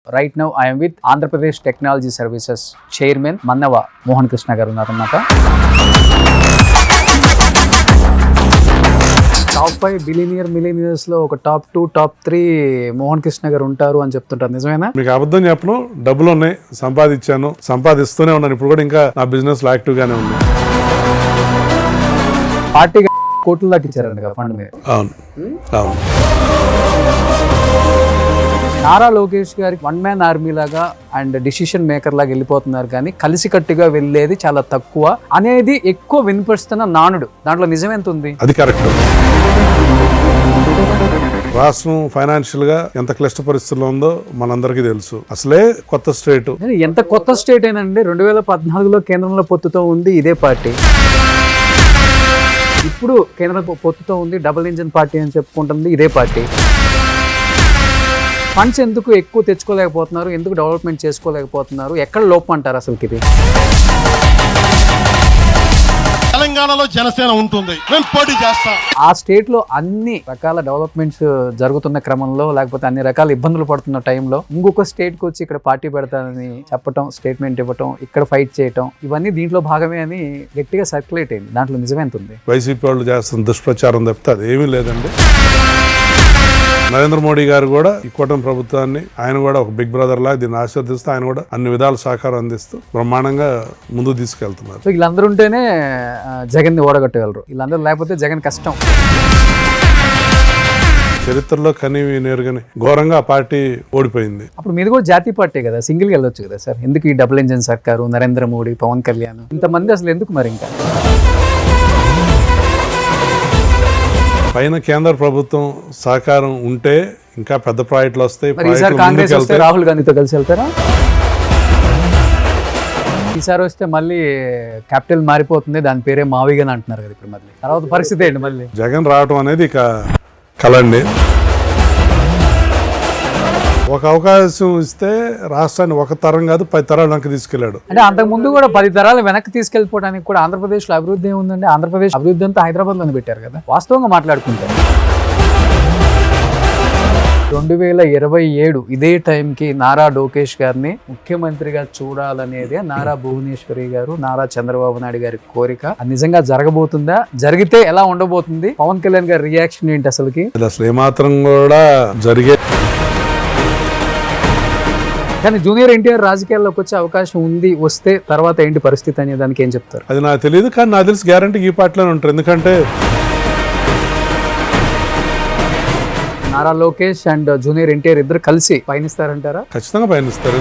Right now I am with Andhra Pradesh Technology Services Chairman Mannava Mohan Krishna garu unnaranata. Top 5 billionaire millionaires లో ఒక top 2 top 3 Mohan Krishna గారు ఉంటారు అని చెప్తుంటారు, నిజమేనా? మీకు అబద్ధం చెప్పను, డబ్బులు ఉన్నాయి, సంపాదించాను, సంపాదిస్తూనే ఉన్నాను. ఇప్పుడు కూడా ఇంకా నా బిజినెస్ లో యాక్టివ్ గానే ఉంది. పార్టీ కోట్లు దాటించారండి కదా ఫండ్ మీద. అవును అవును. నారా లోకేష్ గారికి వన్ మ్యాన్ ఆర్మీ లాగా అండ్ డిసిషన్ మేకర్ లాగా వెళ్ళిపోతున్నారు, కానీ కలిసికట్టుగా వెళ్ళేది చాలా తక్కువ అనేది ఎక్కువ వినిపిస్తున్న నానుడు. దాంట్లో నిజం ఎంత ఉంది? అది కరెక్ట్. రాష్ట్రం ఫైనాన్షియల్ గా ఎంత క్లిష్ట పరిస్థితుల్లో ఉందో మనందరికీ తెలుసు. అసలే కొత్త స్టేట్. ఎంత కొత్త స్టేట్ అయినండి, 2014లో కేంద్రంలో పొత్తుతో ఉంది ఇదే పార్టీ. ఇప్పుడు కేంద్ర పొత్తుతో ఉంది, డబుల్ ఇంజిన్ పార్టీ అని చెప్పుకుంటుంది ఇదే పార్టీ. ఫండ్స్ ఎందుకు ఎక్కువ తెచ్చుకోలేకపోతున్నారు, ఎందుకు డెవలప్మెంట్ చేసుకోలేకపోతున్నారు, ఎక్కడ లోపం అంటారు అసలు? ఇది తెలంగాణలో జనసేన ఉంటుంది, మేము పోటీ చేస్తాం. ఆ స్టేట్ లో అన్ని రకాల డెవలప్మెంట్స్ జరుగుతున్న క్రమంలో, లేకపోతే అన్ని రకాల ఇబ్బందులు పడుతున్న టైంలో ఇంకొక స్టేట్ కి వచ్చి ఇక్కడ పార్టీ పెడతానని చెప్పటం, స్టేట్మెంట్ ఇవ్వటం, ఇక్కడ ఫైట్ చేయటం, ఇవన్నీ దీంట్లో భాగమే అని గట్టిగా సర్క్యులేట్ అయింది. దాంట్లో నిజమెంత ఉంది? వైసీపీ వాళ్ళు చేస్తున్న దుష్ప్రచారం తప్పితే అది ఏమీ లేదండి. నరేంద్ర మోడీ గారు కూడా ఈ కూటమి ప్రభుత్వాన్ని, ఆయన కూడా ఒక బిగ్ బ్రదర్ లాగా దీన్ని ఆశీర్దిస్తూ, ఆయన కూడా అన్ని విధాల సహకారం అందిస్తూ బ్రహ్మాండంగా ముందుకు తీసుకెళ్తున్నారు. సో వీళ్ళందరూ ఉంటేనే జగన్ ని ఓడగట్టగలరు, వీళ్ళందరూ లేకపోతే జగన్ కష్టం. చరిత్రలో కనివి నేరుగాని ఘోరంగా ఆ పార్టీ ఓడిపోయింది. అప్పుడు మీది కూడా జాతీయ పార్టీ కదా, సింగిల్ గా వెళ్ళొచ్చు కదా సార్. ఎందుకు ఈ డబుల్ ఇంజిన్ సర్కారు, నరేంద్ర మోడీ, పవన్ కళ్యాణ్, ఇంతమంది అసలు ఎందుకు మరి? ఇంకా పైన కేంద్ర ప్రభుత్వం సహకారం ఉంటే ఇంకా పెద్ద ప్రాజెక్టులు వస్తాయి. కాంగ్రెస్ వస్తే రాహుల్ గాంధీతో కలిసి వెళ్తారా? ఈసారి వస్తే మళ్ళీ క్యాపిటల్ మారిపోతుంది, దాని పేరే మావిగా అంటున్నారు కదా ఇప్పుడు. మళ్ళీ తర్వాత పరిస్థితి ఏంటి? మళ్ళీ జగన్ రావటం అనేది ఇక కలండి. ఒక అవకాశం ఇస్తే రాష్ట్రాన్ని ఒక తరం కాదు 10 తరాలు వెనక్కి తీసుకెళ్లాడు. అంటే అంతకు ముందు కూడా 10 తరాలు వెనక్కి తీసుకెళ్లిపోవడానికి కూడా ఆంధ్రప్రదేశ్ లో అభివృద్ధి ఏముందండి? ఆంధ్రప్రదేశ్ అభివృద్ధి అంతా హైదరాబాద్ లోనే పెట్టారు కదా. వాస్తవంగా మాట్లాడుకుంటే 2027 ఇదే టైంకి నారా లోకేష్ గారిని ముఖ్యమంత్రిగా చూడాలనేది నారా భువనేశ్వరి గారు, నారా చంద్రబాబు నాయుడు గారి కోరిక. అది నిజంగా జరగబోతుందా? జరిగితే ఎలా ఉండబోతుంది? పవన్ కళ్యాణ్ గారి రియాక్షన్ ఏంటి అసలుకి? అసలు ఏమాత్రం కూడా జరిగే. కానీ జూనియర్ ఎన్టీఆర్ రాజకీయాల్లోకి వచ్చే అవకాశం ఉంది, వస్తే తర్వాత ఏంటి పరిస్థితి అనే దానికి ఏం చెప్తారు? అది నాకు తెలియదు, కానీ నాకు తెలిసి గ్యారంటీ ఈ పార్టీలోనే ఉంటారు. ఎందుకంటే నారా లోకేష్ అండ్ జూనియర్ ఎన్టీఆర్ ఇద్దరు కలిసి పయనిస్తారంటారా? ఖచ్చితంగా పయనిస్తారు.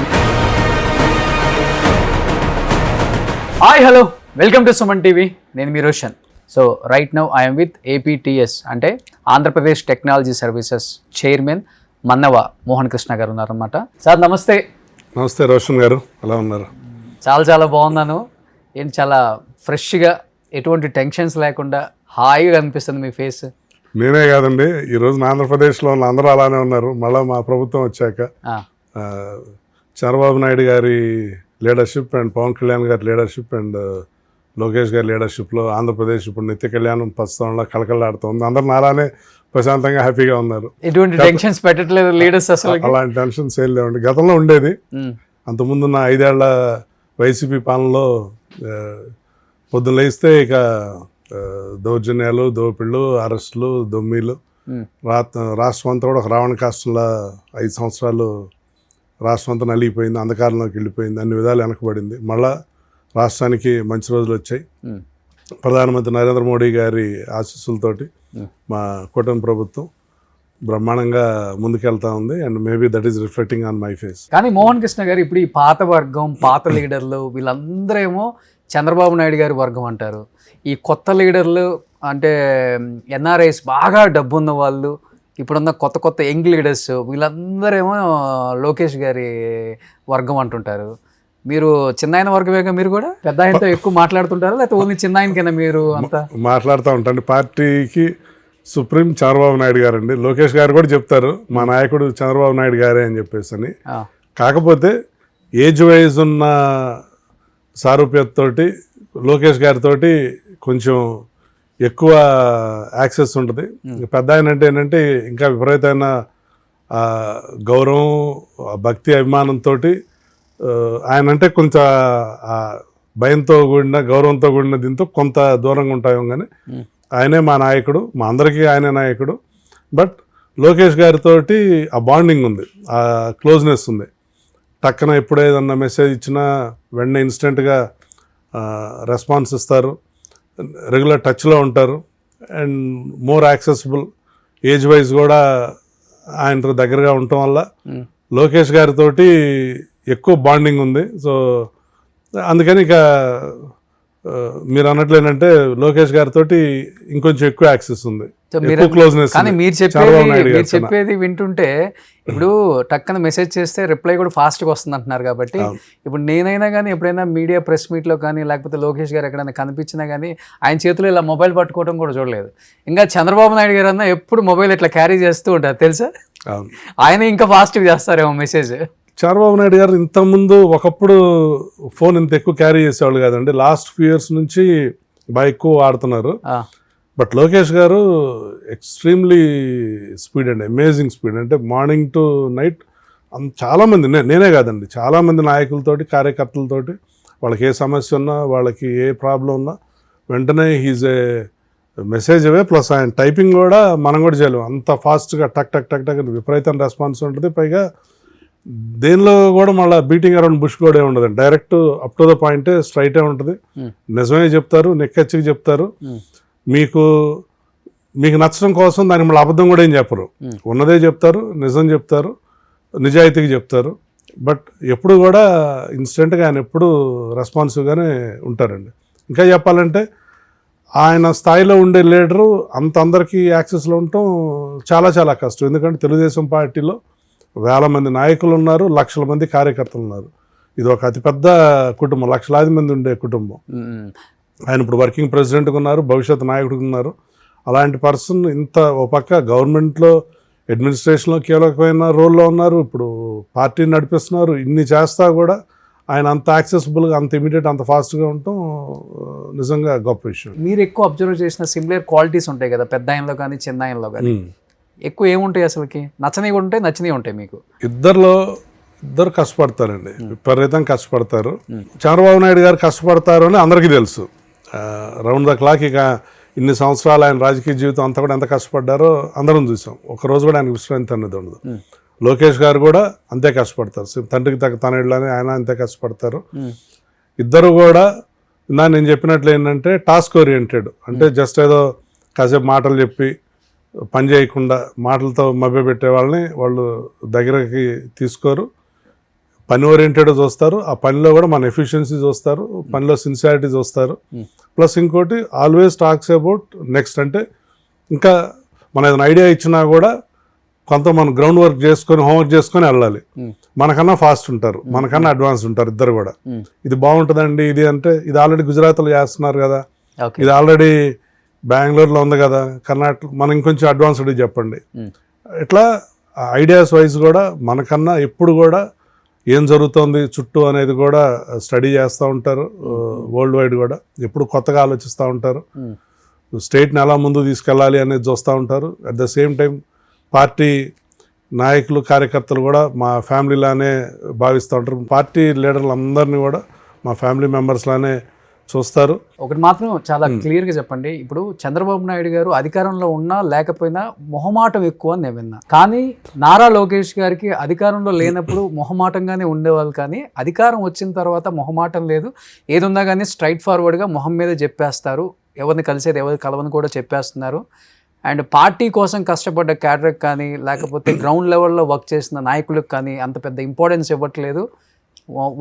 Hi, hello, welcome to Suman TV. నేను మీ Roshan. So right now I'm with APTS అంటే Andhra Pradesh technology services chairman Mannava Mohan Krishna garu ఉన్నారన్నమాట. సార్ నమస్తే. నమస్తే రోషన్ గారు, ఎలా ఉన్నారు? చాలా బాగున్నాను. ఏంటి చాలా ఫ్రెష్గా, ఎటువంటి టెన్షన్స్ లేకుండా హాయిగా అనిపిస్తుంది మీ ఫేస్. నేనే కాదండి, ఈరోజు ఆంధ్రప్రదేశ్లో ఉన్న అందరూ అలానే ఉన్నారు. మళ్ళీ మా ప్రభుత్వం వచ్చాక చంద్రబాబు నాయుడు గారి లీడర్షిప్ అండ్ పవన్ కళ్యాణ్ గారి లీడర్షిప్ అండ్ లోకేష్ గారి లీడర్షిప్లో ఆంధ్రప్రదేశ్ ఇప్పుడు నిత్య కళ్యాణం పచ్చతంలో కలకలాడుతుంది. అందరూ అలానే ప్రశాంతంగా హ్యాపీగా ఉన్నారు. ఎటువంటి టెన్షన్స్ పెట్టట్లేదు లీడర్స్ అసలు? అలాంటి టెన్షన్స్ ఏం లేవండి. గతంలో ఉండేది. అంతకుముందున్న 5 ఏళ్ల వైసీపీ పాలనలో పొద్దున్న లేస్తే ఇక దౌర్జన్యాలు, దోపిళ్ళు, అరెస్టులు, దొమ్మీలు, రాష్ట్రం అంతా కూడా ఒక రావణ కాష్టంలో 5 సంవత్సరాలు రాష్ట్రం అంతా నలిగిపోయింది, అంధకారంలోకి వెళ్ళిపోయింది, అన్ని విధాలు వెనకబడింది. మళ్ళా రాష్ట్రానికి మంచి రోజులు వచ్చాయి. ప్రధానమంత్రి నరేంద్ర మోడీ గారి ఆశీస్సులతోటి మా కూటమి ప్రభుత్వం బ్రహ్మాండంగా ముందుకెళ్తా ఉంది. And maybe that is reflecting on my face. కానీ మోహన్ కృష్ణ గారు ఇప్పుడు ఈ పాత వర్గం, పాత లీడర్లు వీళ్ళందరూ ఏమో చంద్రబాబు నాయుడు గారి వర్గం అంటారు. ఈ కొత్త లీడర్లు అంటే NRIs, బాగా డబ్బు ఉన్న వాళ్ళు, ఇప్పుడున్న కొత్త యంగ్ లీడర్స్, వీళ్ళందరేమో లోకేష్ గారి వర్గం అంటుంటారు. మీరు చిన్నాయన వర్గమేగా, మీరు కూడా పెద్ద ఆయనతో ఎక్కువ మాట్లాడుతుంటారా, లేకపోతే ఓన్లీ చిన్నాయనకైనా మీరు అంతా మాట్లాడుతూ ఉంటాను? పార్టీకి సుప్రీం చంద్రబాబు నాయుడు గారు అండి. లోకేష్ గారు కూడా చెప్తారు మా నాయకుడు చంద్రబాబు నాయుడు గారే అని చెప్పేసి అని. కాకపోతే ఏజ్ వైజ్ ఉన్న సారూప్యతతోటి లోకేష్ గారితో కొంచెం ఎక్కువ యాక్సెస్ ఉంటుంది. పెద్ద ఆయన అంటే ఏంటంటే ఇంకా విపరీతమైన ఆ గౌరవం, ఆ భక్తి, అభిమానంతో ఆయన అంటే కొంచెం ఆ భయంతో కూడిన, గౌరవంతో కూడిన దీంతో కొంత దూరంగా ఉంటాం. కానీ ఆయనే మా నాయకుడు, మా అందరికీ ఆయనే నాయకుడు. బట్ లోకేష్ గారితో ఆ బాండింగ్ ఉంది, ఆ క్లోజ్నెస్ ఉంది. టక్కన ఎప్పుడు ఏదన్నా మెసేజ్ ఇచ్చినా వెంటనే ఇన్స్టెంట్గా రెస్పాన్స్ ఇస్తారు, రెగ్యులర్ టచ్లో ఉంటారు. And more accessible, age wise కూడా ఆయనతో దగ్గరగా ఉండటం వల్ల లోకేష్ గారితోటి ఎక్కువ బాండింగ్ ఉంది. సో అందుకని ఇక మీరు అన్నట్లు ఏంటంటే లోకేష్ గారితో ఇంకొంచెం ఎక్కువ యాక్సెస్ ఉంది, ఎక్కువ క్లోజ్నెస్. కానీ మీరు చెప్పేది వింటుంటే ఇప్పుడు టక్కన మెసేజ్ చేస్తే రిప్లై కూడా ఫాస్ట్గా వస్తుంది అంటున్నారు. కాబట్టి ఇప్పుడు నేనైనా కానీ ఎప్పుడైనా మీడియా ప్రెస్ మీట్లో కానీ లేకపోతే లోకేష్ గారు ఎక్కడైనా కనిపించినా కానీ ఆయన చేతిలో ఇలా మొబైల్ పట్టుకోవడం కూడా చూడలేదు. ఇంకా చంద్రబాబు నాయుడు గారు అన్నా ఎప్పుడు మొబైల్ ఇట్లా క్యారీ చేస్తూ ఉంటారు తెలుసా. ఆయన ఇంకా ఫాస్ట్గా చేస్తారేమో మెసేజ్. చంద్రబాబు నాయుడు గారు ఇంతకుముందు ఒకప్పుడు ఫోన్ ఇంత ఎక్కువ క్యారీ చేసేవాళ్ళు కాదండి. లాస్ట్ ఫ్యూ ఇయర్స్ నుంచి బాగా ఎక్కువ వాడుతున్నారు. బట్ లోకేష్ గారు ఎక్స్ట్రీమ్లీ స్పీడ్ అండి, అమేజింగ్ స్పీడ్. అంటే మార్నింగ్ టు నైట్ చాలామంది, నేనే కాదండి, చాలామంది నాయకులతోటి, కార్యకర్తలతోటి వాళ్ళకి ఏ సమస్య ఉన్నా, వాళ్ళకి ఏ ప్రాబ్లం ఉన్నా వెంటనే he's a message away. Plus ఆయన టైపింగ్ కూడా మనం కూడా చేయలేము, అంత ఫాస్ట్గా టక్ టక్ టక్ టక్ విపరీతం రెస్పాన్స్ ఉంటుంది. పైగా దేనిలో కూడా మళ్ళీ బీటింగ్ అరౌండ్ బుష్ కూడా ఉండదండి, డైరెక్ట్ అప్ టు ద పాయింటే, స్ట్రైటే ఉంటుంది. నిజమే చెప్తారు, నెక్కచ్చికి చెప్తారు. మీకు నచ్చడం కోసం దానికి మళ్ళీ అబద్ధం కూడా ఏం చెప్పరు, ఉన్నదే చెప్తారు, నిజం చెప్తారు, నిజాయితీగా చెప్తారు. బట్ ఎప్పుడు కూడా ఇన్స్టెంట్గా ఆయన ఎప్పుడు రెస్పాన్సివ్గానే ఉంటారండి. ఇంకా చెప్పాలంటే ఆయన స్థాయిలో ఉండే లీడరు అంత అందరికీ యాక్సెస్లో ఉండటం చాలా చాలా కష్టం. ఎందుకంటే తెలుగుదేశం పార్టీలో వేల మంది నాయకులు ఉన్నారు, లక్షల మంది కార్యకర్తలు ఉన్నారు. ఇది ఒక అతిపెద్ద కుటుంబం, లక్షలాది మంది ఉండే కుటుంబం. ఆయన ఇప్పుడు వర్కింగ్ ప్రెసిడెంట్గా ఉన్నారు, భవిష్యత్ నాయకుడిగా ఉన్నారు. అలాంటి పర్సన్ ఇంత ఓ పక్క గవర్నమెంట్లో అడ్మినిస్ట్రేషన్లో కీలకమైన రోల్లో ఉన్నారు, ఇప్పుడు పార్టీని నడిపిస్తున్నారు. ఇన్ని చేస్తా కూడా ఆయన అంత యాక్సెసిబుల్గా, అంత ఇమీడియట్, అంత ఫాస్ట్గా ఉండటం నిజంగా గొప్ప విషయం. మీరు ఎక్కువ అబ్జర్వ్ చేసిన సిమిలర్ క్వాలిటీస్ ఉంటాయి కదా పెద్ద ఆయనలో కానీ చిన్న ఆయనలో కానీ, ఎక్కువ ఏముంటాయి అసలుకి? నచ్చనివి ఉంటాయి, నచ్చినవి ఉంటాయి మీకు? ఇద్దరు కష్టపడతారండి, విపరీతం కష్టపడతారు. చంద్రబాబు నాయుడు గారు కష్టపడతారు అని అందరికీ తెలుసు. రౌండ్ ద క్లాక్ ఇక ఇన్ని సంవత్సరాలు ఆయన రాజకీయ జీవితం అంతా కూడా ఎంత కష్టపడ్డారో అందరం చూసాం. ఒకరోజు కూడా ఆయనకు విశ్రాంతి అనేది ఉండదు. లోకేష్ గారు కూడా అంతే కష్టపడతారు, తండ్రికి తగ్గ తనయుడులానే ఆయన అంతే కష్టపడతారు. ఇద్దరు కూడా నేను చెప్పినట్లు ఏంటంటే టాస్క్ ఓరియంటెడ్. అంటే జస్ట్ ఏదో కాసేపు మాటలు చెప్పి పని చేయకుండా మాటలతో మభ్యపెట్టే వాళ్ళని వాళ్ళు దగ్గరకి తీసుకోరు. పని ఓరియంటెడ్ చూస్తారు, ఆ పనిలో కూడా మన ఎఫిషియన్సీ చూస్తారు, పనిలో సిన్సియారిటీ చూస్తారు. ప్లస్ ఇంకోటి ఆల్వేస్ టాక్స్ అబౌట్ నెక్స్ట్. అంటే ఇంకా మన ఏదైనా ఐడియా ఇచ్చినా కూడా కొంత మనం గ్రౌండ్ వర్క్ చేసుకొని, హోంవర్క్ చేసుకొని వెళ్ళాలి. మనకన్నా ఫాస్ట్ ఉంటారు, మనకన్నా అడ్వాన్స్ ఉంటారు ఇద్దరు కూడా. ఇది బాగుంటుందండి, ఇది అంటే ఇది ఆల్రెడీ గుజరాత్లో చేస్తున్నారు కదా, ఇది ఆల్రెడీ బెంగళూరులో ఉంది కదా, కర్ణాటక, మనం ఇంకొంచెం అడ్వాన్స్డ్ చెప్పండి. ఇట్లా ఐడియాస్ వైజ్ కూడా మనకన్నా ఎప్పుడు కూడా ఏం జరుగుతుంది చుట్టూ అనేది కూడా స్టడీ చేస్తూ ఉంటారు. వరల్డ్ వైడ్ కూడా ఎప్పుడు కొత్తగా ఆలోచిస్తూ ఉంటారు. స్టేట్ని ఎలా ముందు తీసుకెళ్ళాలి అనేది చూస్తూ ఉంటారు. At the same time party నాయకులు, కార్యకర్తలు కూడా మా ఫ్యామిలీలానే భావిస్తూ ఉంటారు. పార్టీ లీడర్లు అందరినీ కూడా మా ఫ్యామిలీ మెంబర్స్లానే చూస్తారు. ఒకటి మాత్రం చాలా క్లియర్గా చెప్పండి, ఇప్పుడు చంద్రబాబు నాయుడు గారు అధికారంలో ఉన్నా లేకపోయినా మొహమాటం ఎక్కువ అని నేను విన్నా. కానీ నారా లోకేష్ గారికి అధికారంలో లేనప్పుడు మొహమాటంగానే ఉండేవాళ్ళు, కానీ అధికారం వచ్చిన తర్వాత మొహమాటం లేదు. ఏదున్నా కానీ స్ట్రైట్ ఫార్వర్డ్గా మొహం మీద చెప్పేస్తారు. ఎవరిని కలిసేది ఎవరిని కలవని కూడా చెప్పేస్తున్నారు. అండ్ పార్టీ కోసం కష్టపడ్డ క్యాడర్కి కానీ లేకపోతే గ్రౌండ్ లెవెల్లో వర్క్ చేసిన నాయకులకు కానీ అంత పెద్ద ఇంపార్టెన్స్ ఇవ్వట్లేదు.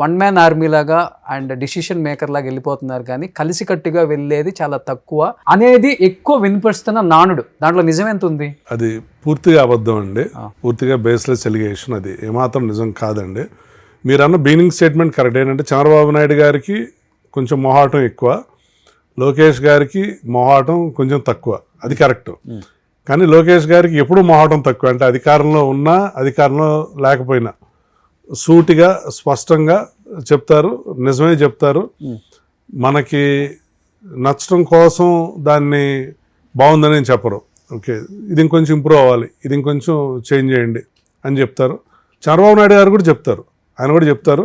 వన్ మ్యాన్ ఆర్మీ లాగా అండ్ డిసిషన్ మేకర్ లాగా వెళ్ళిపోతున్నారు, కానీ కలిసికట్టుగా వెళ్ళేది చాలా తక్కువ అనేది ఎక్కువ వినిపిస్తున్న నానుడు. దాంట్లో నిజం ఎంత ఉంది? అది పూర్తిగా అబద్ధం అండి, పూర్తిగా బేస్లెస్ ఎలిగేషన్. అది ఏమాత్రం నిజం కాదండి. మీరు అన్న బిగినింగ్ స్టేట్మెంట్ కరెక్ట్. ఏంటంటే చంద్రబాబు నాయుడు గారికి కొంచెం మొహాటం ఎక్కువ, లోకేష్ గారికి మొహాటం కొంచెం తక్కువ, అది కరెక్ట్. కానీ లోకేష్ గారికి ఎప్పుడు మొహాటం తక్కువ. అంటే అధికారంలో ఉన్నా అధికారంలో లేకపోయినా సూటిగా స్పష్టంగా చెప్తారు, నిజమే చెప్తారు. మనకి నచ్చడం కోసం దాన్ని బాగుందని చెప్పరు. ఓకే, ఇది ఇంకొంచెం ఇంప్రూవ్ అవ్వాలి, ఇది ఇంకొంచెం చేంజ్ చేయండి, అని చెప్తారు. చంద్రబాబు నాయుడు గారు కూడా చెప్తారు, ఆయన కూడా చెప్తారు.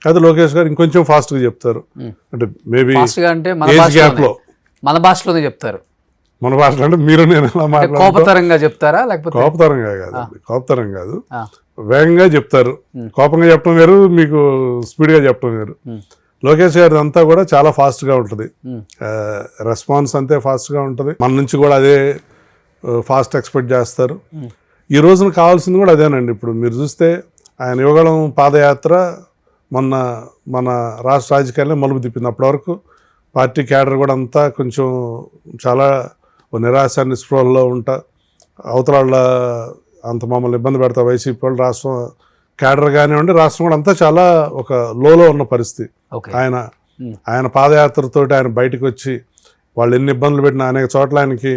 అయితే లోకేష్ గారు ఇంకొంచెం ఫాస్ట్గా చెప్తారు. అంటే మేబీ ఫాస్ట్గా అంటే ఏజ్ గ్యాప్లో మన భాషలోనే చెప్తారు. మన భాషలో అంటే మీరు నేను ఎలా మాట్లాడుతాను, కోపతరంగా చెప్తారా లేకపోతే కోపతరంగా కాదు, కోపతరం కాదు, వేగంగా చెప్తారు. కోపంగా చెప్పడం వేరు, మీకు స్పీడ్గా చెప్పడం వేరు. లోకేష్ గారి అంతా కూడా చాలా ఫాస్ట్గా ఉంటుంది, రెస్పాన్స్ అంతే ఫాస్ట్గా ఉంటుంది. మన నుంచి కూడా అదే ఫాస్ట్ ఎక్స్పెక్ట్ చేస్తారు. ఈ రోజున కావాల్సింది కూడా అదేనండి. ఇప్పుడు మీరు చూస్తే ఆయన యువగళం పాదయాత్ర మన రాష్ట్ర రాజకీయాల్లో మలుపు తిప్పింది. అప్పటి వరకు పార్టీ క్యాడర్ కూడా అంతా కొంచెం చాలా నిరాశ నిస్పృహల్లో ఉంటా, అవతల అంత మమ్మల్ని ఇబ్బంది పెడతా వైసీపీ వాళ్ళు, రాష్ట్రం క్యాడర్ కానివ్వండి, రాష్ట్రం కూడా అంతా చాలా ఒక లోలో ఉన్న పరిస్థితి. ఆయన పాదయాత్రతోటి ఆయన బయటకు వచ్చి వాళ్ళు ఎన్ని ఇబ్బందులు పెట్టినా, అనేక చోట్ల ఆయనకి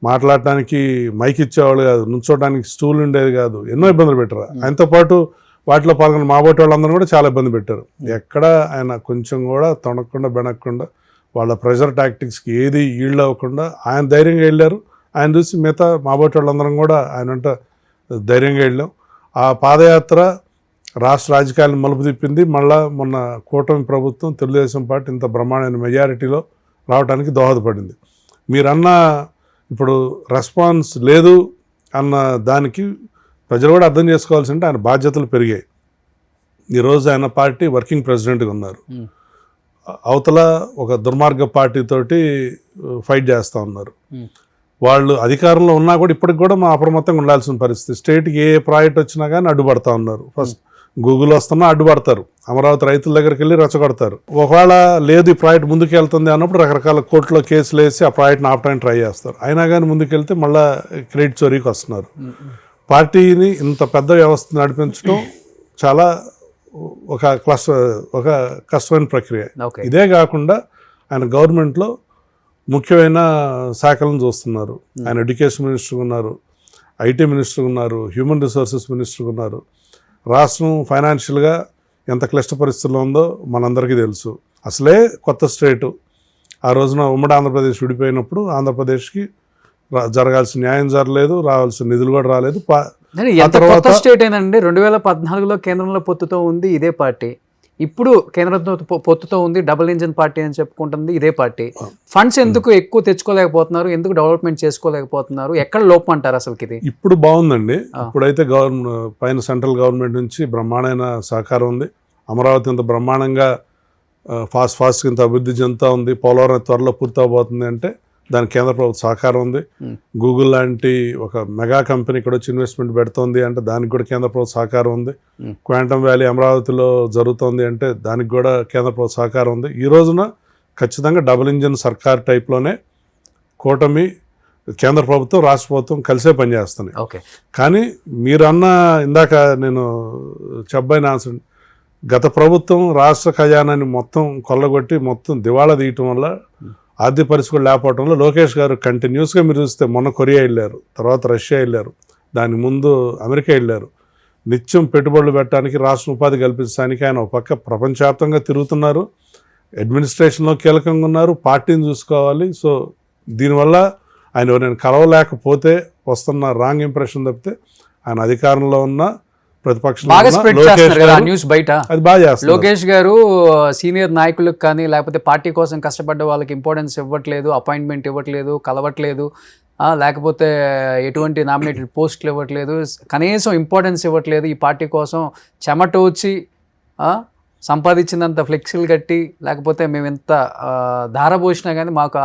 మాట్లాడటానికి మైక్ ఇచ్చేవాళ్ళు కాదు, నుంచోడానికి స్టూల్ ఉండేది కాదు, ఎన్నో ఇబ్బందులు పెట్టారు. ఆయనతో పాటు వాటిలో పాల్గొన్న మాబోటి వాళ్ళందరూ కూడా చాలా ఇబ్బంది పెట్టారు. ఎక్కడ ఆయన కొంచెం కూడా తొణక్కుండా బెనక్కుండా వాళ్ళ ప్రెషర్ టాక్టిక్స్కి ఏది ఈల్డ్ అవ్వకుండా ఆయన ధైర్యంగా వెళ్ళారు. ఆయన చూసి మిగతా మాబోటి వాళ్ళందరం కూడా ఆయన వెంట ధైర్యంగా వెళ్ళాం. ఆ పాదయాత్ర రాష్ట్ర రాజకీయాలను మలుపు తిప్పింది. మళ్ళా మొన్న కూటమి ప్రభుత్వం, తెలుగుదేశం పార్టీ ఇంత బ్రహ్మాండమైన మెజారిటీలో రావడానికి దోహదపడింది. మీరన్న ఇప్పుడు రెస్పాన్స్ లేదు అన్న దానికి ప్రజలు కూడా అర్థం చేసుకోవాల్సింటే ఆయన బాధ్యతలు పెరిగాయి. ఈరోజు ఆయన పార్టీ వర్కింగ్ ప్రెసిడెంట్గా ఉన్నారు. అవతల ఒక దుర్మార్గ పార్టీతోటి ఫైట్ చేస్తూ ఉన్నారు. వాళ్ళు అధికారంలో ఉన్నా కూడా ఇప్పటికి కూడా మా అప్రమత్తంగా ఉండాల్సిన పరిస్థితి. స్టేట్కి ఏ ప్రాజెక్ట్ వచ్చినా కానీ అడ్డుపడతా ఉన్నారు. ఫస్ట్ గూగుల్ వస్తున్నా అడ్డుపడతారు, అమరావతి రైతుల దగ్గరికి వెళ్ళి రెచ్చగొడతారు. ఒకవేళ లేదు ఈ ప్రాజెక్ట్ ముందుకు వెళ్తుంది అన్నప్పుడు రకరకాల కోర్టులో కేసులు వేసి ఆ ప్రాజెక్ట్ని ఆపడానికి ట్రై చేస్తారు. అయినా కానీ ముందుకెళ్తే మళ్ళీ క్రెడిట్ చోరీకి వస్తున్నారు. పార్టీని ఇంత పెద్ద వ్యవస్థ నడిపించడం చాలా ఒక కష్టమైన ప్రక్రియ. ఇదే కాకుండా ఆయన గవర్నమెంట్లో ముఖ్యమైన శాఖలను చూస్తున్నారు. ఆయన ఎడ్యుకేషన్ మినిస్టర్ ఉన్నారు, ఐటీ మినిస్టర్ ఉన్నారు, హ్యూమన్ రిసోర్సెస్ మినిస్టర్ ఉన్నారు. రాష్ట్రం ఫైనాన్షియల్గా ఎంత క్లిష్ట పరిస్థితుల్లో ఉందో మనందరికీ తెలుసు. అసలే కొత్త స్టేటు. ఆ రోజున ఉమ్మడి ఆంధ్రప్రదేశ్ విడిపోయినప్పుడు ఆంధ్రప్రదేశ్కి జరగాల్సిన న్యాయం జరగలేదు, రావాల్సిన నిధులు కూడా రాలేదు. ఎంత కొత్త స్టేట్ అయినండి, 2014లో కేంద్రంలో పొత్తుతో ఉంది ఇదే పార్టీ, ఇప్పుడు కేంద్రంతో పొత్తుతో ఉంది, డబుల్ ఇంజిన్ పార్టీ అని చెప్పుకుంటుంది ఇదే పార్టీ. ఫండ్స్ ఎందుకు ఎక్కువ తెచ్చుకోలేకపోతున్నారు, ఎందుకు డెవలప్మెంట్ చేసుకోలేకపోతున్నారు, ఎక్కడ లోపం అంటారు అసలుకి? ఇది ఇప్పుడు బాగుందండి. ఇప్పుడైతే పైన సెంట్రల్ గవర్నమెంట్ నుంచి బ్రహ్మాండమైన సహకారం ఉంది. అమరావతి ఇంత బ్రహ్మాండంగా ఫాస్ట్గా ఇంత అభివృద్ధి చెందుతూ ఉంది. పోలవరం త్వరలో పూర్తి అవబోతుంది అంటే దానికి కేంద్ర ప్రభుత్వ సహకారం ఉంది. గూగుల్ లాంటి ఒక మెగా కంపెనీ ఇక్కడ వచ్చి ఇన్వెస్ట్మెంట్ పెడుతోంది అంటే దానికి కూడా కేంద్ర ప్రభుత్వ సహకారం ఉంది. క్వాంటమ్ వ్యాలీ అమరావతిలో జరుగుతోంది అంటే దానికి కూడా కేంద్ర ప్రభుత్వ సహకారం ఉంది. ఈ రోజున ఖచ్చితంగా డబుల్ ఇంజిన్ సర్కార్ టైప్లోనే కూటమి, కేంద్ర ప్రభుత్వం, రాష్ట్ర ప్రభుత్వం కలిసే పనిచేస్తున్నాయి. కానీ మీరన్న ఇందాక నేను చెప్పబోయిన ఆన్సర్, గత ప్రభుత్వం రాష్ట్ర ఖజానాన్ని మొత్తం కొల్లగొట్టి మొత్తం దివాళా తీయటం వల్ల ఆర్థిక పరిస్థితులు లేకపోవడంలో లోకేష్ గారు కంటిన్యూస్గా మీరు చూస్తే మొన్న కొరియా వెళ్ళారు, తర్వాత రష్యా వెళ్ళారు, దాని ముందు అమెరికా వెళ్ళారు. నిత్యం పెట్టుబడులు పెట్టడానికి, రాష్ట్ర ఉపాధి కల్పించడానికి ఆయన ఒక పక్క ప్రపంచవ్యాప్తంగా తిరుగుతున్నారు, అడ్మినిస్ట్రేషన్లో కీలకంగా ఉన్నారు, పార్టీని చూసుకోవాలి. సో దీనివల్ల ఆయన ఎవరైనా కలవలేకపోతే వస్తున్న రాంగ్ ఇంప్రెషన్ తప్పితే ఆయన అధికారంలో ఉన్న లోకేష్ గారు సీనియర్ నాయకులకు కానీ లేకపోతే పార్టీ కోసం కష్టపడ్డ వాళ్ళకి ఇంపార్టెన్స్ ఇవ్వట్లేదు, అపాయింట్మెంట్ ఇవ్వట్లేదు, కలవట్లేదు, లేకపోతే ఎటువంటి నామినేటెడ్ పోస్టులు ఇవ్వట్లేదు, కనీసం ఇంపార్టెన్స్ ఇవ్వట్లేదు. ఈ పార్టీ కోసం చెమట వచ్చి సంపాదించినంత ఫ్లెక్సీలు కట్టి, లేకపోతే మేము ఎంత ధారపోసినా కానీ మాకు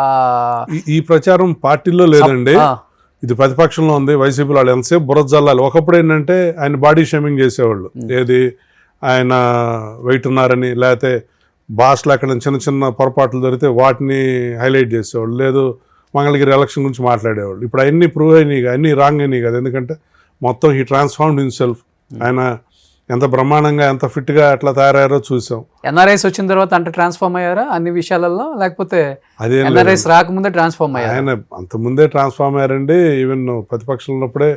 ఈ ప్రచారం పార్టీలో లేదండి. ఇది ప్రతిపక్షంలో ఉంది. వైసీపీ వాళ్ళు ఎంతసేపు బురద జల్లాలి. ఒకప్పుడు ఏంటంటే ఆయన బాడీ షేమింగ్ చేసేవాళ్ళు, ఏది ఆయన వెయిట్ ఉన్నారని, లేకపోతే భాషలో అక్కడ చిన్న చిన్న పొరపాట్లు జరిగితే వాటిని హైలైట్ చేసేవాళ్ళు, లేదు మంగళగిరి ఎలక్షన్ గురించి మాట్లాడేవాళ్ళు. ఇప్పుడు అన్నీ ప్రూవ్ అయినాయి, అన్నీ రాంగ్ అయినాయి కదా. ఎందుకంటే మొత్తం హీ ట్రాన్స్ఫార్మ్డ్ హిమ్సెల్ఫ్. ఆయన ఎంత బ్రహ్మాండంగా, ఎంత ఫిట్గా ఎట్లా తయారయ్యారో చూసాం. ఎన్ఆర్ఐస్ వచ్చిన తర్వాత అంటే ట్రాన్స్ఫార్మ్ అయ్యారా అన్ని విషయాలలో, లేకపోతే అదే ఎన్ఆర్ఐస్ రాకముందే ట్రాన్స్ఫార్మ్ అయ్యారు? ఆయన అంతకుముందే ట్రాన్స్ఫార్మ్ అయ్యారండి. ఈవెన్ ప్రతిపక్షంలో ఉన్నప్పుడే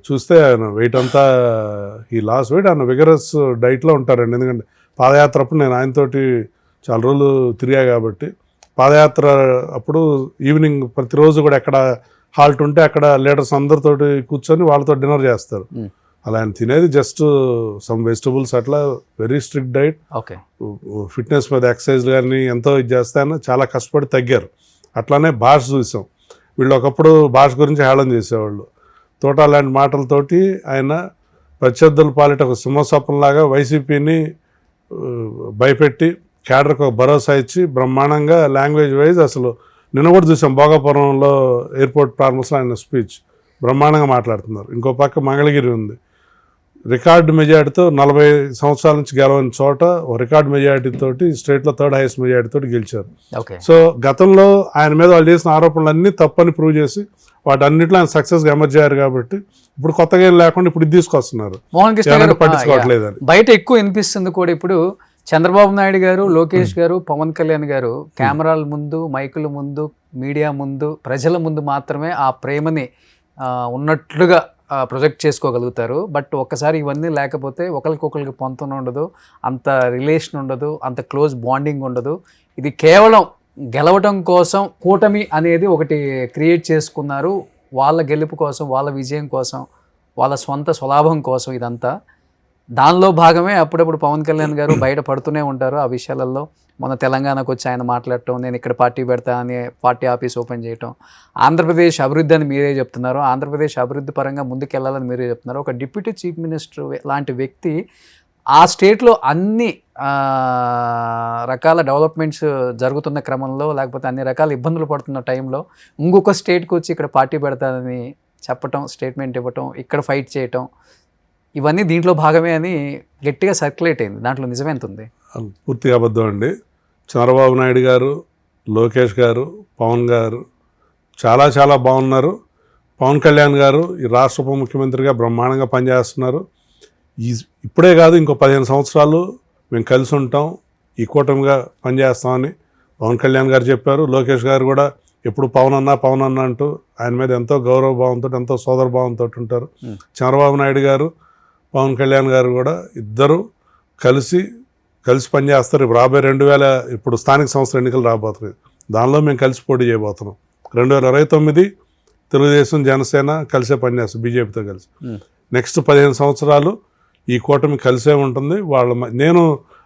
చూస్తే ఆయన వెయిట్ అంతా ఈ లాస్ట్ వెయిట్, ఆయన విగరస్ డైట్లో ఉంటారండి. ఎందుకంటే పాదయాత్ర అప్పుడు నేను ఆయనతోటి చాలా రోజులు తిరిగా కాబట్టి, పాదయాత్ర అప్పుడు ఈవినింగ్ ప్రతిరోజు కూడా ఎక్కడ హాల్ట్ ఉంటే అక్కడ లీడర్స్ అందరితోటి కూర్చొని వాళ్ళతో డిన్నర్ చేస్తారు. అలా ఆయన తినేది జస్ట్ సమ్ వెజిటబుల్స్, అట్లా very strict diet. Okay. Fitness మీద ఎక్సర్సైజ్ కానీ ఎంతో ఇది చేస్తాను, చాలా కష్టపడి తగ్గారు. అట్లానే భాష చూసాం. వీళ్ళు ఒకప్పుడు భాష గురించి హేళన చేసేవాళ్ళు. తోట లాంటి మాటలతోటి ఆయన ప్రత్యర్థుల పాలిట ఒక సింహస్వప్నంలాగా వైసీపీని భయపెట్టి క్యాడర్కి ఒక భరోసా ఇచ్చి బ్రహ్మాండంగా లాంగ్వేజ్ వైజ్ అసలు నిన్న కూడా చూసాం భోగాపురంలో ఎయిర్పోర్ట్ ప్రారంభంలో ఆయన స్పీచ్ బ్రహ్మాండంగా మాట్లాడుతున్నారు. ఇంకో పక్క మంగళగిరి ఉంది, రికార్డు మెజార్టీతో 40 సంవత్సరాల నుంచి గెలవని చోట ఒక రికార్డు మెజార్టీ తోటి స్టేట్లో 3rd హైయెస్ట్ మెజార్టీ తోటి గెలిచారు. సో గతంలో ఆయన మీద వాళ్ళు చేసిన ఆరోపణలన్నీ తప్పని ప్రూవ్ చేసి వాటన్నిటిలో ఆయన సక్సెస్గా ఎమర్జ్ అయ్యారు. కాబట్టి ఇప్పుడు కొత్తగా ఏం లేకుండా ఇప్పుడు ఇది తీసుకొస్తున్నారు. మోహన్ కృష్ణ గారు పట్టించుకోవట్లేదని బయట ఎక్కువ వినిపిస్తుంది కూడా. ఇప్పుడు చంద్రబాబు నాయుడు గారు, లోకేష్ గారు, పవన్ కళ్యాణ్ గారు కెమెరాల ముందు, మైకుల ముందు, మీడియా ముందు, ప్రజల ముందు మాత్రమే ఆ ప్రేమని ఉన్నట్లుగా ప్రొజెక్ట్ చేసుకోగలుగుతారు. బట్ ఒక్కసారి ఇవన్నీ లేకపోతే ఒకరికొకరికి పొంతన ఉండదు, అంత రిలేషన్ ఉండదు, అంత క్లోజ్ బాండింగ్ ఉండదు. ఇది కేవలం గెలవటం కోసం కూటమి అనేది ఒకటి క్రియేట్ చేసుకున్నారు. వాళ్ళ గెలుపు కోసం, వాళ్ళ విజయం కోసం, వాళ్ళ స్వంత స్వలాభం కోసం ఇదంతా. దానిలో భాగమే అప్పుడప్పుడు పవన్ కళ్యాణ్ గారు బయట పడుతూనే ఉంటారు ఆ విషయాలలో. మన తెలంగాణకు వచ్చి ఆయన మాట్లాడటం, నేను ఇక్కడ పార్టీ పెడతా అని పార్టీ ఆఫీస్ ఓపెన్ చేయటం, ఆంధ్రప్రదేశ్ అభివృద్ధి అని మీరే చెప్తున్నారు, ఆంధ్రప్రదేశ్ అభివృద్ధి పరంగా ముందుకెళ్లాలని మీరే చెప్తున్నారు. ఒక డిప్యూటీ చీఫ్ మినిస్టర్ లాంటి వ్యక్తి ఆ స్టేట్లో అన్ని రకాల డెవలప్మెంట్స్ జరుగుతున్న క్రమంలో, లేకపోతే అన్ని రకాల ఇబ్బందులు పడుతున్న టైంలో ఇంకొక స్టేట్కి వచ్చి ఇక్కడ పార్టీ పెడతానని చెప్పటం, స్టేట్మెంట్ ఇవ్వటం, ఇక్కడ ఫైట్ చేయటం, ఇవన్నీ దీంట్లో భాగమే అని గట్టిగా సర్క్యులేట్ అయింది. దాంట్లో నిజం ఎంత ఉంది? పూర్తిగా అబద్ధం అండి. చంద్రబాబు నాయుడు గారు, లోకేష్ గారు, పవన్ గారు చాలా చాలా బాగున్నారు. పవన్ కళ్యాణ్ గారు ఈ రాష్ట్ర ఉప ముఖ్యమంత్రిగా బ్రహ్మాండంగా పనిచేస్తున్నారు. ఇప్పుడే కాదు, ఇంకో 15 సంవత్సరాలు మేము కలిసి ఉంటాం, ఈ కూటమిగా పనిచేస్తామని పవన్ కళ్యాణ్ గారు చెప్పారు. లోకేష్ గారు కూడా ఎప్పుడు పవన్ అన్న అంటూ ఆయన మీద ఎంతో గౌరవ భావంతో, ఎంతో సోదర భావంతో ఉంటారు. చంద్రబాబు నాయుడు గారు, పవన్ కళ్యాణ్ గారు కూడా ఇద్దరు కలిసి పనిచేస్తారు. ఇప్పుడు రాబోయే ఇప్పుడు స్థానిక సంస్థల ఎన్నికలు రాబోతున్నాయి, దానిలో మేము కలిసి పోటీ చేయబోతున్నాం. 2029 తెలుగుదేశం, జనసేన కలిసే పనిచేస్తాం బీజేపీతో కలిసి. నెక్స్ట్ 15 సంవత్సరాలు ఈ కూటమి కలిసే ఉంటుంది. నేను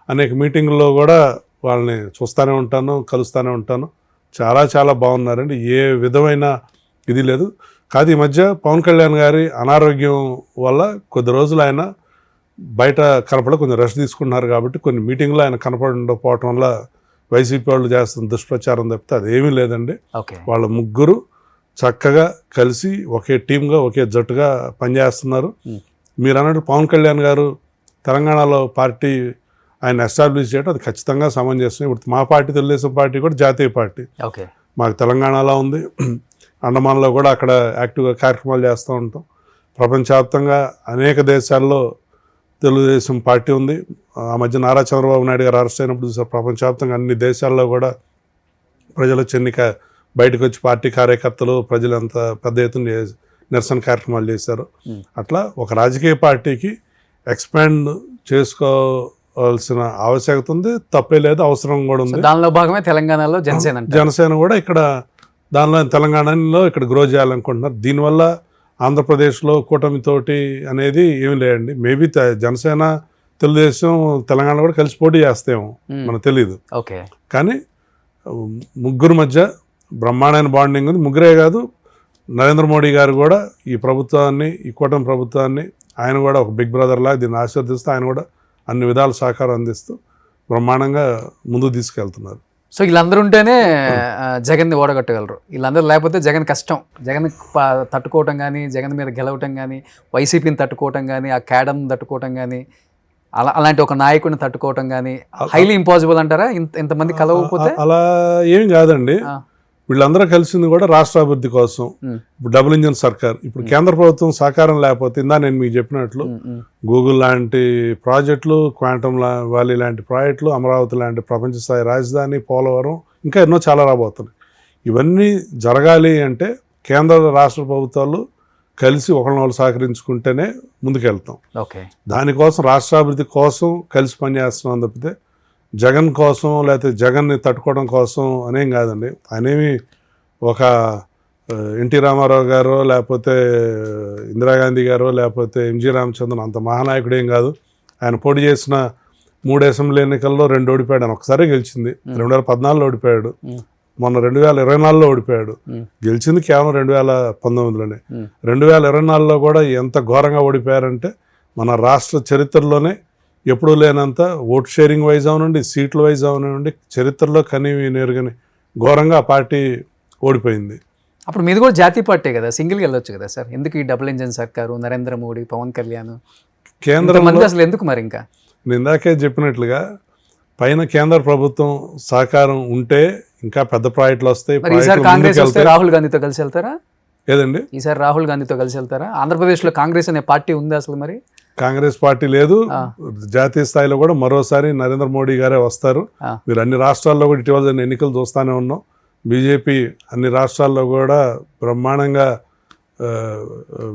అనేక మీటింగుల్లో కూడా వాళ్ళని చూస్తూనే ఉంటాను, కలుస్తూనే ఉంటాను. చాలా చాలా బాగున్నారండి, ఏ విధమైన ఇది లేదు. కాదు ఈ మధ్య పవన్ కళ్యాణ్ గారి అనారోగ్యం వల్ల కొద్ది రోజులు ఆయన బయట కొంచెం రెస్ట్ తీసుకుంటున్నారు. కాబట్టి కొన్ని మీటింగ్లో ఆయన కనపడకపోవటం వల్ల వైసీపీ వాళ్ళు చేస్తున్న దుష్ప్రచారం తప్పితే అదేమీ లేదండి. వాళ్ళ ముగ్గురు చక్కగా కలిసి ఒకే టీమ్గా, ఒకే జట్టుగా పనిచేస్తున్నారు. మీరు అన్నట్టు పవన్ కళ్యాణ్ గారు తెలంగాణలో పార్టీ ఆయన ఎస్టాబ్లిష్ చేయడం అది ఖచ్చితంగా సమంజసం. ఇప్పుడు మా పార్టీ తెలుగుదేశం పార్టీ కూడా జాతీయ పార్టీ, మాకు తెలంగాణలో ఉంది, అండమాన్లో కూడా అక్కడ యాక్టివ్గా కార్యక్రమాలు చేస్తూ ఉంటాం. ప్రపంచవ్యాప్తంగా అనేక దేశాల్లో తెలుగుదేశం పార్టీ ఉంది. ఆ మధ్య నారా చంద్రబాబు నాయుడు గారు అరెస్ట్ అయినప్పుడు చూసారు, ప్రపంచవ్యాప్తంగా అన్ని దేశాల్లో కూడా ప్రజలు చెన్నిక బయటకు వచ్చి పార్టీ కార్యకర్తలు, ప్రజలు అంత పెద్ద ఎత్తున నిరసన కార్యక్రమాలు చేశారు. అట్లా ఒక రాజకీయ పార్టీకి ఎక్స్పాండ్ చేసుకోవాల్సిన ఆవశ్యకత ఉంది, తప్పే లేదు, అవసరం కూడా ఉంది. దానిలో భాగమే తెలంగాణలో జనసేన కూడా ఇక్కడ దానిలో తెలంగాణలో ఇక్కడ గ్రో చేయాలనుకుంటున్నారు. దీనివల్ల ఆంధ్రప్రదేశ్లో కూటమితోటి అనేది ఏమి లేదండి. మేబీ జనసేన, తెలుగుదేశం, తెలంగాణ కూడా కలిసి పోటీ చేస్తేమో మనకు తెలియదు. కానీ ముగ్గురు మధ్య బ్రహ్మాండమైన బాండింగ్ ఉంది. ముగ్గురే కాదు, నరేంద్ర మోడీ గారు కూడా ఈ ప్రభుత్వాన్ని, ఈ కూటమి ప్రభుత్వాన్ని ఆయన కూడా ఒక బిగ్ బ్రదర్లా దీన్ని ఆశీర్వదిస్తూ ఆయన కూడా అన్ని విధాల సహకారం అందిస్తూ బ్రహ్మాండంగా ముందుకు తీసుకెళ్తున్నారు. సో వీళ్ళందరూ ఉంటేనే జగన్ని ఓడగొట్టగలరు. వీళ్ళందరూ లేకపోతే జగన్ కష్టం. జగన్ తట్టుకోవటం కానీ, జగన్ మీద గెలవటం కానీ, వైసీపీని తట్టుకోవటం కానీ, ఆ క్యాడర్ని తట్టుకోవటం కానీ, అలాంటి ఒక నాయకుడిని తట్టుకోవటం కానీ హైలీ ఇంపాసిబుల్ అంటారా ఇంతమంది కలవకపోతే? అలా ఏం కాదండి. వీళ్ళందరూ కలిసింది కూడా రాష్ట్ర అభివృద్ధి కోసం. ఇప్పుడు డబుల్ ఇంజన్ సర్కార్, ఇప్పుడు కేంద్ర ప్రభుత్వం సహకారం లేకపోతే ఇందా నేను మీకు చెప్పినట్లు గూగుల్ లాంటి ప్రాజెక్టులు, క్వాంటమ్ వ్యాలీ లాంటి ప్రాజెక్టులు, అమరావతి లాంటి ప్రపంచ స్థాయి రాజధాని, పోలవరం, ఇంకా ఎన్నో చాలా రాబోతున్నాయి. ఇవన్నీ జరగాలి అంటే కేంద్ర రాష్ట్ర ప్రభుత్వాలు కలిసి ఒకరినొకరు సహకరించుకుంటేనే ముందుకెళ్తాం. దానికోసం రాష్ట్రాభివృద్ధి కోసం కలిసి పనిచేస్తున్నాం తప్పితే జగన్ కోసం లేకపోతే జగన్ని తట్టుకోవడం కోసం అనేం కాదండి. ఆయనేమి ఒక ఎన్టీ రామారావు గారో లేకపోతే ఇందిరాగాంధీ గారో లేకపోతే ఎంజి రామచంద్రన్ అంత మహానాయకుడు ఏం కాదు. ఆయన పోటీ చేసిన 3 అసెంబ్లీ ఎన్నికల్లో 2 ఓడిపోయాడు. ఆయన ఒకసారి గెలిచింది. 2014లో ఓడిపోయాడు, మొన్న 2024లో ఓడిపోయాడు. గెలిచింది కేవలం 2019లోనే. 2024లో కూడా ఎంత ఘోరంగా ఓడిపోయారంటే మన రాష్ట్ర చరిత్రలోనే ఎప్పుడూ లేనంత ఓట్ షేరింగ్ వైజ్ అవనండి, సీట్ల వైజ్ అవనండి, చరిత్రలో కనీవి నేరుగాని ఘోరంగా ఆ పార్టీ ఓడిపోయింది. అప్పుడు మీది కూడా జాతీయ పార్టీ కదా, సింగిల్గా వెళ్ళొచ్చు కదా సార్. ఎందుకు ఈ డబుల్ ఇంజన్ సర్కారు, నరేంద్ర మోడీ, పవన్ కళ్యాణ్ కేంద్రంలో అసలు ఎందుకు మరి? ఇంకా నేను ఇందాకే చెప్పినట్లుగా పైన కేంద్ర ప్రభుత్వం సహకారం ఉంటే ఇంకా పెద్ద ప్రాజెక్టులు వస్తాయి. ఈసారి కాంగ్రెస్ వస్తే రాహుల్ గాంధీతో కలిసి వెళ్తారా? ఏదండి, ఈసారి రాహుల్ గాంధీతో కలిసి వెళ్తారా? ఆంధ్రప్రదేశ్లో కాంగ్రెస్ అనే పార్టీ ఉంది అసలు? మరి కాంగ్రెస్ పార్టీ లేదు. జాతీయ స్థాయిలో కూడా మరోసారి నరేంద్ర మోడీ గారే వస్తారు. మీరు అన్ని రాష్ట్రాల్లో కూడా ఇటీవల జరిగిన ఎన్నికలు చూస్తూనే ఉన్నాం. బీజేపీ అన్ని రాష్ట్రాల్లో కూడా బ్రహ్మాండంగా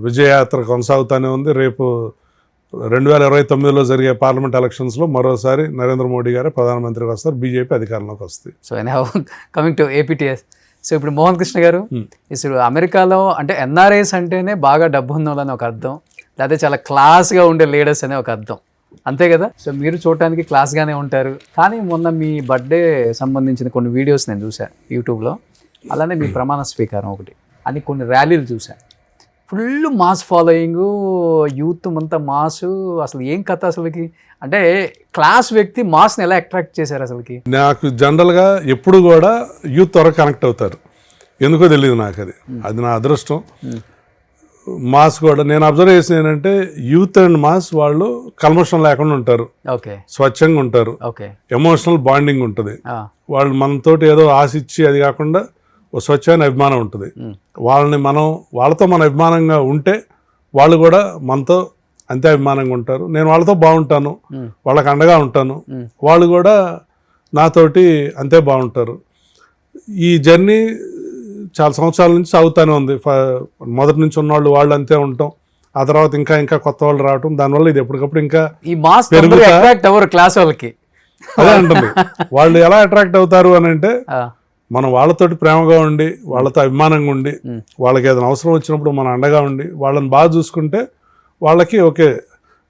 విజయయాత్ర కొనసాగుతూనే ఉంది. రేపు 2029లో జరిగే పార్లమెంట్ ఎలక్షన్స్లో మరోసారి నరేంద్ర మోడీ గారే ప్రధానమంత్రిగా వస్తారు, బీజేపీ అధికారంలోకి వస్తుంది. So coming to APTS, so ఇప్పుడు మోహన్ కృష్ణ గారు, ఇప్పుడు అమెరికాలో అంటే ఎన్ఆర్ఐస్ అంటేనే బాగా డబ్బు ఉన్న వాళ్ళని ఒక అర్థం, లేకపోతే చాలా క్లాస్గా ఉండే లీడర్స్ అనే ఒక అర్థం, అంతే కదా? సో మీరు చూడటానికి క్లాస్గానే ఉంటారు. కానీ మొన్న మీ బర్త్డే సంబంధించిన కొన్ని వీడియోస్ నేను చూశాను యూట్యూబ్లో, అలానే మీ ప్రమాణ స్వీకారం ఒకటి అని కొన్ని ర్యాలీలు చూశాను. ఫుల్ మాస్ ఫాలోయింగ్, యూత్ అంతా మాస్. అసలు ఏం కథ అసలుకి? అంటే క్లాస్ వ్యక్తి మాస్ని ఎలా అట్రాక్ట్ చేశారు అసలుకి? నాకు జనరల్గా ఎప్పుడు కూడా యూత్ త్వరగా కనెక్ట్ అవుతారు, ఎందుకో తెలియదు నాకు. అది నా అదృష్టం. మాస్ కూడా నేను అబ్జర్వ్ చేసిన ఏంటంటే యూత్ అండ్ మాస్ వాళ్ళు కల్మషం లేకుండా ఉంటారు, ఓకే, స్వచ్ఛంగా ఉంటారు, ఓకే, ఎమోషనల్ బాండింగ్ ఉంటుంది. వాళ్ళు మనతోటి ఏదో ఆశిచ్చి అది కాకుండా ఒక స్వచ్ఛమైన అభిమానం ఉంటుంది. వాళ్ళతో మన అభిమానంగా ఉంటే వాళ్ళు కూడా మనతో అంతే అభిమానంగా ఉంటారు. నేను వాళ్ళతో బాగుంటాను, వాళ్ళకి అండగా ఉంటాను, వాళ్ళు కూడా నాతోటి అంతే బాగుంటారు. ఈ జర్నీ చాలా సంవత్సరాల నుంచి సాగుతూనే ఉంది. మొదటి నుంచి ఉన్నవాళ్ళు వాళ్ళు అంతే ఉంటాం, ఆ తర్వాత ఇంకా ఇంకా కొత్త వాళ్ళు రావటం, దానివల్ల ఇది ఎప్పటికప్పుడు ఇంకా ఈ మాస్ అట్రాక్ట్ అవ్వరు క్లాస్ వాళ్ళకి. అదే అంటుంది. వాళ్ళు ఎలా అట్రాక్ట్ అవుతారు అని అంటే మనం వాళ్ళతోటి ప్రేమగా ఉండి, వాళ్ళతో అభిమానంగా ఉండి, వాళ్ళకి ఏదైనా అవసరం వచ్చినప్పుడు మనం అండగా ఉండి వాళ్ళని బాగా చూసుకుంటే వాళ్ళకి ఓకే,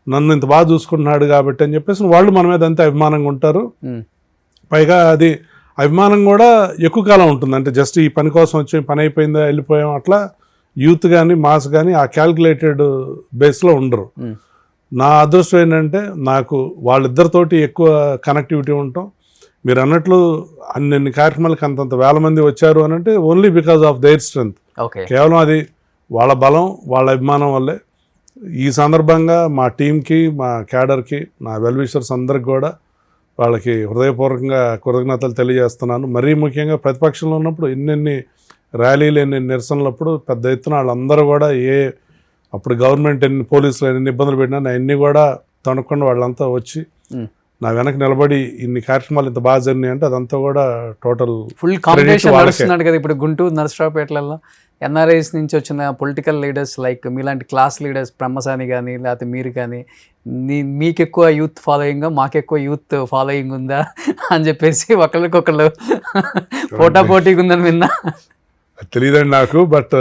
నన్ను ఇంత బాగా చూసుకుంటున్నాడు కాబట్టి అని చెప్పేసి వాళ్ళు మన మీద అంతే అభిమానంగా ఉంటారు. పైగా అది అభిమానం కూడా ఎక్కువ కాలం ఉంటుంది. అంటే జస్ట్ ఈ పని కోసం వచ్చి పని అయిపోయిందా వెళ్ళిపోయాం అట్లా యూత్ కానీ మాస్ కానీ ఆ క్యాల్కులేటెడ్ బేస్లో ఉండరు. నా అదృష్టం ఏంటంటే నాకు వాళ్ళిద్దరితోటి ఎక్కువ కనెక్టివిటీ ఉంటాం. మీరు అన్నట్లు అన్ని కార్యక్రమాలకు అంతంత వేల మంది వచ్చారు అని అంటే only because of their strength. కేవలం అది వాళ్ళ బలం, వాళ్ళ అభిమానం వల్లే. ఈ సందర్భంగా మా టీంకి, మా క్యాడర్కి, నా వెల్ విషర్స్ అందరికి కూడా వాళ్ళకి హృదయపూర్వకంగా కృతజ్ఞతలు తెలియజేస్తున్నాను. మరీ ముఖ్యంగా ప్రతిపక్షంలో ఉన్నప్పుడు ఎన్నెన్ని ర్యాలీలు, ఎన్ని నిరసనలప్పుడు పెద్ద ఎత్తున వాళ్ళందరూ కూడా అప్పుడు గవర్నమెంట్ ఎన్ని పోలీసులు ఎన్ని ఇబ్బందులు పెట్టినా అన్నీ కూడా తణుకుండా వాళ్ళంతా వచ్చి నా వెనక నిలబడి ఇన్ని కార్యక్రమాలు ఇంత బాగా జరిగినాయి అంటే అదంతా కూడా టోటల్ ఫుల్ కాంపిటీషన్ నడుస్తున్నాడు కదా ఇప్పుడు గుంటూరు, నరసరావుపేటలలో. ఎన్ఆర్ఐస్ నుంచి వచ్చిన పొలిటికల్ లీడర్స్ లైక్ మీలాంటి క్లాస్ లీడర్స్ బ్రహ్మసాని కానీ లేకపోతే మీరు కానీ మీకు ఎక్కువ యూత్ ఫాలోయింగ్, మాకెక్కువ యూత్ ఫాలోయింగ్ ఉందా అని చెప్పేసి ఒకళ్ళకొకళ్ళు పోటాపోటీగా ఉందని విన్నా. తెలియదండి నాకు. బట్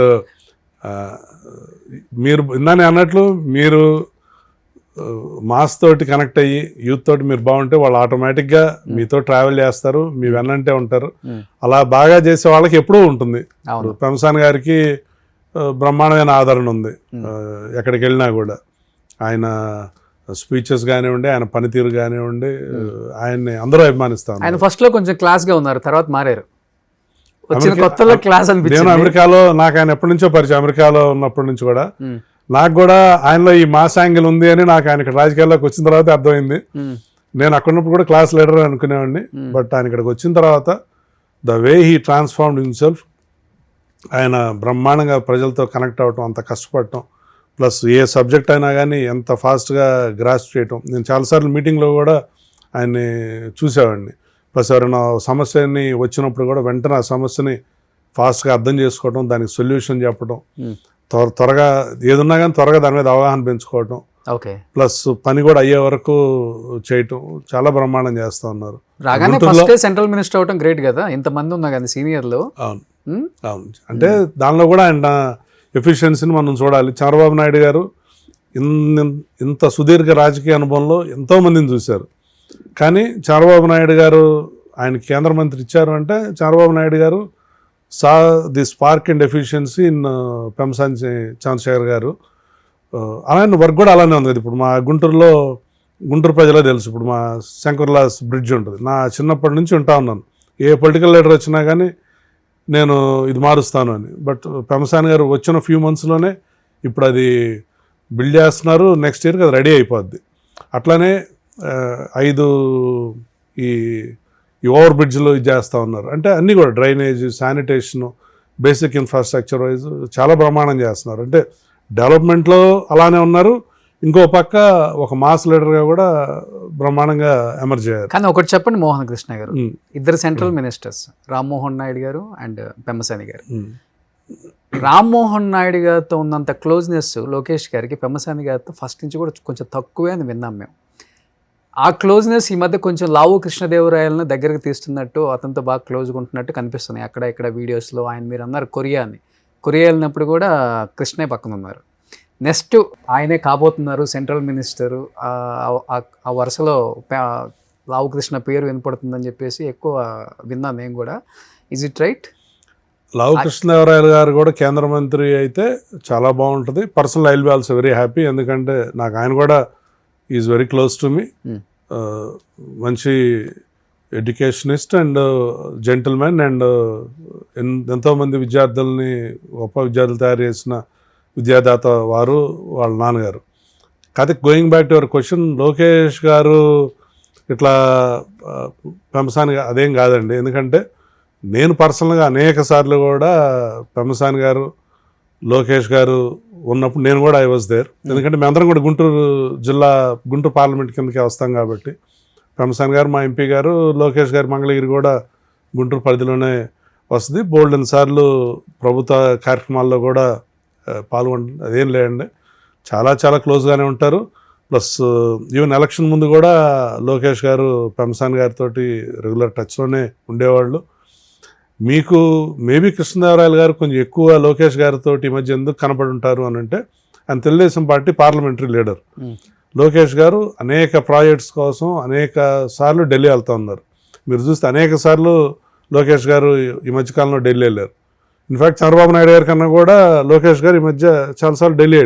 మీరు ఇందానే అన్నట్లు మీరు మాస్ తోటి కనెక్ట్ అయ్యి యూత్ తోటి మీరు బాగుంటే వాళ్ళు ఆటోమేటిక్గా మీతో ట్రావెల్ చేస్తారు, మీ వెన్నంటే ఉంటారు. అలా బాగా చేసే వాళ్ళకి ఎప్పుడూ ఉంటుంది. బ్రహ్మసాని గారికి బ్రహ్మాండమైన ఆదరణ ఉంది ఎక్కడికి వెళ్ళినా కూడా. ఆయన స్పీచెస్ కానివ్వండి, ఆయన పనితీరు కానివ్వండి, ఆయన్ని అందరూ అభిమానిస్తాను. ఆయన ఫస్ట్ లో కొంచెం క్లాస్ గా ఉన్నారు, తర్వాత మారారు. కొత్తలో క్లాస్ అనిపించింది. నేను అమెరికాలో నాకు ఆయన ఎప్పటి నుంచో పరిచయం, అమెరికాలో ఉన్నప్పటి నుంచి కూడా నాకు కూడా ఆయనలో ఈ మాస్ యాంగిల్ ఉంది అని నాకు ఆయన ఇక్కడ రాజకీయాల్లోకి వచ్చిన తర్వాత అర్థమైంది. నేను అక్కడ ఉన్నప్పుడు కూడా క్లాస్ లీడర్ అనుకునేవాడిని. బట్ ఆయన ఇక్కడికి వచ్చిన తర్వాత the way he transformed himself, ఆయన బ్రహ్మాండంగా ప్రజలతో కనెక్ట్ అవ్వటం, అంత కష్టపడటం, ప్లస్ ఏ సబ్జెక్ట్ అయినా కానీ ఎంత ఫాస్ట్గా గ్రాస్ప్ చేయటం. నేను చాలాసార్లు మీటింగ్లో కూడా ఆయన్ని చూసేవాడిని. ప్లస్ ఎవరైనా సమస్యని వచ్చినప్పుడు కూడా వెంటనే ఆ సమస్యని ఫాస్ట్గా అర్థం చేసుకోవటం, దానికి సొల్యూషన్ చెప్పడం, త్వరగా ఏదున్నా కానీ త్వరగా దాని మీద అవగాహన పెంచుకోవటం, ప్లస్ పని కూడా అయ్యే వరకు చేయటం చాలా బ్రహ్మాండం చేస్తూ ఉన్నారు. రాగానే ఫస్ట్ సెంట్రల్ మినిస్టర్ అవటం గ్రేట్ కదా, ఇంతమంది ఉన్నా కానీ సీనియర్లు. అవును. అంటే దానిలో కూడా ఆయన ఎఫిషియన్సీని మనం చూడాలి. చంద్రబాబు నాయుడు గారు ఇంత సుదీర్ఘ రాజకీయ అనుభవంలో ఎంతోమందిని చూశారు. కానీ చంద్రబాబు నాయుడు గారు ఆయన కేంద్ర మంత్రి ఇచ్చారు అంటే Chandrababu Naidu garu saw the spark and efficiency in Pemmasani Chandrasekhar garu. అలానే వర్క్ కూడా అలానే ఉంది కదా. ఇప్పుడు మా గుంటూరు ప్రజలే తెలుసు. ఇప్పుడు మా శంకర్లాస్ బ్రిడ్జ్ ఉంటుంది. నా చిన్నప్పటి నుంచి ఉంటా ఉన్నాను. ఏ పొలిటికల్ లీడర్ వచ్చినా కానీ నేను ఇది మారుస్తాను అని. బట్ పెంసాని గారు వచ్చిన ఫ్యూ మంత్స్లోనే ఇప్పుడు అది బిల్డ్ చేస్తున్నారు. నెక్స్ట్ ఇయర్కి అది రెడీ అయిపోద్ది. అట్లానే 5 ఈ ఓవర్ బ్రిడ్జ్లు ఇది చేస్తూ ఉన్నారు. అంటే అన్నీ కూడా drainage, sanitation, basic infrastructure wise చాలా బ్రహ్మాండం చేస్తున్నారు. అంటే డెవలప్మెంట్లో అలానే ఉన్నారు. ఇంకో పక్క ఒక మాస్ లీడర్గా కూడా బ్రహ్మాండంగా ఎమర్జ్ అయ్యారు. కానీ ఒకటి చెప్పండి మోహన్ కృష్ణ గారు, ఇద్దరు central ministers Rammohan Naidu garu and Pemmasani గారు. రామ్మోహన్ నాయుడు గారితో ఉన్నంత క్లోజ్నెస్ లోకేష్ గారికి పెమ్మసాని గారితో ఫస్ట్ నుంచి కూడా కొంచెం తక్కువే అని విన్నాం మేము. ఆ క్లోజ్నెస్ ఈ మధ్య కొంచెం లావు కృష్ణదేవరాయలను దగ్గరికి తీస్తున్నట్టు, అతనితో బాగా క్లోజ్గా ఉంటున్నట్టు కనిపిస్తున్నాయి అక్కడ ఇక్కడ వీడియోస్లో. ఆయన మీరు అన్నారు కొరియా వెళ్ళినప్పుడు కూడా కృష్ణే పక్కన ఉన్నారు. నెక్స్ట్ ఆయనే కాబోతున్నారు సెంట్రల్ మినిస్టరు. ఆ వరుసలో లావు కృష్ణ పేరు వినపడుతుందని చెప్పేసి ఎక్కువ విన్నాను నేను కూడా. Is it right? Lavu Krishnadevarayalu garu కూడా కేంద్ర మంత్రి అయితే చాలా బాగుంటుంది. Personal I will be also very happy. ఎందుకంటే నాకు ఆయన కూడా is very close to me. మంచి ఎడ్యుకేషనిస్ట్ అండ్ జెంటిల్మెన్ అండ్ ఎంతోమంది విద్యార్థుల్ని గొప్ప విద్యార్థులు తయారు చేసిన విద్యాదాత వారు, వాళ్ళ నాన్నగారు. కాకపోతే going back to your question, Lokesh గారు ఇట్లా పెంసాని అదేం కాదండి. ఎందుకంటే నేను పర్సనల్గా అనేక సార్లు కూడా పెమ్మసాని గారు, లోకేష్ గారు ఉన్నప్పుడు నేను కూడా ఐ వాజ్ దేర్. ఎందుకంటే మేమందరం కూడా గుంటూరు పార్లమెంట్ కిందకే వస్తాం కాబట్టి. పెమ్మసాని గారు మా ఎంపీ గారు, లోకేష్ గారు మంగళగిరి కూడా గుంటూరు పరిధిలోనే వస్తుంది. బోల్డెన్ సార్లు ప్రభుత్వ కార్యక్రమాల్లో కూడా పాల్గొంటారు. అదేం లేదండి, చాలా చాలా క్లోజ్గానే ఉంటారు. ప్లస్ ఈవెన్ ఎలక్షన్ ముందు కూడా లోకేష్ గారు పెమ్మసాని గారితో రెగ్యులర్ టచ్లోనే ఉండేవాళ్ళు. మీకు మేబీ కృష్ణదేవరాయలు గారు కొంచెం ఎక్కువ లోకేష్ గారితో ఈ మధ్య ఎందుకు కనపడి ఉంటారు అని అంటే, ఆయన Telugu Desam party parliamentary leader. Lokesh గారు అనేక ప్రాజెక్ట్స్ కోసం అనేక సార్లు ఢిల్లీ వెళ్తూ ఉన్నారు. మీరు చూస్తే అనేక సార్లు లోకేష్ గారు ఈ మధ్యకాలంలో ఢిల్లీ వెళ్ళారు. ఇన్ఫ్యాక్ట్ చంద్రబాబు నాయుడు గారి కన్నా కూడా లోకేష్ గారు ఈ మధ్య చాలాసార్లు ఢిల్లీ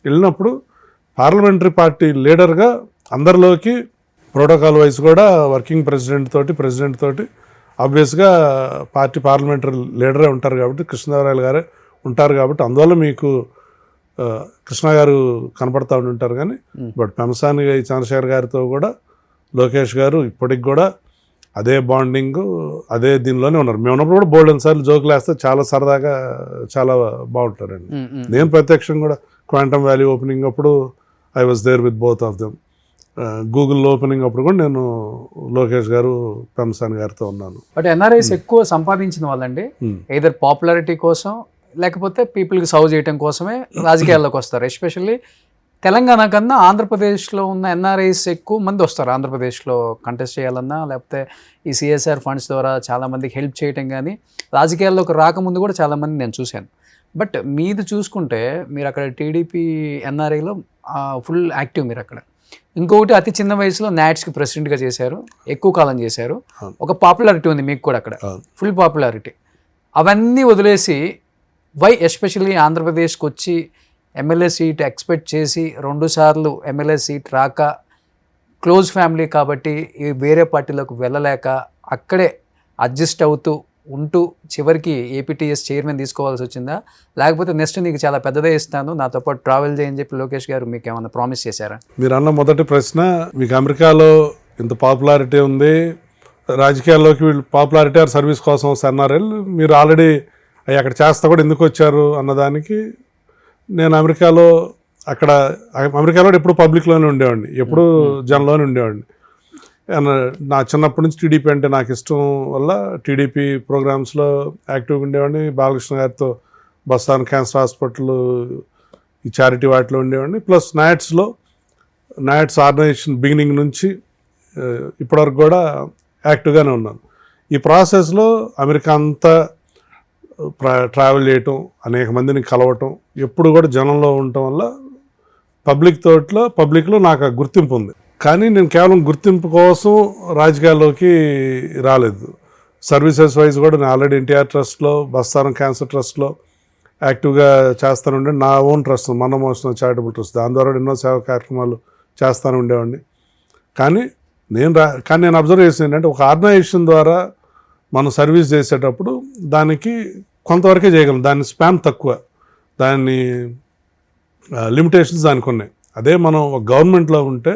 వెళ్ళినప్పుడు పార్లమెంటరీ పార్టీ లీడర్గా అందరిలోకి ప్రోటోకాల్ వైజ్ కూడా వర్కింగ్ ప్రెసిడెంట్ తోటి ఆబ్వియస్గా పార్టీ పార్లమెంటరీ లీడరే ఉంటారు కాబట్టి, కృష్ణదేవరాయలు గారే ఉంటారు కాబట్టి, అందువల్ల మీకు కృష్ణ గారు కనపడతా ఉంటారు. కానీ బట్ పెమ్మసాని చంద్రశేఖర్ గారితో కూడా లోకేష్ గారు ఇప్పటికి కూడా అదే బాండింగ్, అదే దీనిలోనే ఉన్నారు. మేము ఉన్నప్పుడు కూడా బోల్డెన్ సార్లు జోకులు వేస్తే చాలా సరదాగా చాలా బాగుంటారండి. నేను ప్రత్యక్షంగా కూడా క్వాంటమ్ వ్యాలీ ఓపెనింగ్ అప్పుడు I was there with both of them. Google opening అప్పుడు కూడా నేను లోకేష్ గారు, పెమ్మసాని గారితో ఉన్నాను. బట్ ఎన్ఆర్ఐస్ ఎక్కువ సంపాదించిన వాళ్ళండి ఎయిదర్ పాపులారిటీ కోసం లేకపోతే పీపుల్కి సర్వ్ చేయడం కోసమే రాజకీయాల్లోకి వస్తారు. ఎస్పెషల్లీ తెలంగాణ కన్నా ఆంధ్రప్రదేశ్లో ఉన్న ఎన్ఆర్ఐస్ ఎక్కువ మంది వస్తారు. ఆంధ్రప్రదేశ్లో కంటెస్ట్ చేయాలన్నా లేకపోతే ఈ సిఎస్ఆర్ ఫండ్స్ ద్వారా చాలామందికి హెల్ప్ చేయటం, కానీ రాజకీయాల్లోకి రాకముందు కూడా చాలామంది నేను చూశాను. బట్ మీది చూసుకుంటే మీరు అక్కడ టీడీపీ ఎన్ఆర్ఐలో ఫుల్ యాక్టివ్ మీరు అక్కడ. ఇంకొకటి అతి చిన్న వయసులో నాట్స్కి ప్రెసిడెంట్గా చేశారు, ఎక్కువ కాలం చేశారు. ఒక పాపులారిటీ ఉంది మీకు కూడా అక్కడ, ఫుల్ పాపులారిటీ. అవన్నీ వదిలేసి వై ఎస్పెషల్లీ ఆంధ్రప్రదేశ్కి వచ్చి ఎమ్మెల్యే సీట్ ఎక్స్పెక్ట్ చేసి 2 సార్లు ఎమ్మెల్యే సీట్ రాక, క్లోజ్ ఫ్యామిలీ కాబట్టి వేరే పార్టీలోకి వెళ్ళలేక అక్కడే అడ్జస్ట్ అవుతూ ఉంటూ చివరికి ఏపీటీఎస్ చైర్మన్ తీసుకోవాల్సి వచ్చిందా? లేకపోతే నెక్స్ట్ నీకు చాలా పెద్దదే ఇస్తాను, నాతో పాటు ట్రావెల్ చేయని చెప్పి లోకేష్ గారు మీకు ఏమైనా ప్రామిస్ చేశారా? మీరు అన్న మొదటి ప్రశ్న, మీకు అమెరికాలో ఇంత పాపులారిటీ ఉంది, రాజకీయాల్లోకి వీళ్ళు పాపులారిటీ ఆర్ సర్వీస్ కోసం వస్తున్నారు, మీరు ఆల్రెడీ అక్కడ చేస్తా కూడా ఎందుకు వచ్చారు అన్నదానికి, నేను అమెరికాలో ఎప్పుడు పబ్లిక్లోనే ఉండేవాడిని, ఎప్పుడు జనంలోనే ఉండేవాడిని. నా చిన్నప్పటి నుంచి టీడీపీ అంటే నాకు ఇష్టం వల్ల టీడీపీ ప్రోగ్రామ్స్లో యాక్టివ్గా ఉండేవాడిని. బాలకృష్ణ గారితో బస్తాన్ క్యాన్సర్ హాస్పిటల్, ఈ చారిటీ వాటిలో ఉండేవాడిని. ప్లస్ నాట్స్ ఆర్గనైజేషన్ బిగినింగ్ నుంచి ఇప్పటివరకు కూడా యాక్టివ్గానే ఉన్నాను. ఈ ప్రాసెస్లో అమెరికా అంతా ట్రావెల్ చేయటం, అనేక మందిని కలవటం, ఎప్పుడు కూడా జనంలో ఉండటం వల్ల పబ్లిక్లో నాకు ఆ గుర్తింపు ఉంది. కానీ నేను కేవలం గుర్తింపు కోసం రాజకీయాల్లోకి రాలేదు. సర్వీసెస్ వైజ్ కూడా నేను ఆల్రెడీ ఎన్టీఆర్ ట్రస్ట్లో, బస్తారం క్యాన్సర్ ట్రస్ట్లో యాక్టివ్గా చేస్తానుండే. నా ఓన్ ట్రస్ట్ మనమోషన్ చారిటబుల్ ట్రస్ట్, దాని ద్వారా ఎన్నో సేవా కార్యక్రమాలు చేస్తాను ఉండేవాడిని. కానీ నేను అబ్జర్వ్ చేసింది ఏంటంటే, ఒక ఆర్గనైజేషన్ ద్వారా మనం సర్వీస్ చేసేటప్పుడు దానికి కొంతవరకే చేయగలం, దాని స్పాన్ తక్కువ, దాని లిమిటేషన్స్ దానికి ఉన్నాయి. అదే మనం ఒక గవర్నమెంట్లో ఉంటే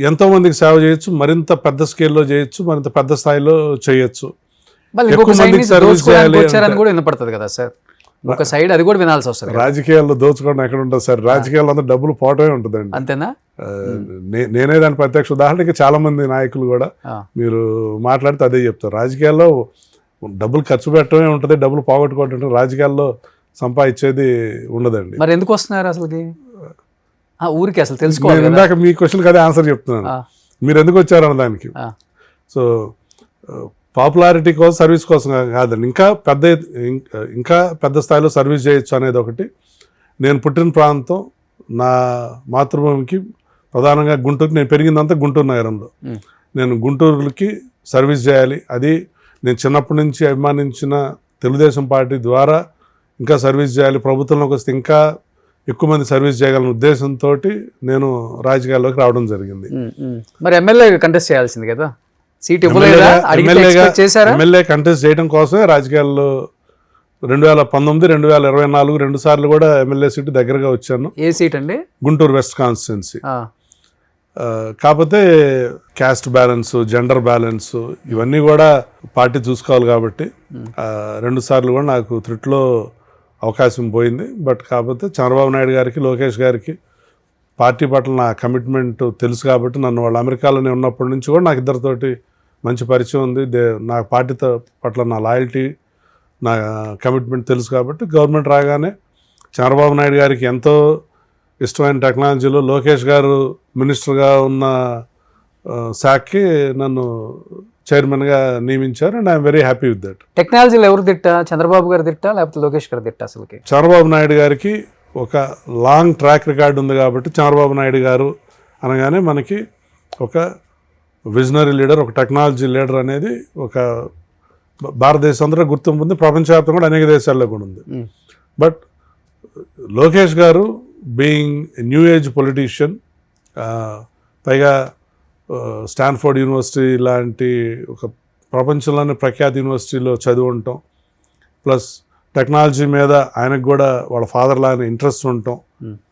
ఎంతోమందికి సేవ చేయొచ్చు, మరింత పెద్ద స్కేల్లో చేయొచ్చు, మరింత పెద్ద స్థాయిలో చేయొచ్చు. ఎక్కువ మందికి సర్వీస్ చేయాలి కూడా వినపడుతుంది కదా సార్, ఒక సైడ్ అది కూడా వినాల్సి వస్తుంది. రాజకీయాల్లో దోచుకోవడం ఎక్కడ ఉంటుంది సార్? రాజకీయాల్లో అంతా డబ్బులు పోవటమే ఉంటుందండి. అంతేనా? నేనే దాని ప్రత్యక్ష ఉదాహరణకి చాలా మంది నాయకులు కూడా మీరు మాట్లాడితే అదే చెప్తారు. రాజకీయాల్లో డబ్బులు ఖర్చు పెట్టడమే ఉంటుంది, డబ్బులు పోగొట్టుకోవటం, రాజకీయాల్లో సంపాదించేది ఉండదండి. మరి ఎందుకు వస్తున్నారు అసలుకి ఊరికి? అసలు తెలుసుకోవాలి. ఇందాక మీ క్వశ్చన్కి అదే ఆన్సర్ చెప్తున్నాను. మీరు ఎందుకు వచ్చారన్న దానికి. సో పాపులారిటీ కోసం, సర్వీస్ కోసం కాదండి, ఇంకా పెద్ద స్థాయిలో సర్వీస్ చేయొచ్చు అనేది ఒకటి. నేను పుట్టిన ప్రాంతం, నా మాతృభూమికి ప్రధానంగా గుంటూరు, నేను పెరిగిందంతా గుంటూరు నగరంలో. నేను గుంటూరుకి సర్వీస్ చేయాలి, అది నేను చిన్నప్పటి నుంచి అభిమానించిన తెలుగుదేశం పార్టీ ద్వారా ఇంకా సర్వీస్ చేయాలి, ప్రభుత్వంలోకి వస్తే ఇంకా ఎక్కువ మంది సర్వీస్ చేయగలన ఉద్దేశంతో నేను రాజకీయాల్లోకి రావడం జరిగింది. మరి ఎమ్మెల్యే కంటెస్ట్ చేయాల్సింది కదా, సీట్ ఎమ్మెల్యే కంటెస్ట్ చేయడం కోసమే రాజకీయాల్లో 2019, 2024 2 సార్లు కూడా ఎమ్మెల్యే సీటు దగ్గరగా వచ్చాను. ఏ సీట్ అండి? Guntur west constituency. కాకపోతే క్యాస్ట్ బ్యాలెన్స్, జెండర్ బ్యాలెన్స్ ఇవన్నీ కూడా పార్టీ చూసుకోవాలి కాబట్టి 2 సార్లు కూడా నాకు త్రుట్లో అవకాశం పోయింది. బట్ కాకపోతే చంద్రబాబు నాయుడు గారికి, లోకేష్ గారికి పార్టీ పట్ల నా కమిట్మెంట్ తెలుసు కాబట్టి, నన్ను వాళ్ళు అమెరికాలోనే ఉన్నప్పటి నుంచి కూడా నాకు ఇద్దరితోటి మంచి పరిచయం ఉంది. నా పార్టీ పట్ల నా లాయల్టీ, నా కమిట్మెంట్ తెలుసు కాబట్టి గవర్నమెంట్ రాగానే చంద్రబాబు నాయుడు గారికి ఎంతో ఇష్టమైన టెక్నాలజీలో లోకేష్ గారు మినిస్టర్గా ఉన్న శాఖకి నన్ను చైర్మన్గా నియమించారు. And I'm very happy with that. టెక్నాలజీలో ఎవరు తిట్టా? చంద్రబాబు గారు తిట్టా లేకపోతే లోకేష్ గారు తిట్టా? అసలుకి చంద్రబాబు నాయుడు గారికి ఒక లాంగ్ ట్రాక్ రికార్డు ఉంది కాబట్టి, చంద్రబాబు నాయుడు గారు అనగానే మనకి ఒక విజనరీ లీడర్, ఒక టెక్నాలజీ లీడర్ అనేది ఒక భారతదేశం అంతా గుర్తింపు ఉంది, ప్రపంచవ్యాప్తంగా కూడా అనేక దేశాల్లో కూడా ఉంది. బట్ లోకేష్ గారు బీయింగ్ న్యూ ఏజ్ పొలిటీషియన్, పైగా స్టాన్ఫోర్డ్ యూనివర్సిటీ లాంటి ఒక ప్రపంచంలోని ప్రఖ్యాత యూనివర్సిటీలో చదివి ఉండటం, ప్లస్ టెక్నాలజీ మీద ఆయనకు కూడా వాళ్ళ ఫాదర్ లాగా ఇంట్రెస్ట్ ఉండటం,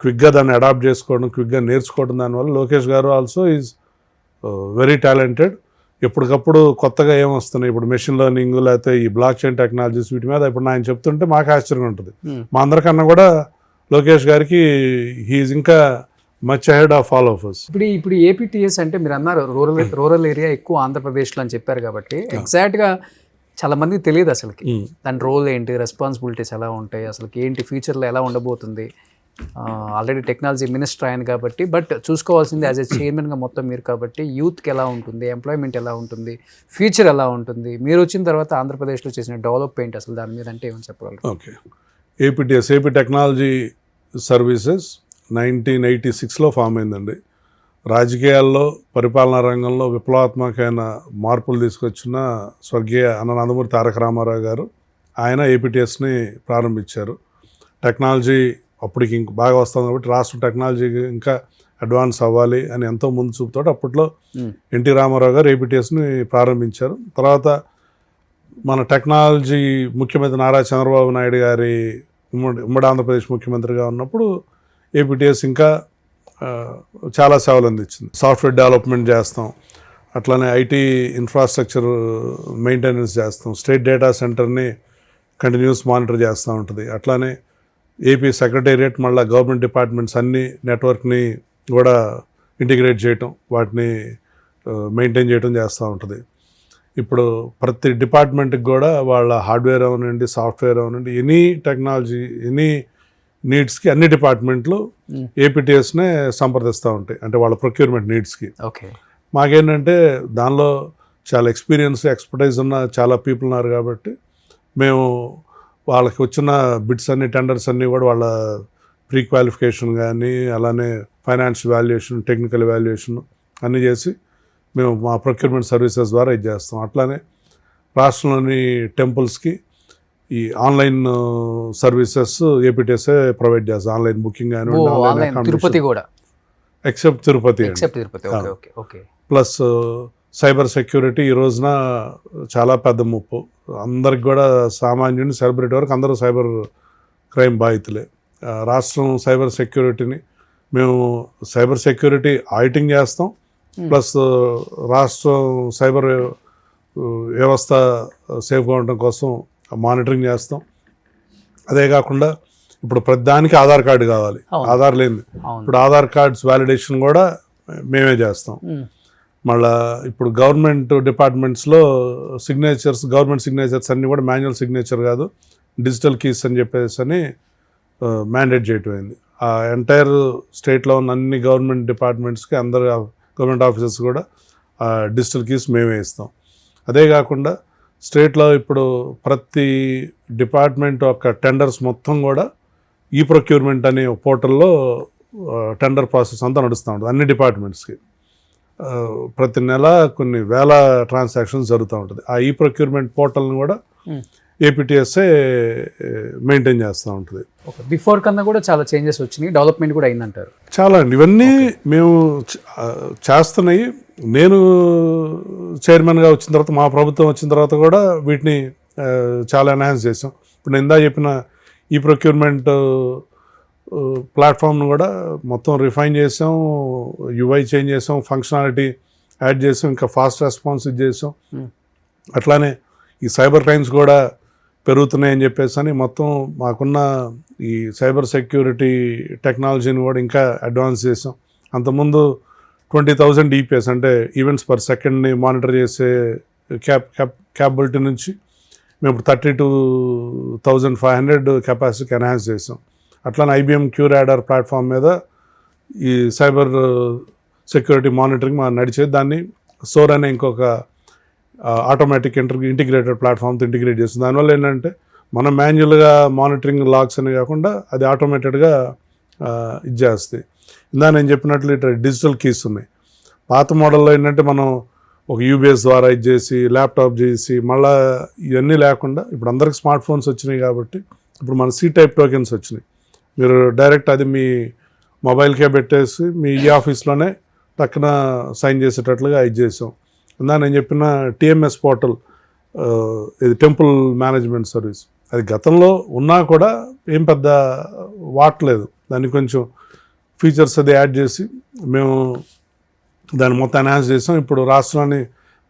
క్విక్గా దాన్ని అడాప్ట్ చేసుకోవడం, క్విక్గా నేర్చుకోవడం, దానివల్ల లోకేష్ గారు ఆల్సో ఈజ్ వెరీ టాలెంటెడ్. ఎప్పటికప్పుడు కొత్తగా ఏమొస్తున్నాయి, ఇప్పుడు మెషిన్ లెర్నింగ్ లేకపోతే ఈ బ్లాక్ చైన్ టెక్నాలజీస్, వీటి మీద ఇప్పుడు ఆయన చెప్తుంటే మాకు ఆశ్చర్యంగా ఉంటుంది. మా అందరికన్నా కూడా లోకేష్ గారికి హీఈస్ ఇంకా much ahead of all of us. ఇప్పుడు ఏపీటీఎస్ అంటే మీరు అన్నారు రూరల్ ఏరియా ఎక్కువ ఆంధ్రప్రదేశ్లో అని చెప్పారు కాబట్టి, ఎగ్జాక్ట్గా చాలా మందికి తెలియదు అసలుకి దాని రోల్ ఏంటి, రెస్పాన్సిబిలిటీస్ ఎలా ఉంటాయి, అసలుకి ఏంటి, ఫ్యూచర్లో ఎలా ఉండబోతుంది. ఆల్రెడీ టెక్నాలజీ మినిస్టర్ ఆయన కాబట్టి, బట్ చూసుకోవాల్సింది యాజ్ ఎ చైర్మన్గా మొత్తం మీరు కాబట్టి, యూత్కి ఎలా ఉంటుంది, ఎంప్లాయ్మెంట్ ఎలా ఉంటుంది, ఫ్యూచర్ ఎలా ఉంటుంది, మీరు వచ్చిన తర్వాత ఆంధ్రప్రదేశ్లో చేసిన డెవలప్మెంట్ అసలు దాని మీద అంటే ఏమని చెప్పగలరు? Okay, APTS, AP technology services 1986లో ఫామ్ అయిందండి. రాజకీయాల్లో, పరిపాలనా రంగంలో విప్లవాత్మకమైన మార్పులు తీసుకొచ్చిన స్వర్గీయ నందమూరి తారక రామారావు గారు ఆయన ఏపీటీఎస్ని ప్రారంభించారు. టెక్నాలజీ అప్పటికి ఇంక బాగా వస్తుంది కాబట్టి రాష్ట్ర టెక్నాలజీ ఇంకా అడ్వాన్స్ అవ్వాలి అని ఎంతో ముందు చూపుతాడు. అప్పట్లో ఎన్టీ రామారావు గారు ఏపీటీఎస్ని ప్రారంభించారు. తర్వాత మన టెక్నాలజీ ముఖ్యమంత్రి నారా చంద్రబాబు నాయుడు గారి ఉమ్మడి ఆంధ్రప్రదేశ్ ముఖ్యమంత్రిగా ఉన్నప్పుడు ఏపీటీఎస్ ఇంకా చాలా సేవలు అందించింది. సాఫ్ట్వేర్ డెవలప్మెంట్ చేస్తాం, అట్లానే ఐటీ ఇన్ఫ్రాస్ట్రక్చర్ మెయింటెనెన్స్ చేస్తాం, స్టేట్ డేటా సెంటర్ని కంటిన్యూస్ మానిటర్ చేస్తూ ఉంటుంది. అట్లానే ఏపీ సెక్రటేరియట్, మళ్ళీ గవర్నమెంట్ డిపార్ట్మెంట్స్ అన్ని నెట్వర్క్ని కూడా ఇంటిగ్రేట్ చేయటం, వాటిని మెయింటైన్ చేయటం చేస్తూ ఉంటుంది. ఇప్పుడు ప్రతి డిపార్ట్మెంట్కి కూడా వాళ్ళ హార్డ్వేర్ అవనండి, సాఫ్ట్వేర్ అవనండి, ఎనీ టెక్నాలజీ, ఎనీ నీడ్స్కి అన్ని డిపార్ట్మెంట్లు ఏపీటీఎస్నే సంప్రదిస్తూ ఉంటాయి, అంటే వాళ్ళ ప్రొక్యూర్మెంట్ నీడ్స్కి. ఓకే, మాకేంటంటే దానిలో చాలా ఎక్స్పీరియన్స్, ఎక్స్పర్టైజ్ ఉన్న చాలా పీపుల్ ఉన్నారు కాబట్టి మేము వాళ్ళకి వచ్చిన బిడ్స్ అన్ని టెండర్స్ అన్నీ కూడా వాళ్ళ ప్రీ క్వాలిఫికేషన్ కానీ అలానే ఫైనాన్షియల్ వాల్యుయేషన్, టెక్నికల్ వాల్యుయేషన్ అన్నీ చేసి మేము మా ప్రొక్యూర్మెంట్ సర్వీసెస్ ద్వారా ఇది చేస్తాం. అట్లానే రాష్ట్రంలోని టెంపుల్స్కి ఈ ఆన్లైన్ సర్వీసెస్ ఏపీటీఎస్ఏ ప్రొవైడ్ చేస్తాం. ఆన్లైన్ బుకింగ్ కానీ తిరుపతి కూడా except Tirupati. Plus cyber security ఈ రోజున చాలా పెద్ద ముప్పు. అందరికి కూడా సామాన్యుని సెలబ్రిటీ వరకు అందరూ సైబర్ క్రైమ్ బాధితులే. రాష్ట్రం సైబర్ సెక్యూరిటీని మేము సైబర్ సెక్యూరిటీ ఆడిటింగ్ చేస్తాం, ప్లస్ రాష్ట్రం సైబర్ వ్యవస్థ సేఫ్గా ఉండడం కోసం మానిటరింగ్ చేస్తాం. అదే కాకుండా ఇప్పుడు ప్రతిదానికి ఆధార్ కార్డు కావాలి, ఆధార్ లేని ఇప్పుడు ఆధార్ కార్డ్స్ వ్యాలిడేషన్ కూడా మేమే చేస్తాం. మళ్ళా ఇప్పుడు గవర్నమెంట్ డిపార్ట్మెంట్స్లో సిగ్నేచర్స్, గవర్నమెంట్ సిగ్నేచర్స్ అన్నీ కూడా మాన్యువల్ సిగ్నేచర్ కాదు, డిజిటల్ కీస్ అని చెప్పేసి అని మ్యాండేట్ చేయటమైంది. ఆ ఎంటైర్ స్టేట్లో ఉన్న అన్ని గవర్నమెంట్ డిపార్ట్మెంట్స్కి అందరు గవర్నమెంట్ ఆఫీసర్స్ కూడా డిజిటల్ కీస్ మేమే ఇస్తాం. అదే కాకుండా స్టేట్లో ఇప్పుడు ప్రతి డిపార్ట్మెంట్ యొక్క టెండర్స్ మొత్తం కూడా ఈ ప్రొక్యూర్మెంట్ అనే పోర్టల్లో టెండర్ ప్రాసెస్ అంతా నడుస్తూ ఉంటుంది. అన్ని డిపార్ట్మెంట్స్కి ప్రతి నెల కొన్ని వేల ట్రాన్సాక్షన్స్ జరుగుతూ ఉంటుంది. ఆ ఈ ప్రొక్యూర్మెంట్ పోర్టల్ని కూడా ఏపీటీఎస్ఏ మెయింటైన్ చేస్తూ ఉంటుంది. బిఫోర్ కన్నా కూడా చాలా చేంజెస్ వచ్చినాయి, డెవలప్మెంట్ కూడా అయిందంటారు. చాలా అండి, ఇవన్నీ మేము చేస్తున్నాయి. నేను చైర్మన్గా వచ్చిన తర్వాత, మా ప్రభుత్వం వచ్చిన తర్వాత కూడా వీటిని చాలా ఎన్హాన్స్ చేసాం. ఇప్పుడు నేను ఇందా చెప్పిన ఈ ప్రొక్యూర్మెంట్ ప్లాట్ఫామ్ను కూడా మొత్తం రిఫైన్ చేసాం, యూఐ చేంజ్ చేసాం, ఫంక్షనాలిటీ యాడ్ చేసాం, ఇంకా ఫాస్ట్ రెస్పాన్స్ ఇది చేసాం. అట్లానే ఈ సైబర్ క్రైమ్స్ కూడా పెరుగుతున్నాయని చెప్పేసి అని మొత్తం మాకున్న ఈ సైబర్ సెక్యూరిటీ టెక్నాలజీని కూడా ఇంకా అడ్వాన్స్ చేసాం. అంతకుముందు 20,000 ఈపీఎస్ అంటే ఈవెంట్స్ పర్ సెకండ్ని మానిటర్ చేసే క్యాపబిలిటీ నుంచి మేము ఇప్పుడు 32,500 కెపాసిటీకి ఎన్హాన్స్ చేసాం. అట్లానే ఐబిఎం క్యూరాడర్ ప్లాట్ఫామ్ మీద ఈ సైబర్ సెక్యూరిటీ మానిటరింగ్ మా నడిచేది. దాన్ని సోర్ అనే ఇంకొక ఆటోమేటిక్ ఇంటిగ్రేటెడ్ ప్లాట్ఫామ్తో ఇంటిగ్రేట్ చేస్తుంది. దానివల్ల ఏంటంటే మనం మాన్యువల్గా మానిటరింగ్ లాగ్స్ అని కాకుండా అది ఆటోమేటెడ్గా ఇది చేస్తుంది. ఇందా నేను చెప్పినట్లు ఇట్లా డిజిటల్ కీస్ ఉన్నాయి. పాత మోడల్లో ఏంటంటే మనం ఒక యూబీఎస్ ద్వారా ఇది చేసి ల్యాప్టాప్ చేసి మళ్ళీ ఇవన్నీ లేకుండా ఇప్పుడు అందరికి స్మార్ట్ ఫోన్స్ వచ్చినాయి కాబట్టి ఇప్పుడు మన సి టైప్ టోకెన్స్ వచ్చినాయి. మీరు డైరెక్ట్ అది మీ మొబైల్కే పెట్టేసి మీ ఈ ఆఫీస్లోనే టక్కున సైన్ చేసేటట్లుగా ఇది చేసాం. ఇందా నేను చెప్పిన టీఎంఎస్ పోర్టల్, ఇది టెంపుల్ మేనేజ్మెంట్ సర్వీస్, అది గతంలో ఉన్నా కూడా ఏం పెద్ద వాడలేదు. దాన్ని కొంచెం ఫీచర్స్ అది యాడ్ చేసి మేము దాన్ని మొత్తం ఎన్హాన్స్ చేసాం. ఇప్పుడు రాష్ట్రంలోని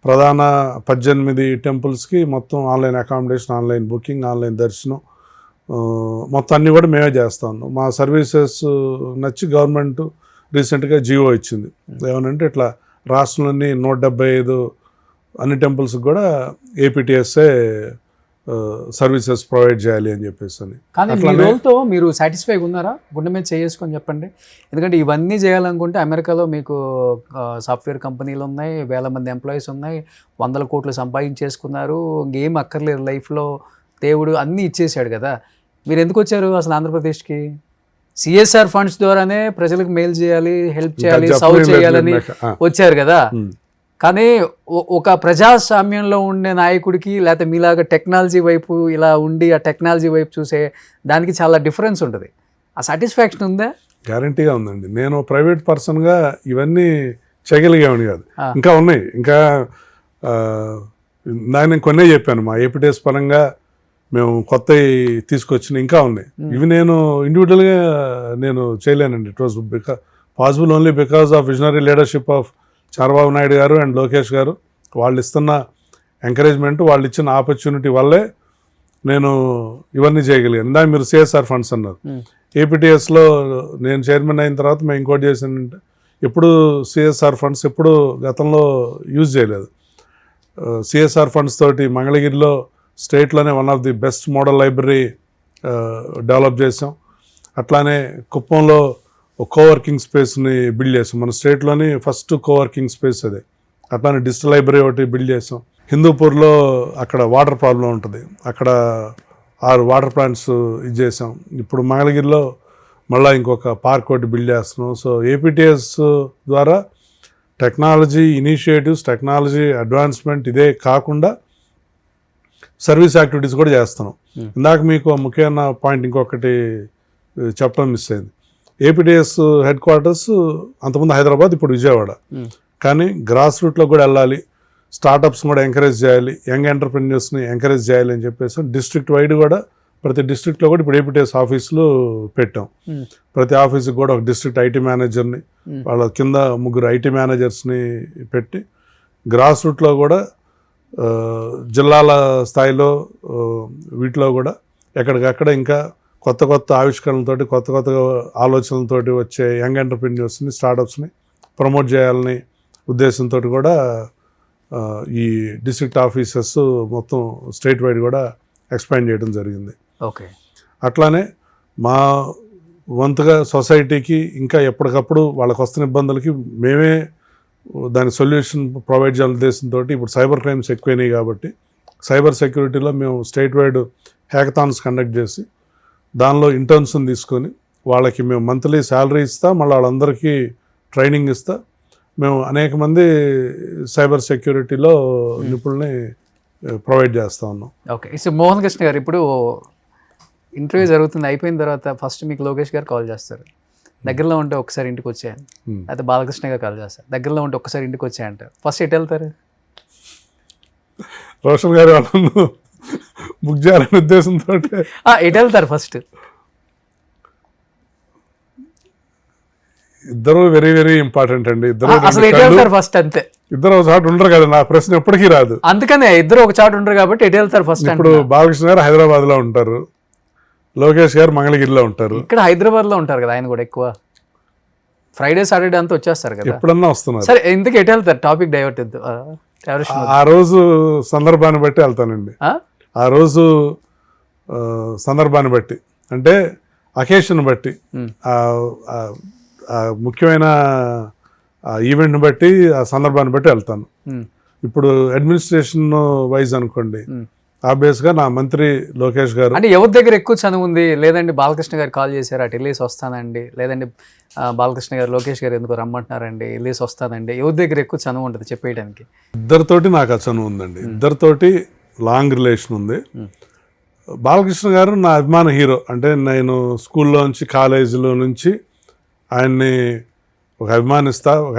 ప్రధాన 18 టెంపుల్స్కి మొత్తం online accommodation, online booking, online దర్శనం మొత్తం అన్నీ కూడా మేమే చేస్తా ఉన్నాం. మా సర్వీసెస్ నచ్చి గవర్నమెంట్ రీసెంట్గా జియో ఇచ్చింది. ఏమనంటే ఇట్లా రాష్ట్రంలోని 175 అన్ని టెంపుల్స్కి కూడా ఏపీటీఎస్ఏ సర్వీసెస్ ప్రొవైడ్ చేయాలి అని చెప్పేసి అని. కానీ మీ రోల్తో మీరు సాటిస్ఫైగా ఉన్నారా? గుండె మీద చేసుకొని చెప్పండి. ఎందుకంటే ఇవన్నీ చేయాలనుకుంటే అమెరికాలో మీకు సాఫ్ట్వేర్ కంపెనీలు ఉన్నాయి, వేల మంది ఎంప్లాయీస్ ఉన్నాయి, 100 కోట్లు సంపాదించేసుకున్నారు, ఇంకేం అక్కర్లేదు లైఫ్లో, దేవుడు అన్నీ ఇచ్చేసాడు కదా. మీరు ఎందుకు వచ్చారు అసలు ఆంధ్రప్రదేశ్కి? సిఎస్ఆర్ ఫండ్స్ ద్వారానే ప్రజలకు మేలు చేయాలి, హెల్ప్ చేయాలి, సర్వ్ చేయాలని వచ్చారు కదా. కానీ ఒక ప్రజాస్వామ్యంలో ఉండే నాయకుడికి లేకపోతే మీలాగా టెక్నాలజీ వైపు ఇలా ఉండి ఆ టెక్నాలజీ వైపు చూసే దానికి చాలా డిఫరెన్స్ ఉంటుంది. ఆ సాటిస్ఫాక్షన్ ఉందా? గ్యారంటీగా ఉందండి. నేను ప్రైవేట్ పర్సన్గా ఇవన్నీ చేయగలిగేవాడిని కాదు, ఇంకా ఉన్నాయి. ఇంకా నేను కొన్నే చెప్పాను, మా ఏపీటీఎస్ పరంగా మేము కొత్త తీసుకొచ్చిన ఇంకా ఉన్నాయి. ఇవి నేను ఇండివిజువల్గా నేను చేయలేనండి. It was possible only because of visionary leadership of Chandrababu Naidu garu and Lokesh గారు. వాళ్ళు ఇస్తున్న ఎంకరేజ్మెంట్, వాళ్ళు ఇచ్చిన ఆపర్చునిటీ వల్లే నేను ఇవన్నీ చేయగలిగాను. ఇందాక మీరు సిఎస్ఆర్ ఫండ్స్ అన్నారు. ఏపీటీఎస్లో నేను చైర్మన్ అయిన తర్వాత మేము ఇంకోటి చేసానంటే ఎప్పుడు సిఎస్ఆర్ ఫండ్స్ ఎప్పుడు గతంలో యూజ్ చేయలేదు. సిఎస్ఆర్ ఫండ్స్ తోటి మంగళగిరిలో స్టేట్లోనే one of the best model library develop చేసాం. అట్లానే కుప్పంలో ఒక కోవర్కింగ్ స్పేస్ని బిల్డ్ చేసాం. మన స్టేట్లోని ఫస్ట్ కోవర్కింగ్ స్పేస్ అదే. అట్లానే డిజిటల్ లైబ్రరీ ఒకటి బిల్డ్ చేసాం. హిందూపూర్లో అక్కడ వాటర్ ప్రాబ్లం ఉంటుంది, అక్కడ 6 వాటర్ ప్లాంట్స్ ఇది చేసాం. ఇప్పుడు మంగళగిరిలో మళ్ళీ ఇంకొక పార్క్ ఒకటి బిల్డ్ చేస్తున్నాం. సో ఏపీటీఎస్ ద్వారా టెక్నాలజీ ఇనిషియేటివ్స్, టెక్నాలజీ అడ్వాన్స్మెంట్ ఇదే కాకుండా సర్వీస్ యాక్టివిటీస్ కూడా చేస్తున్నాం. ఇందాక మీకు ముఖ్యమైన పాయింట్ ఇంకొకటి చెప్పడం మిస్ అయింది. ఏపీటీఎస్ హెడ్ క్వార్టర్స్ అంతకుముందు హైదరాబాద్, ఇప్పుడు విజయవాడ. కానీ గ్రాస్ రూట్లో కూడా వెళ్ళాలి, స్టార్టప్స్ కూడా ఎంకరేజ్ చేయాలి, యంగ్ ఎంటర్ప్రెన్యూర్స్ని ఎంకరేజ్ చేయాలి అని చెప్పేసి డిస్ట్రిక్ట్ వైడ్ కూడా ప్రతి డిస్ట్రిక్ట్లో కూడా ఇప్పుడు ఏపీటీఎస్ ఆఫీసులు పెట్టాం. ప్రతి ఆఫీస్కి కూడా ఒక డిస్ట్రిక్ట్ ఐటీ మేనేజర్ని, వాళ్ళ కింద 3 ఐటీ మేనేజర్స్ని పెట్టి గ్రాస్ రూట్లో కూడా జిల్లాల స్థాయిలో వీటిలో కూడా ఎక్కడికక్కడ ఇంకా కొత్త కొత్త ఆవిష్కరణలతోటి, కొత్త కొత్త ఆలోచనలతోటి వచ్చే యంగ్ ఎంటర్ప్రెన్యూర్స్ని, స్టార్టప్స్ని ప్రమోట్ చేయాలని ఉద్దేశంతో కూడా ఈ డిస్ట్రిక్ట్ ఆఫీసెస్ మొత్తం స్టేట్ వైడ్ కూడా ఎక్స్పాండ్ చేయడం జరిగింది. ఓకే. అట్లానే మా వంతుగా సొసైటీకి ఇంకా ఎప్పటికప్పుడు వాళ్ళకి వస్తున్న ఇబ్బందులకి మేమే దాని సొల్యూషన్ ప్రొవైడ్ చేయాలనే ఉద్దేశంతో ఇప్పుడు సైబర్ క్రైమ్స్ ఎక్కువైనాయి కాబట్టి సైబర్ సెక్యూరిటీలో మేము స్టేట్ వైడ్ హ్యాకథాన్స్ కండక్ట్ చేసి దానిలో ఇంటర్న్స్ని తీసుకొని వాళ్ళకి మేము మంత్లీ శాలరీ ఇస్తా, మళ్ళీ వాళ్ళందరికీ ట్రైనింగ్ ఇస్తా. మేము అనేక మంది సైబర్ సెక్యూరిటీలో నిపుణుల్ని ప్రొవైడ్ చేస్తూ ఉన్నాం. ఓకే. సో మోహన్ కృష్ణ గారు, ఇప్పుడు ఇంటర్వ్యూ జరుగుతుంది, అయిపోయిన తర్వాత ఫస్ట్ మీకు లోకేష్ గారు కాల్ చేస్తారు, దగ్గరలో ఉంటే ఒకసారి ఇంటికి వచ్చాయని. అయితే బాలకృష్ణ గారు కాల్ చేస్తారు, దగ్గరలో ఉంటే ఒకసారి ఇంటికి వచ్చాయంటారు. ఫస్ట్ ఎటు వెళ్తారు? రోషన్ గారు వాళ్ళను బుక్ చేయాలనే ఉద్దేశంతో ఎటు వెళ్తారు ఫస్ట్? ఇద్దరు వెరీ వెరీ ఇంపార్టెంట్ అండి. అసలు ఎటు వెళ్తారు ఫస్ట్? అంతే. ఇద్దరు ఒక చాటు ఉండరు కదా, నా ప్రశ్న ఎప్పటికీ రాదు. అందుకనే ఇద్దరు ఒక చాటు ఉండరు కాబట్టి ఎటు వెళ్తారు ఫస్ట్? ఇప్పుడు బాలకృష్ణ గారు హైదరాబాద్ లో ఉంటారు, లోకేష్ గారు మంగళగిరిలో ఉంటారు. ఇక్కడ హైదరాబాద్ లో ఉంటారు కదా ఆయన కూడా ఎక్కువ. ఫ్రైడే సాటర్డే అంతా వచ్చేస్తారు కదా. ఎప్పుడన్నా వస్తున్నారు. సరే, ఎందుకు ఎటు వెళ్తారు? టాపిక్ డైవర్ట్ వద్దు. ఆ రోజు సందర్భాన్ని బట్టి వెళ్తానండి. ఆ రోజు సందర్భాన్ని బట్టి అంటే అకేషన్ బట్టి, ముఖ్యమైన ఈవెంట్ని బట్టి, ఆ సందర్భాన్ని బట్టి వెళ్తాను. ఇప్పుడు అడ్మినిస్ట్రేషన్ వైజ్ అనుకోండి, ఆబ్వియస్గా నా మంత్రి లోకేష్ గారు. అంటే ఎవరి దగ్గర ఎక్కువ చనువు ఉంది? లేదండి బాలకృష్ణ గారు కాల్ చేశారు, అటు వెళ్ళేసి వస్తానండి, లేదండి బాలకృష్ణ గారు లోకేష్ గారు ఎందుకు రమ్మంటున్నారండి, వెళ్ళేసి వస్తానండి, ఎవరి దగ్గర ఎక్కువ చనువు ఉంటుంది చెప్పేయడానికి? ఇద్దరితోటి నాకు ఆ చనువు ఉందండి. ఇద్దరితోటి లాంగ్ రిలేషన్ ఉంది. బాలకృష్ణ గారు నా అభిమాన హీరో. అంటే నేను స్కూల్లో నుంచి, కాలేజీలో నుంచి ఆయన్ని ఒక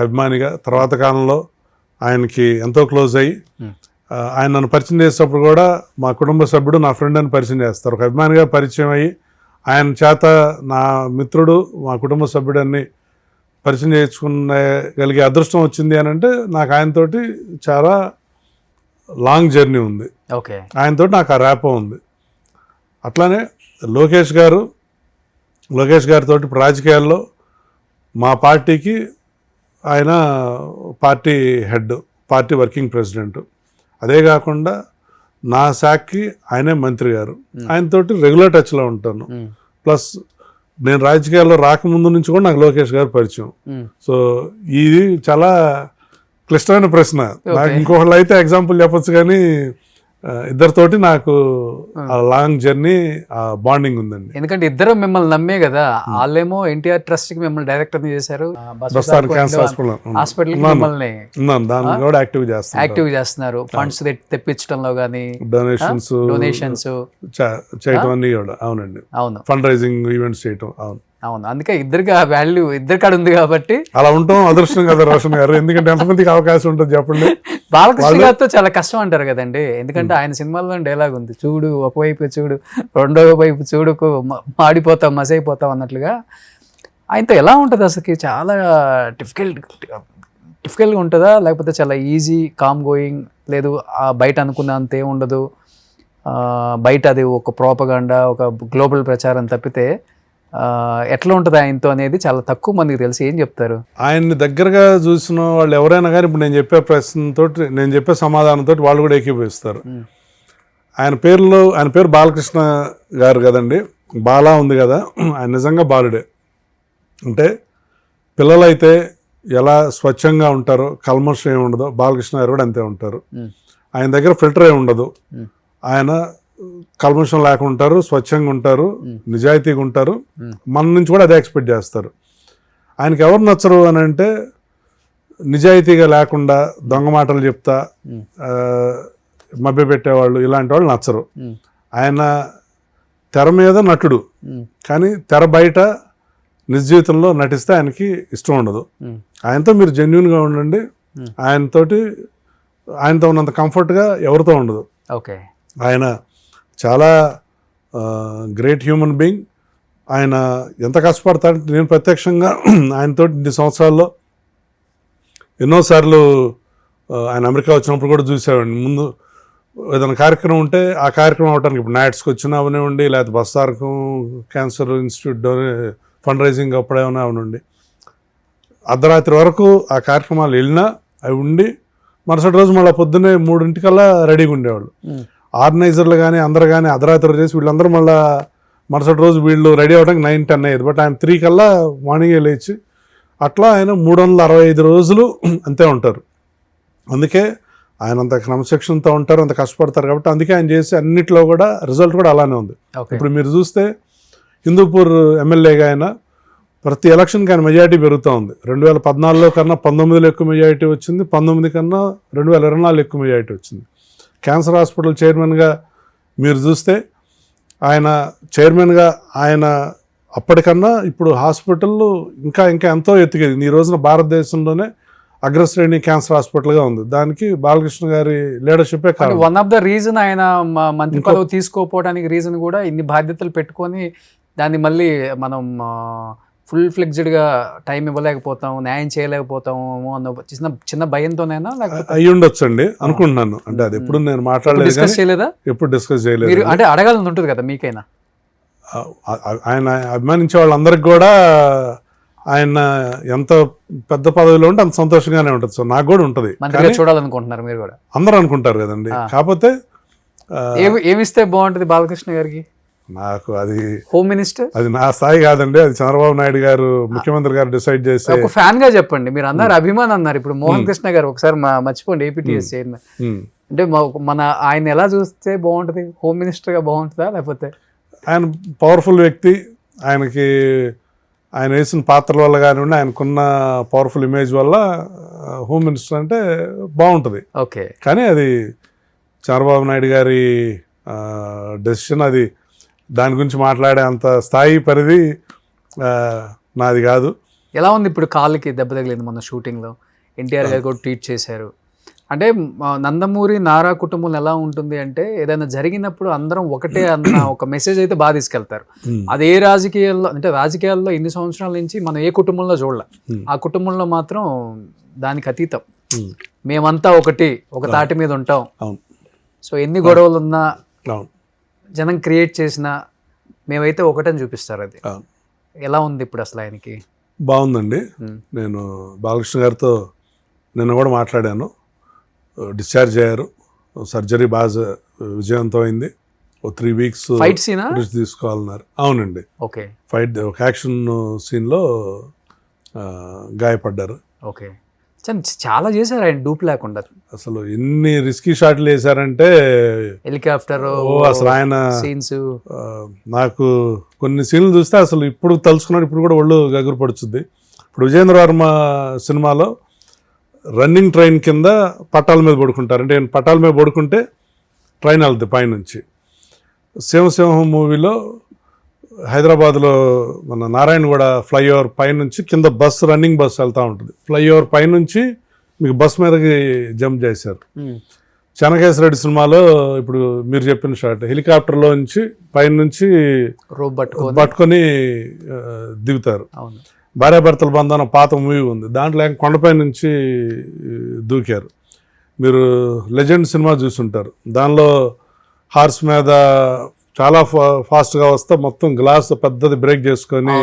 అభిమానిగా తర్వాత కాలంలో ఆయనకి ఎంతో క్లోజ్ అయ్యి, ఆయన నన్ను పరిచయం చేసేటప్పుడు కూడా మా కుటుంబ సభ్యుడు నా ఫ్రెండ్ అని పరిచయం చేస్తారు. ఒక అభిమానిగా పరిచయం అయ్యి ఆయన చేత నా మిత్రుడు, మా కుటుంబ సభ్యుడని పరిచయం చేయించుకునేగలిగే అదృష్టం వచ్చింది అని అంటే నాకు ఆయనతోటి చాలా లాంగ్ జర్నీ ఉంది. ఓకే. ఆయనతో నాకు ఆ ర్యాపో ఉంది. అట్లానే లోకేష్ గారితో ఇప్పుడు రాజకీయాల్లో మా పార్టీకి ఆయన party head, party working president. అదే కాకుండా నా శాఖకి ఆయనే మంత్రి గారు. ఆయనతోటి రెగ్యులర్ టచ్లో ఉంటాను. ప్లస్ నేను రాజకీయాల్లో రాకముందు నుంచి కూడా నాకు లోకేష్ గారు పరిచయం. సో ఇది చాలా క్లిష్టమైన ప్రశ్న. నాకు ఇంకొకళ్ళు అయితే ఎగ్జాంపుల్ చెప్పొచ్చు, కానీ ఇద్దరితోటి నాకు లాంగ్ జర్నీ, బాండింగ్ ఉందండి. ఎందుకంటే ఇద్దరు మిమ్మల్ని నమ్మే కదా. వాళ్ళేమో ఎన్టీఆర్ ట్రస్ట్ కి మిమ్మల్ని డైరెక్టర్ చేశారు, హాస్పిటల్ మిమ్మల్ని యాక్టివ్ చేస్తున్నారు, ఫండ్స్ తెప్పించడంలో కానీ, డొనేషన్స్ చేయటం అన్ని కూడా. అవునండి, అవును, ఫండ్ రైజింగ్ ఈవెంట్స్ చేయటం. అవును, అందుకే ఇద్దరికి ఆ వాల్యూ ఇద్దరి కాడ ఉంది కాబట్టి అలా ఉంటాం. అదృష్టం కదా రోషన్ గారు, ఎందుకంటే ఎంతమందికి అవకాశం ఉంటుంది చెప్పండి. బాలకృష్ణ గారితో చాలా కష్టం అంటారు కదండి, ఎందుకంటే ఆయన సినిమాల్లో డైలాగ్ ఉంది, చూడు ఒకవైపు చూడు, రెండో వైపు చూడుకు మాడిపోతాం, మసైపోతాం అన్నట్లుగా. ఆయనతో ఎలా ఉంటుంది అసలుకి? చాలా డిఫికల్ట్గా ఉంటుందా, లేకపోతే చాలా ఈజీ కామ్ గోయింగ్? లేదు బయట అనుకున్నంత ఏం ఉండదు, బయట అది ఒక ప్రోపగండా, ఒక గ్లోబల్ ప్రచారం తప్పితే ఎట్లా ఉంటుంది ఆయనతో అనేది చాలా తక్కువ మందికి తెలిసి. ఏం చెప్తారు? ఆయన్ని దగ్గరగా చూసిన వాళ్ళు ఎవరైనా కానీ ఇప్పుడు నేను చెప్పే ప్రశ్నతో, నేను చెప్పే సమాధానంతో వాళ్ళు కూడా ఏకీభవిస్తారు. ఆయన పేరు బాలకృష్ణ గారు కదండి, బాలా ఉంది కదా, ఆయన నిజంగా బాలుడే. అంటే పిల్లలైతే ఎలా స్వచ్ఛంగా ఉంటారో, కల్మషం ఏమి ఉండదో, బాలకృష్ణ గారు కూడా అంతే ఉంటారు. ఆయన దగ్గర ఫిల్టర్ ఏమి ఉండదు. ఆయన కల్మషం లేకుండా ఉంటారు, స్వచ్ఛంగా ఉంటారు, నిజాయితీగా ఉంటారు. మన నుంచి కూడా అదే ఎక్స్పెక్ట్ చేస్తారు. ఆయనకి ఎవరు నచ్చరు అని అంటే నిజాయితీగా లేకుండా దొంగ మాటలు చెప్తా మభ్యపెట్టేవాళ్ళు, ఇలాంటి వాళ్ళు నచ్చరు. ఆయన తెర మీద నటుడు, కానీ తెర బయట నిజ జీవితంలో నటిస్తే ఆయనకి ఇష్టం ఉండదు. ఆయనతో మీరు జెన్యున్గా ఉండండి, ఆయనతో ఉన్నంత కంఫర్ట్గా ఎవరితో ఉండదు. ఓకే, ఆయన చాలా గ్రేట్ హ్యూమన్ బీయింగ్. ఆయన ఎంత కష్టపడతాడంటే నేను ప్రత్యక్షంగా ఆయనతో ఇన్ని సంవత్సరాల్లో ఎన్నోసార్లు ఆయన అమెరికా వచ్చినప్పుడు కూడా చూసేవాడిని. ముందు ఏదైనా కార్యక్రమం ఉంటే ఆ కార్యక్రమం అవడానికి ఇప్పుడు నైట్స్కి వచ్చినా అవనివ్వండి, లేకపోతే బస్తారకం క్యాన్సర్ ఇన్స్టిట్యూట్ ఫండ్ రైజింగ్ అప్పుడేమైనా అవనండి, అర్ధరాత్రి వరకు ఆ కార్యక్రమాలు వెళ్ళినా అవి ఉండి మరుసటి రోజు మళ్ళీ పొద్దున్నే 3 రెడీగా ఉండేవాళ్ళు. ఆర్గనైజర్లు కానీ అందరు కానీ అర్ధరాత్రి చేసి వీళ్ళందరూ మళ్ళీ మరుసటి రోజు వీళ్ళు రెడీ అవ్వడానికి 9-10 అయ్యేది. బట్ ఆయన 3 మార్నింగే లేచి అట్లా ఆయన 365 రోజులు అంతే ఉంటారు. అందుకే ఆయన అంత క్రమశిక్షణతో ఉంటారు, అంత కష్టపడతారు. కాబట్టి అందుకే ఆయన చేసే అన్నిట్లో కూడా రిజల్ట్ కూడా అలానే ఉంది. ఇప్పుడు మీరు చూస్తే హిందూపూర్ ఎమ్మెల్యేగా ఆయన ప్రతి ఎలక్షన్కి ఆయన మెజారిటీ పెరుగుతూ ఉంది. 2014లో కన్నా 19లో ఎక్కువ మెజారిటీ వచ్చింది, 19 కన్నా 2024 ఎక్కువ మెజారిటీ వచ్చింది. క్యాన్సర్ హాస్పిటల్ చైర్మన్గా మీరు చూస్తే ఆయన చైర్మన్గా ఆయన అప్పటికన్నా ఇప్పుడు హాస్పిటల్ ఇంకా ఎంతో ఎత్తుకెదిగింది. ఈ రోజున భారతదేశంలోనే అగ్రశ్రేణి క్యాన్సర్ హాస్పిటల్గా ఉంది. దానికి బాలకృష్ణ గారి లీడర్షిప్పే కారణం. వన్ ఆఫ్ ద రీజన్ ఆయన మంత్రి పదవి తీసుకోకపోవడానికి రీజన్ కూడా ఇన్ని బాధ్యతలు పెట్టుకొని దాన్ని మళ్ళీ మనం ఫుల్ ఫ్లెక్స్డ్గా టైం ఇవ్వలేకపోతాం, న్యాయం చేయలేకపోతాము అన్న చిన్న భయంతోనైనా అయ్యి ఉండొచ్చండి అనుకుంటున్నాను. అంటే అది ఎప్పుడు నేను మాట్లాడలేదు, డిస్కస్ చేయలేదా? ఎప్పుడు డిస్కస్ చేయలేదు. అంటే అడగాలని ఉంటుంది కదా మీకైనా. ఆయన అభిమానించే వాళ్ళందరికి కూడా ఆయన ఎంత పెద్ద పదవిలో ఉంటే అంత సంతోషంగానే ఉంటుంది. సో నాకు కూడా ఉంటుంది. చూడాలనుకుంటున్నారు మీరు కూడా? అందరూ అనుకుంటారు కదండి. కాకపోతే ఏమిస్తే బాగుంటుంది బాలకృష్ణ గారికి? నాకు అది హోమ్ మినిస్టర్, అది నా స్థాయి కాదండి. అది చంద్రబాబు నాయుడు గారు ముఖ్యమంత్రి గారు డిసైడ్ చేసి. ఒక ఫ్యాన్ గా చెప్పండి. మీరు అన్నారు అభిమాన్ అన్నారు, ఇప్పుడు మోహన్ కృష్ణ గారు ఒకసారి మర్చిపోండి ఏపీటీఎస్ చైర్మన్. అంటే మన ఆయన ఎలా చూస్తే బాగుంటుంది? హోమ్ మినిస్టర్ గా బాగుంటుందా, లేకపోతే ఆయన పవర్ఫుల్ వ్యక్తి, ఆయనకి ఆయన వేసిన పాత్రల వల్ల కానివ్వండి, ఆయనకున్న పవర్ఫుల్ ఇమేజ్ వల్ల హోమ్ మినిస్టర్ అంటే బాగుంటుంది. ఓకే, కానీ అది చంద్రబాబు నాయుడు గారి డెసిషన్. అది దాని గురించి మాట్లాడే అంత స్థాయి పరిధి నాది కాదు. ఎలా ఉంది ఇప్పుడు? కాళ్ళకి దెబ్బ తగిలింది మొన్న షూటింగ్లో, ఎన్టీఆర్ గారు కూడా ట్వీట్ చేశారు. అంటే నందమూరి నారా కుటుంబం ఎలా ఉంటుంది అంటే ఏదైనా జరిగినప్పుడు అందరం ఒకటే అన్న ఒక మెసేజ్ అయితే బాగా తీసుకెళ్తారు. అదే రాజకీయాల్లో ఇన్ని సంవత్సరాల నుంచి మనం ఏ కుటుంబంలో చూడలే, ఆ కుటుంబంలో మాత్రం దానికి అతీతం. మేమంతా ఒక తాటి మీద ఉంటాం. సో ఎన్ని గొడవలు ఉన్నా, జనం క్రియేట్ చేసిన మేమైతే ఒకటని చూపిస్తారు. అది ఎలా ఉంది ఇప్పుడు అసలు ఆయనకి? బాగుందండి. నేను బాలకృష్ణ గారితో నిన్న కూడా మాట్లాడాను. డిశ్చార్జ్ అయ్యారు, సర్జరీ బాగా విజయవంతమైంది. 3 weeks ఫైట్ సీన్ తీసుకోవాలన్నారు. అవునండి, ఓకే. ఫైట్ ఒక యాక్షన్ సీన్లో గాయపడ్డారు. ఓకే, చాలా చేశారు ఆయన డూప్ లేకుండా. అసలు ఎన్ని రిస్కీ షాట్లు వేశారంటే హెలికాప్టర్ అసలు ఆయన సీన్స్. నాకు కొన్ని సీన్లు చూస్తే అసలు ఇప్పుడు తలుచుకున్నాడు, ఇప్పుడు కూడా ఒళ్ళు గగురు పడుతుంది. ఇప్పుడు విజేంద్ర వర్మ సినిమాలో రన్నింగ్ ట్రైన్ కింద పట్టాల మీద పడుకుంటారు. అంటే పట్టాల మీద పడుకుంటే ట్రైన్ వెళ్తుంది పైనుంచి. సింహం మూవీలో హైదరాబాద్లో మన నారాయణగూడ ఫ్లైఓవర్ పైనుంచి కింద బస్సు, రన్నింగ్ బస్సు వెళ్తూ ఉంటుంది. ఫ్లైఓవర్ పైనుంచి మీకు బస్ మీదకి జంప్ చేశారు. చెన్నకేశ్వరరెడ్డి సినిమాలో ఇప్పుడు మీరు చెప్పిన షాట్, హెలికాప్టర్లో నుంచి పైనుంచి రోప్ పట్టుకొని దిగుతారు. భార్యాభర్తల బంధన పాత మూవీ ఉంది, దాంట్లో కొండపై నుంచి దూకారు. మీరు లెజెండ్ సినిమా చూసుంటారు. దానిలో హార్స్ మీద చాలా ఫాస్ట్గా వస్తే మొత్తం గ్లాస్ పెద్దది బ్రేక్ చేసుకొని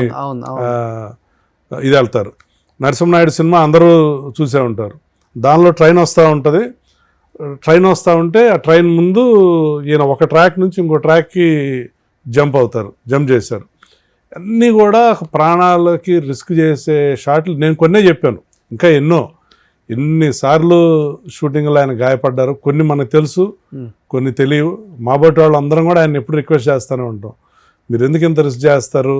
ఇది వెళ్తారు. నరసింహనాయుడు సినిమా అందరూ చూసే ఉంటారు. దానిలో ట్రైన్ వస్తూ ఉంటుంది. ట్రైన్ వస్తూ ఉంటే ఆ ట్రైన్ ముందు ఈయన ఒక ట్రాక్ నుంచి ఇంకో ట్రాక్కి జంప్ చేశారు. అన్నీ కూడా ప్రాణాలకి రిస్క్ చేసే షాట్లు నేను కొన్నే చెప్పాను, ఇంకా ఎన్నిసార్లు షూటింగ్లో ఆయన గాయపడ్డారు. కొన్ని మనకు తెలుసు, కొన్ని తెలియవు. మా బట్టి వాళ్ళు అందరం కూడా ఆయన ఎప్పుడు రిక్వెస్ట్ చేస్తూనే ఉంటాం, మీరు ఎందుకు ఇంత రిస్క్ చేస్తారు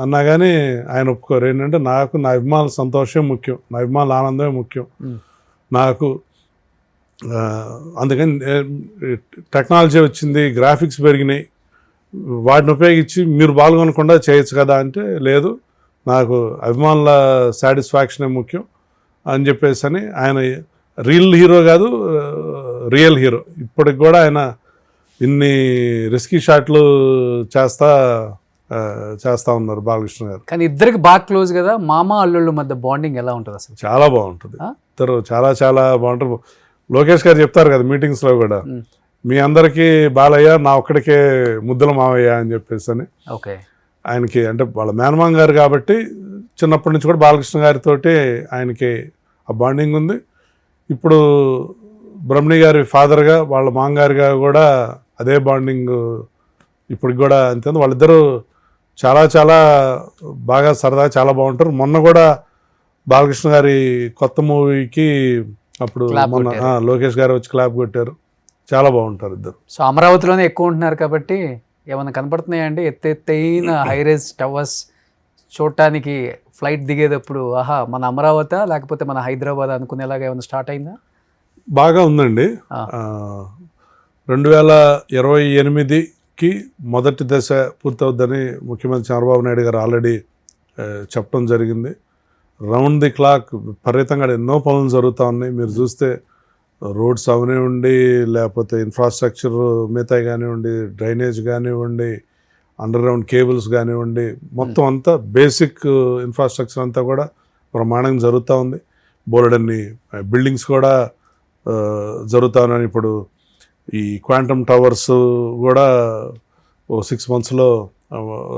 అన్నా కానీ ఆయన ఒప్పుకోరు. ఏంటంటే నాకు నా అభిమానుల సంతోషం ముఖ్యం, నా అభిమానుల ఆనందమే ముఖ్యం నాకు. అందుకని టెక్నాలజీ వచ్చింది, గ్రాఫిక్స్ పెరిగినాయి, వాటిని ఉపయోగించి మీరు పాల్గొనకుండా చేయొచ్చు కదా అంటే, లేదు నాకు అభిమానుల సాటిస్ఫాక్షనే ముఖ్యం అని చెప్పేసి అని ఆయన రియల్ హీరో కాదు, రియల్ హీరో. ఇప్పటికి కూడా ఆయన ఇన్ని రిస్కీ షాట్లు చేస్తా ఉన్నారు బాలకృష్ణ గారు. కానీ ఇద్దరికి బాగా క్లోజ్ కదా, మామ అల్లుళ్ళ మధ్య బాండింగ్ ఎలా ఉంటుంది అసలు? చాలా బాగుంటుంది, ఇద్దరు చాలా చాలా బాగుంటారు. లోకేష్ గారు చెప్తారు కదా మీటింగ్స్లో కూడా, మీ అందరికీ బాలయ్య, నా ఒక్కడికే ముద్దుల మావయ్య అని చెప్పేసి అని. ఓకే, ఆయనకి అంటే వాళ్ళ మేనమామ గారు కాబట్టి చిన్నప్పటి నుంచి కూడా బాలకృష్ణ గారితో ఆయనకి ఆ బాండింగ్ ఉంది. ఇప్పుడు బ్రహ్మణి గారి ఫాదర్గా వాళ్ళ మామగారిగా కూడా అదే బాండింగ్ ఇప్పటికి కూడా అంతే. వాళ్ళిద్దరూ చాలా చాలా బాగా సరదా చాలా బాగుంటారు. మొన్న కూడా బాలకృష్ణ గారి కొత్త మూవీకి అప్పుడు మొన్న లోకేష్ గారు వచ్చి క్లాప్ కొట్టారు. చాలా బాగుంటారు ఇద్దరు. సో అమరావతిలోనే ఎక్కువ ఉంటున్నారు కాబట్టి ఏమైనా కనపడుతున్నాయండి ఎత్తైన హైరేజ్ టవర్స్ చూడటానికి? ఫ్లైట్ దిగేటప్పుడు ఆహా మన అమరావతి లేకపోతే మన హైదరాబాద్ అనుకునేలాగా ఏమైనా స్టార్ట్ అయిందా? బాగా ఉందండి. 2028కి మొదటి దశ పూర్తవుద్దని ముఖ్యమంత్రి చంద్రబాబు నాయుడు గారు ఆల్రెడీ చెప్పడం జరిగింది. రౌండ్ ది క్లాక్ విపరీతంగా ఎన్నో పనులు జరుగుతూ ఉన్నాయి. మీరు చూస్తే రోడ్స్ అవనివ్వండి, లేకపోతే ఇన్ఫ్రాస్ట్రక్చర్ మిగతా కానివ్వండి, డ్రైనేజ్ కానివ్వండి, అండర్ గ్రౌండ్ కేబుల్స్ కానివ్వండి, మొత్తం అంతా బేసిక్ ఇన్ఫ్రాస్ట్రక్చర్ అంతా కూడా బ్రహ్మాండంగా జరుగుతూ ఉంది. బోలెడన్ని బిల్డింగ్స్ కూడా జరుగుతూ ఉన్నాయి. ఇప్పుడు ఈ క్వాంటమ్ టవర్స్ కూడా 6 monthsలో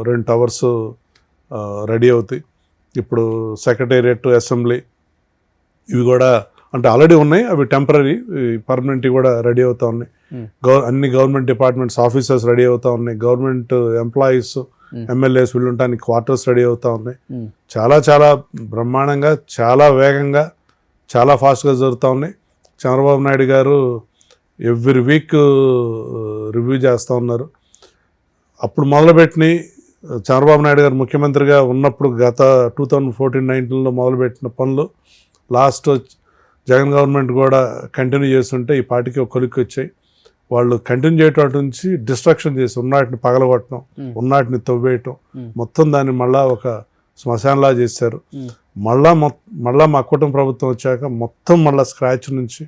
2 టవర్స్ రెడీ అవుతాయి. ఇప్పుడు సెక్రటేరియట్, అసెంబ్లీ ఇవి కూడా అంటే ఆల్రెడీ ఉన్నాయి, అవి టెంపరీ, పర్మనెంట్ కూడా రెడీ అవుతూ ఉన్నాయి. అన్ని గవర్నమెంట్ డిపార్ట్మెంట్స్ ఆఫీసర్స్ రెడీ అవుతూ ఉన్నాయి. గవర్నమెంట్ ఎంప్లాయీస్, ఎమ్మెల్యేస్ వీళ్ళు ఉండడానికి క్వార్టర్స్ రెడీ అవుతూ ఉన్నాయి. చాలా చాలా బ్రహ్మాండంగా, చాలా వేగంగా, చాలా ఫాస్ట్గా జరుగుతూ ఉన్నాయి. చంద్రబాబు నాయుడు గారు ఎవ్రీ వీక్ రివ్యూ చేస్తూ ఉన్నారు. అప్పుడు మొదలుపెట్టిన చంద్రబాబు నాయుడు గారు ముఖ్యమంత్రిగా ఉన్నప్పుడు గత 2014-19లో మొదలుపెట్టిన పనులు లాస్ట్ జగన్ గవర్నమెంట్ కూడా కంటిన్యూ చేస్తుంటే ఈ పార్టీకి ఒక కొలిక్కి వచ్చాయి. వాళ్ళు కంటిన్యూ చేయటం నుంచి డిస్ట్రక్షన్ చేసి ఉన్నాటిని పగలగొట్టడం, ఉన్నాటిని తవ్వేయటం, మొత్తం దాన్ని మళ్ళా ఒక శ్మశానంలా చేశారు. మళ్ళా మా కుటుంబ ప్రభుత్వం వచ్చాక మొత్తం మళ్ళీ స్క్రాచ్ నుంచి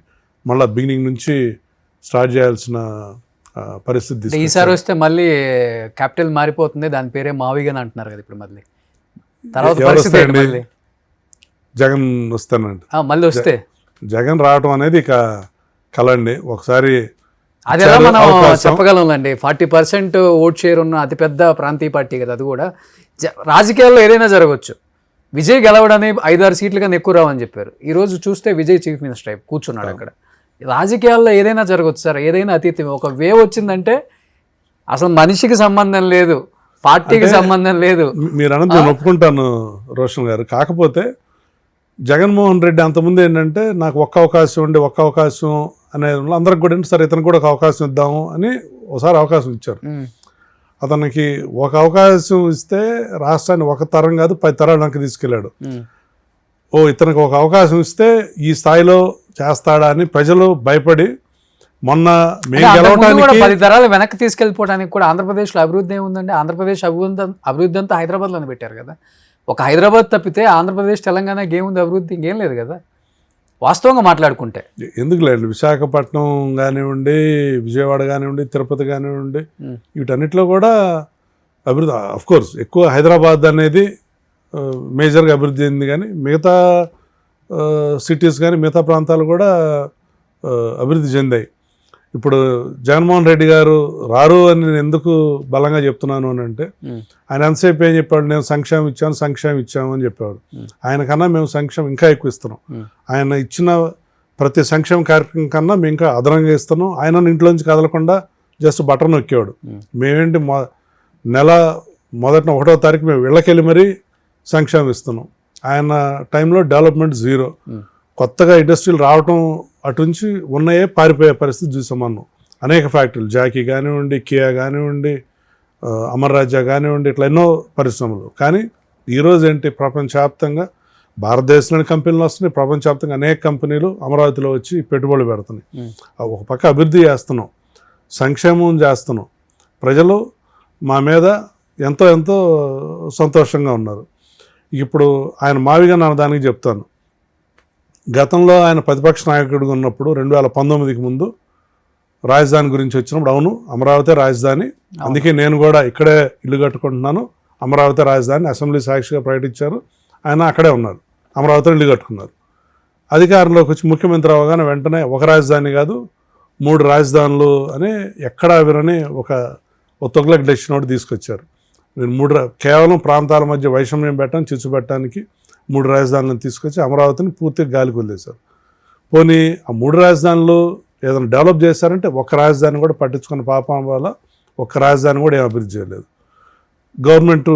మళ్ళీ బిగినింగ్ నుంచి స్టార్ట్ చేయాల్సిన పరిస్థితి. ఈసారి వస్తే మళ్ళీ క్యాపిటల్ మారిపోతుంది, దాని పేరే మావిగన్ అంటున్నారు కదా ఇప్పుడు. మళ్ళీ తర్వాత జగన్ వస్తానండి, మళ్ళీ వస్తే జగన్ రావటం అనేది ఇక కలండి. ఒకసారి అది ఎలా మనం చెప్పగలండి? 40% ఓట్ షేర్ ఉన్న అతిపెద్ద ప్రాంతీయ పార్టీ కదా అది కూడా. రాజకీయాల్లో ఏదైనా జరగవచ్చు. విజయ్ గెలవడానికి 5-6 సీట్లు కన్నా ఎక్కువ రావని చెప్పారు. ఈరోజు చూస్తే విజయ్ చీఫ్ మినిస్టర్ అయి కూర్చున్నాడు అక్కడ. రాజకీయాల్లో ఏదైనా జరగవచ్చు సార్, ఏదైనా అతీతం. ఒక వేవ్ వచ్చిందంటే అసలు మనిషికి సంబంధం లేదు, పార్టీకి సంబంధం లేదు. మీరు అన్నది నేను ఒప్పుకుంటాను రోషన్ గారు. కాకపోతే జగన్మోహన్ రెడ్డి అంతకుముందు ఏంటంటే నాకు ఒక్క అవకాశం అనేది అందరికి కూడా సరే ఇతనికి కూడా ఒక అవకాశం ఇద్దాము అని ఒకసారి అవకాశం ఇచ్చారు. అతనికి ఒక అవకాశం ఇస్తే రాష్ట్రాన్ని ఒక తరం కాదు 10 తరాలు వెనక్కి తీసుకెళ్ళాడు. ఇతనికి ఒక అవకాశం ఇస్తే ఈ స్థాయిలో చేస్తాడా అని ప్రజలు భయపడి మొన్న మేము గెలవడానికి 10 తరాలు వెనక్కి తీసుకెళ్ళిపోవడానికి కూడా ఆంధ్రప్రదేశ్లో అభివృద్ధి ఏముందండి? ఆంధ్రప్రదేశ్ అభివృద్ధి అంతా హైదరాబాద్లోనే పెట్టారు కదా. ఒక హైదరాబాద్ తప్పితే ఆంధ్రప్రదేశ్, తెలంగాణకి ఏముంది అభివృద్ధి? ఇంకేం లేదు కదా వాస్తవంగా మాట్లాడుకుంటే. ఎందుకు లేదు, విశాఖపట్నం కానివ్వండి, విజయవాడ కానివ్వండి, తిరుపతి కానివ్వండి, వీటన్నిటిలో కూడా అభివృద్ధి. అఫ్కోర్స్ ఎక్కువ హైదరాబాద్ అనేది మేజర్గా అభివృద్ధి చెందింది, కానీ మిగతా సిటీస్ కానీ మిగతా ప్రాంతాలు కూడా అభివృద్ధి చెందాయి. ఇప్పుడు జగన్మోహన్ రెడ్డి గారు రారు అని నేను ఎందుకు బలంగా చెప్తున్నాను అని అంటే, ఆయన ఎంతసేపు ఏం చెప్పాడు, నేను సంక్షేమం ఇచ్చాము అని చెప్పాడు. ఆయన కన్నా మేము సంక్షేమం ఇంకా ఎక్కువ ఇస్తున్నాం. ఆయన ఇచ్చిన ప్రతి సంక్షేమ కార్యక్రమం కన్నా మేము ఇంకా అదనంగా ఇస్తున్నాం. ఆయన ఇంట్లోంచి కదలకుండా జస్ట్ బటన్ నొక్కేవాడు. మేమేంటి నెల మొదటి 1వ తారీఖు మేము ఇళ్ళకెళ్ళి మరీ సంక్షేమం ఇస్తున్నాం. ఆయన టైంలో డెవలప్మెంట్ జీరో. కొత్తగా ఇండస్ట్రీలు రావటం అటు నుంచి ఉన్నాయే పారిపోయే పరిస్థితి చూసాం మనం. అనేక ఫ్యాక్టరీలు, జాకీ కానివ్వండి, కియా కానివ్వండి, అమర్ రాజా కానివ్వండి, ఇట్లా ఎన్నో పరిశ్రమలు. కానీ ఈరోజు ఏంటి, ప్రపంచవ్యాప్తంగా భారతదేశంలోని కంపెనీలు వస్తున్నాయి, ప్రపంచవ్యాప్తంగా అనేక కంపెనీలు అమరావతిలో వచ్చి పెట్టుబడులు పెడుతున్నాయి. ఒక పక్క అభివృద్ధి చేస్తున్నాం, సంక్షేమం చేస్తున్నాం, ప్రజలు మా మీద ఎంతో ఎంతో సంతోషంగా ఉన్నారు. ఇప్పుడు ఆయన మావిగా నా దానికి చెప్తాను. గతంలో ఆయన ప్రతిపక్ష నాయకుడిగా ఉన్నప్పుడు 2019కి ముందు రాజధాని గురించి వచ్చినప్పుడు అవును అమరావతి రాజధాని, అందుకే నేను కూడా ఇక్కడే ఇల్లు కట్టుకుంటున్నాను, అమరావతి రాజధాని అసెంబ్లీ సాక్షిగా ప్రకటించారు. ఆయన అక్కడే ఉన్నారు, అమరావతిలో ఇల్లు కట్టుకున్నారు. అధికారంలోకి వచ్చి ముఖ్యమంత్రి అవగానే వెంటనే ఒక రాజధాని కాదు 3 రాజధానులు అని ఎక్కడా వినని ఒక తొగ్లక్ డెసిషన్ ఒకటి తీసుకొచ్చారు. నేను కేవలం ప్రాంతాల మధ్య వైషమ్యం పెట్టడానికి, చిచ్చు పెట్టడానికి 3 రాజధానులను తీసుకొచ్చి అమరావతిని పూర్తిగా గాలికి వదిలేశారు. పోనీ ఆ 3 రాజధానులు ఏదైనా డెవలప్ చేశారంటే ఒక రాజధాని కూడా పట్టించుకున్న పాపం వల్ల ఒక్క రాజధాని కూడా ఏం అభివృద్ధి చేయలేదు. గవర్నమెంట్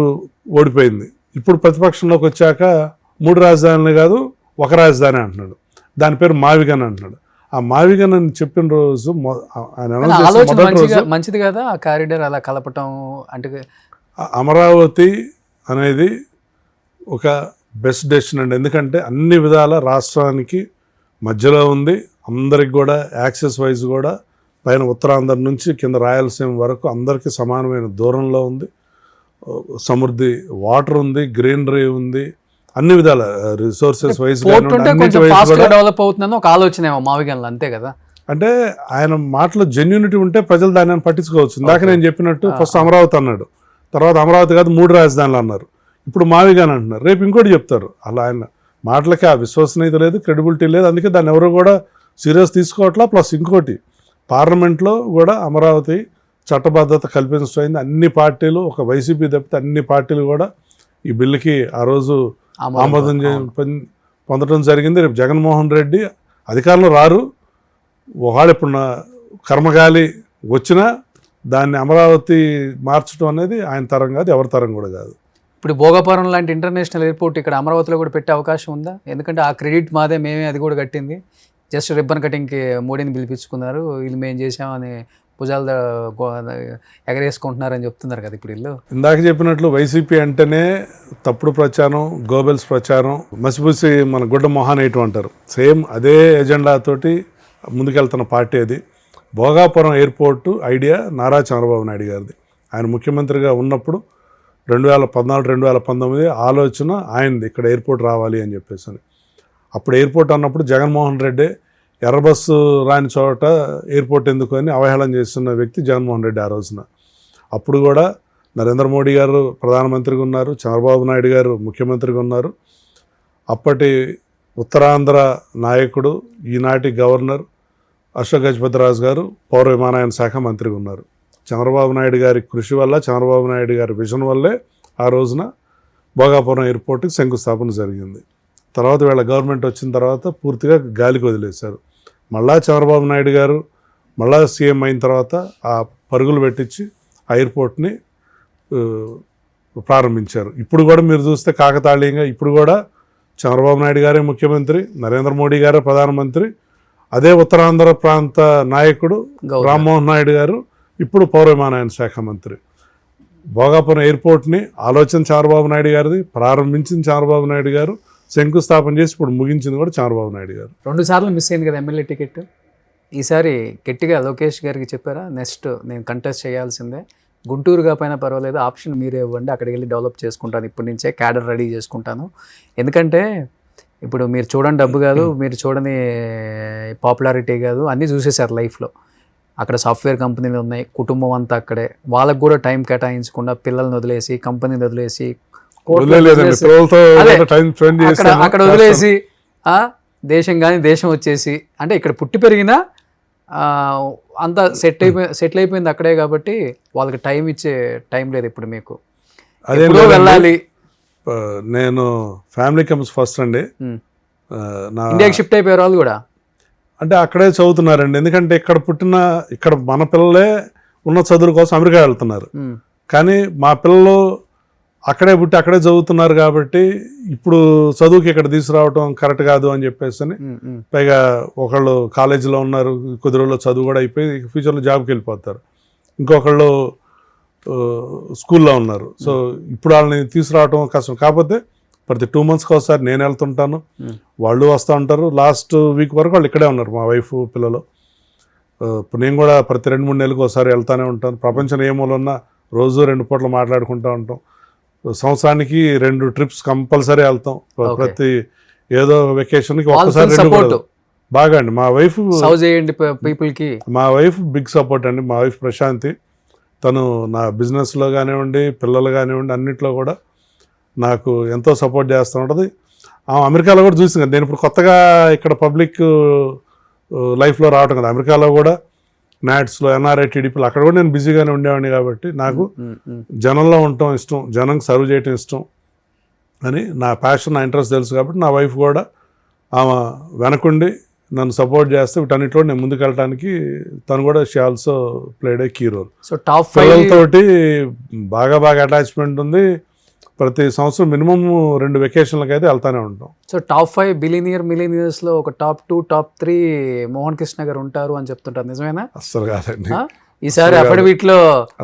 ఓడిపోయింది. ఇప్పుడు ప్రతిపక్షంలోకి వచ్చాక 3 రాజధానులు కాదు ఒక రాజధాని అంటున్నాడు. దాని పేరు మావిగన్ అంటున్నాడు. ఆ మావిగన్ అని చెప్పిన రోజు ఆయన అనౌన్స్ చేసిన మంచిది కదా ఆ కారిడార్ అలా కలపటం. అంటే అమరావతి అనేది ఒక బెస్ట్ డెసిషన్ అండి. ఎందుకంటే అన్ని విధాల రాష్ట్రానికి మధ్యలో ఉంది, అందరికి కూడా యాక్సెస్ వైజ్ కూడా పైన ఉత్తరాంధ్ర నుంచి కింద రాయలసీమ వరకు అందరికీ సమానమైన దూరంలో ఉంది. సమృద్ధి వాటర్ ఉంది, గ్రీనరీ ఉంది, అన్ని విధాల రిసోర్సెస్ వైజ్ డెవలప్ అవుతుందని ఒక ఆలోచన మావిగన్లో, అంతే కదా. అంటే ఆయన మాటలో జెన్యూనిటీ ఉంటే ప్రజలు దాన్ని పట్టించుకోవచ్చు. ఇందాక నేను చెప్పినట్టు ఫస్ట్ అమరావతి అన్నాడు, తర్వాత అమరావతి కాదు 3 రాజధానులు అన్నారు, ఇప్పుడు మావిగాన్ అంటున్నారు, రేపు ఇంకోటి చెప్తారు. అలా ఆయన మాటలకి ఆ విశ్వసనీయత లేదు, క్రెడిబిలిటీ లేదు. అందుకే దాన్ని ఎవరు కూడా సీరియస్ తీసుకోవట్లా. ప్లస్ ఇంకోటి, పార్లమెంట్లో కూడా అమరావతి చట్టబద్ధత కల్పించడం అన్ని పార్టీలు, ఒక వైసీపీ తప్పితే అన్ని పార్టీలు కూడా ఈ బిల్లుకి ఆ రోజు ఆమోదం పొందడం జరిగింది. రేపు జగన్మోహన్ రెడ్డి అధికారంలో రారు, ఒకవేళ ఇప్పుడు కర్మగాలి వచ్చినా దాన్ని అమరావతి మార్చడం అనేది ఆయన తరం కాదు, ఎవరి తరం కూడా కాదు. ఇప్పుడు భోగాపురం లాంటి ఇంటర్నేషనల్ ఎయిర్పోర్ట్ ఇక్కడ అమరావతిలో కూడా పెట్టే అవకాశం ఉందా? ఎందుకంటే ఆ క్రెడిట్ మాదే, మేమే అది కూడా కట్టింది, జస్ట్ రిబ్బన్ కటింగ్కి మోడీని పిలిపించుకున్నారు, వీళ్ళు మేము చేసామని భుజాలు ఎగరేసుకుంటున్నారని చెప్తున్నారు కదా ఇప్పుడు వీళ్ళు. ఇందాక చెప్పినట్లు వైసీపీ అంటేనే తప్పుడు ప్రచారం, గోబెల్స్ ప్రచారం, మసిపూసి మన గుడ్డ మొహాన్ వేయటం అంటారు. సేమ్ అదే ఎజెండాతోటి ముందుకెళ్తున్న పార్టీ అది. భోగాపురం ఎయిర్పోర్టు ఐడియా నారా చంద్రబాబు నాయుడు గారిది. ఆయన ముఖ్యమంత్రిగా ఉన్నప్పుడు 2014-2019 ఆలోచన ఆయనది, ఇక్కడ ఎయిర్పోర్ట్ రావాలి అని చెప్పేసి అని. అప్పుడు ఎయిర్పోర్ట్ అన్నప్పుడు జగన్మోహన్ రెడ్డి ఎర్ర బస్సు రాని చోట ఎయిర్పోర్ట్ ఎందుకు అని అవహేళన చేస్తున్న వ్యక్తి జగన్మోహన్ రెడ్డి ఆ రోజున. అప్పుడు కూడా నరేంద్ర మోడీ గారు ప్రధానమంత్రిగా ఉన్నారు, చంద్రబాబు నాయుడు గారు ముఖ్యమంత్రిగా ఉన్నారు. అప్పటి ఉత్తరాంధ్ర నాయకుడు, ఈనాటి గవర్నర్ అశోక్ గజపతిరాజు గారు పౌర విమానయాన శాఖ మంత్రిగా ఉన్నారు. చంద్రబాబు నాయుడు గారి కృషి వల్ల, చంద్రబాబు నాయుడు గారి విజన్ వల్లే ఆ రోజున భోగాపురం ఎయిర్పోర్ట్కి శంకుస్థాపన జరిగింది. తర్వాత వీళ్ళ గవర్నమెంట్ వచ్చిన తర్వాత పూర్తిగా గాలికి వదిలేశారు. మళ్ళా చంద్రబాబు నాయుడు గారు మళ్ళా సీఎం అయిన తర్వాత ఆ పరుగులు పెట్టించి ఆ ఎయిర్పోర్ట్ని ప్రారంభించారు. ఇప్పుడు కూడా మీరు చూస్తే కాకతాళీయంగా ఇప్పుడు కూడా చంద్రబాబు నాయుడు గారే ముఖ్యమంత్రి, నరేంద్ర మోడీ గారే ప్రధానమంత్రి, అదే ఉత్తరాంధ్ర ప్రాంత నాయకుడు రామ్మోహన్ నాయుడు గారు ఇప్పుడు పౌర విమానయాన శాఖ మంత్రి. భోగాపురం ఎయిర్పోర్ట్ని ఆలోచన చంద్రబాబు నాయుడు గారిది, ప్రారంభించింది చంద్రబాబు నాయుడు గారు, శంకుస్థాపన చేసి ఇప్పుడు ముగించింది కూడా చంద్రబాబు నాయుడు గారు. 2 సార్లు మిస్ అయింది కదా ఎమ్మెల్యే టికెట్. ఈసారి గట్టిగా లోకేష్ గారికి చెప్పారా, నెక్స్ట్ నేను కంటెస్ట్ చేయాల్సిందే, గుంటూరు కాకపోయినా పర్వాలేదు, ఆప్షన్ మీరే ఇవ్వండి, అక్కడికి వెళ్ళి డెవలప్ చేసుకుంటాను, ఇప్పటి నుంచే క్యాడర్ రెడీ చేసుకుంటాను. ఎందుకంటే ఇప్పుడు మీరు చూడని డబ్బు కాదు, మీరు చూడని పాపులారిటీ కాదు, అన్నీ చూసేశారు లైఫ్లో. అక్కడ సాఫ్ట్వేర్ కంపెనీలు ఉన్నాయి, కుటుంబం అంతా అక్కడే, వాళ్ళకు కూడా టైం కేటాయించకుండా పిల్లల్ని వదిలేసి, కంపెనీని వదిలేసి, అక్కడ వదిలేసి దేశం కానీ దేశం వచ్చేసి, అంటే ఇక్కడ పుట్టి పెరిగినా అంతా సెటిల్ అయిపోయింది అక్కడే. కాబట్టి వాళ్ళకి టైం ఇచ్చే టైం లేదు ఇప్పుడు మీకు. అదే వెళ్ళాలి. నేను ఫ్యామిలీ కమ్స్ ఫస్ట్ అండి. ఇండియాకి షిఫ్ట్ అయిపోయారు వాళ్ళు కూడా, అంటే అక్కడే చదువుతున్నారండి. ఎందుకంటే ఇక్కడ మన పిల్లలే ఉన్న చదువుల కోసం అమెరికా వెళ్తున్నారు. కానీ మా పిల్లలు అక్కడే పుట్టి అక్కడే చదువుతున్నారు కాబట్టి ఇప్పుడు చదువుకి ఇక్కడ తీసుకురావటం కరెక్ట్ కాదు అని చెప్పేసి పైగా ఒకళ్ళు కాలేజీలో ఉన్నారు, కొద్ది రోజుల్లో చదువు కూడా అయిపోయి ఫ్యూచర్లో జాబ్కి వెళ్ళిపోతారు, ఇంకొకళ్ళు స్కూల్లో ఉన్నారు. సో ఇప్పుడు వాళ్ళని తీసుకురావటం కష్టం. కాకపోతే ప్రతి 2 monthsకి ఒకసారి నేను వెళ్తుంటాను, వాళ్ళు వస్తూ ఉంటారు. లాస్ట్ వీక్ వరకు వాళ్ళు ఇక్కడే ఉన్నారు, మా వైఫ్ పిల్లలు. ఇప్పుడు నేను కూడా ప్రతి 2-3 నెలలకు ఒకసారి వెళ్తూనే ఉంటాను. ప్రపంచం ఏ మూల ఉన్నా రోజు 2 పూటలు మాట్లాడుకుంటూ ఉంటాం. సంవత్సరానికి 2 trips కంపల్సరీ వెళ్తాం. ప్రతి ఏదో వెకేషన్కి ఒక్కసారి 2 బాగా అండి. మా వైఫ్ పీపుల్కి మా వైఫ్ బిగ్ సపోర్ట్ అండి. మా వైఫ్ ప్రశాంతి, తను నా బిజినెస్లో కానివ్వండి, పిల్లలు కానివ్వండి, అన్నింటిలో కూడా నాకు ఎంతో సపోర్ట్ చేస్తూ ఉంటుంది. అమెరికాలో కూడా చూసింది కదా, నేను ఇప్పుడు కొత్తగా ఇక్కడ పబ్లిక్ లైఫ్లో రావటం కదా. అమెరికాలో కూడా నాట్స్లో ఎన్ఆర్ఐ టీడీపీలో అక్కడ కూడా నేను బిజీగానే ఉండేవాడిని కాబట్టి నాకు జనంలో ఉండటం ఇష్టం, జనంకి సర్వ్ చేయటం ఇష్టం అని నా ప్యాషన్, నా ఇంట్రెస్ట్ తెలుసు కాబట్టి నా వైఫ్ కూడా ఆమె వెనకుండి నన్ను సపోర్ట్ చేస్తే వీటన్నిటిలో నేను ముందుకెళ్ళడానికి తను కూడా she also played a key role. So top 5 పిల్లలతోటి బాగా అటాచ్మెంట్ ఉంది. ప్రతి సంవత్సరం మినిమం 2 వెకేషన్లకు అయితే వెళ్తానే ఉంటాం. సో టాప్ 5 మిలీనియర్స్లో ఒక టాప్ 2, టాప్ 3 మోహన్ కృష్ణ గారు ఉంటారు అని చెప్తుంటారు, నిజమేనా? అస్సలు కాదండి. ఈసారి అఫిడవిట్లో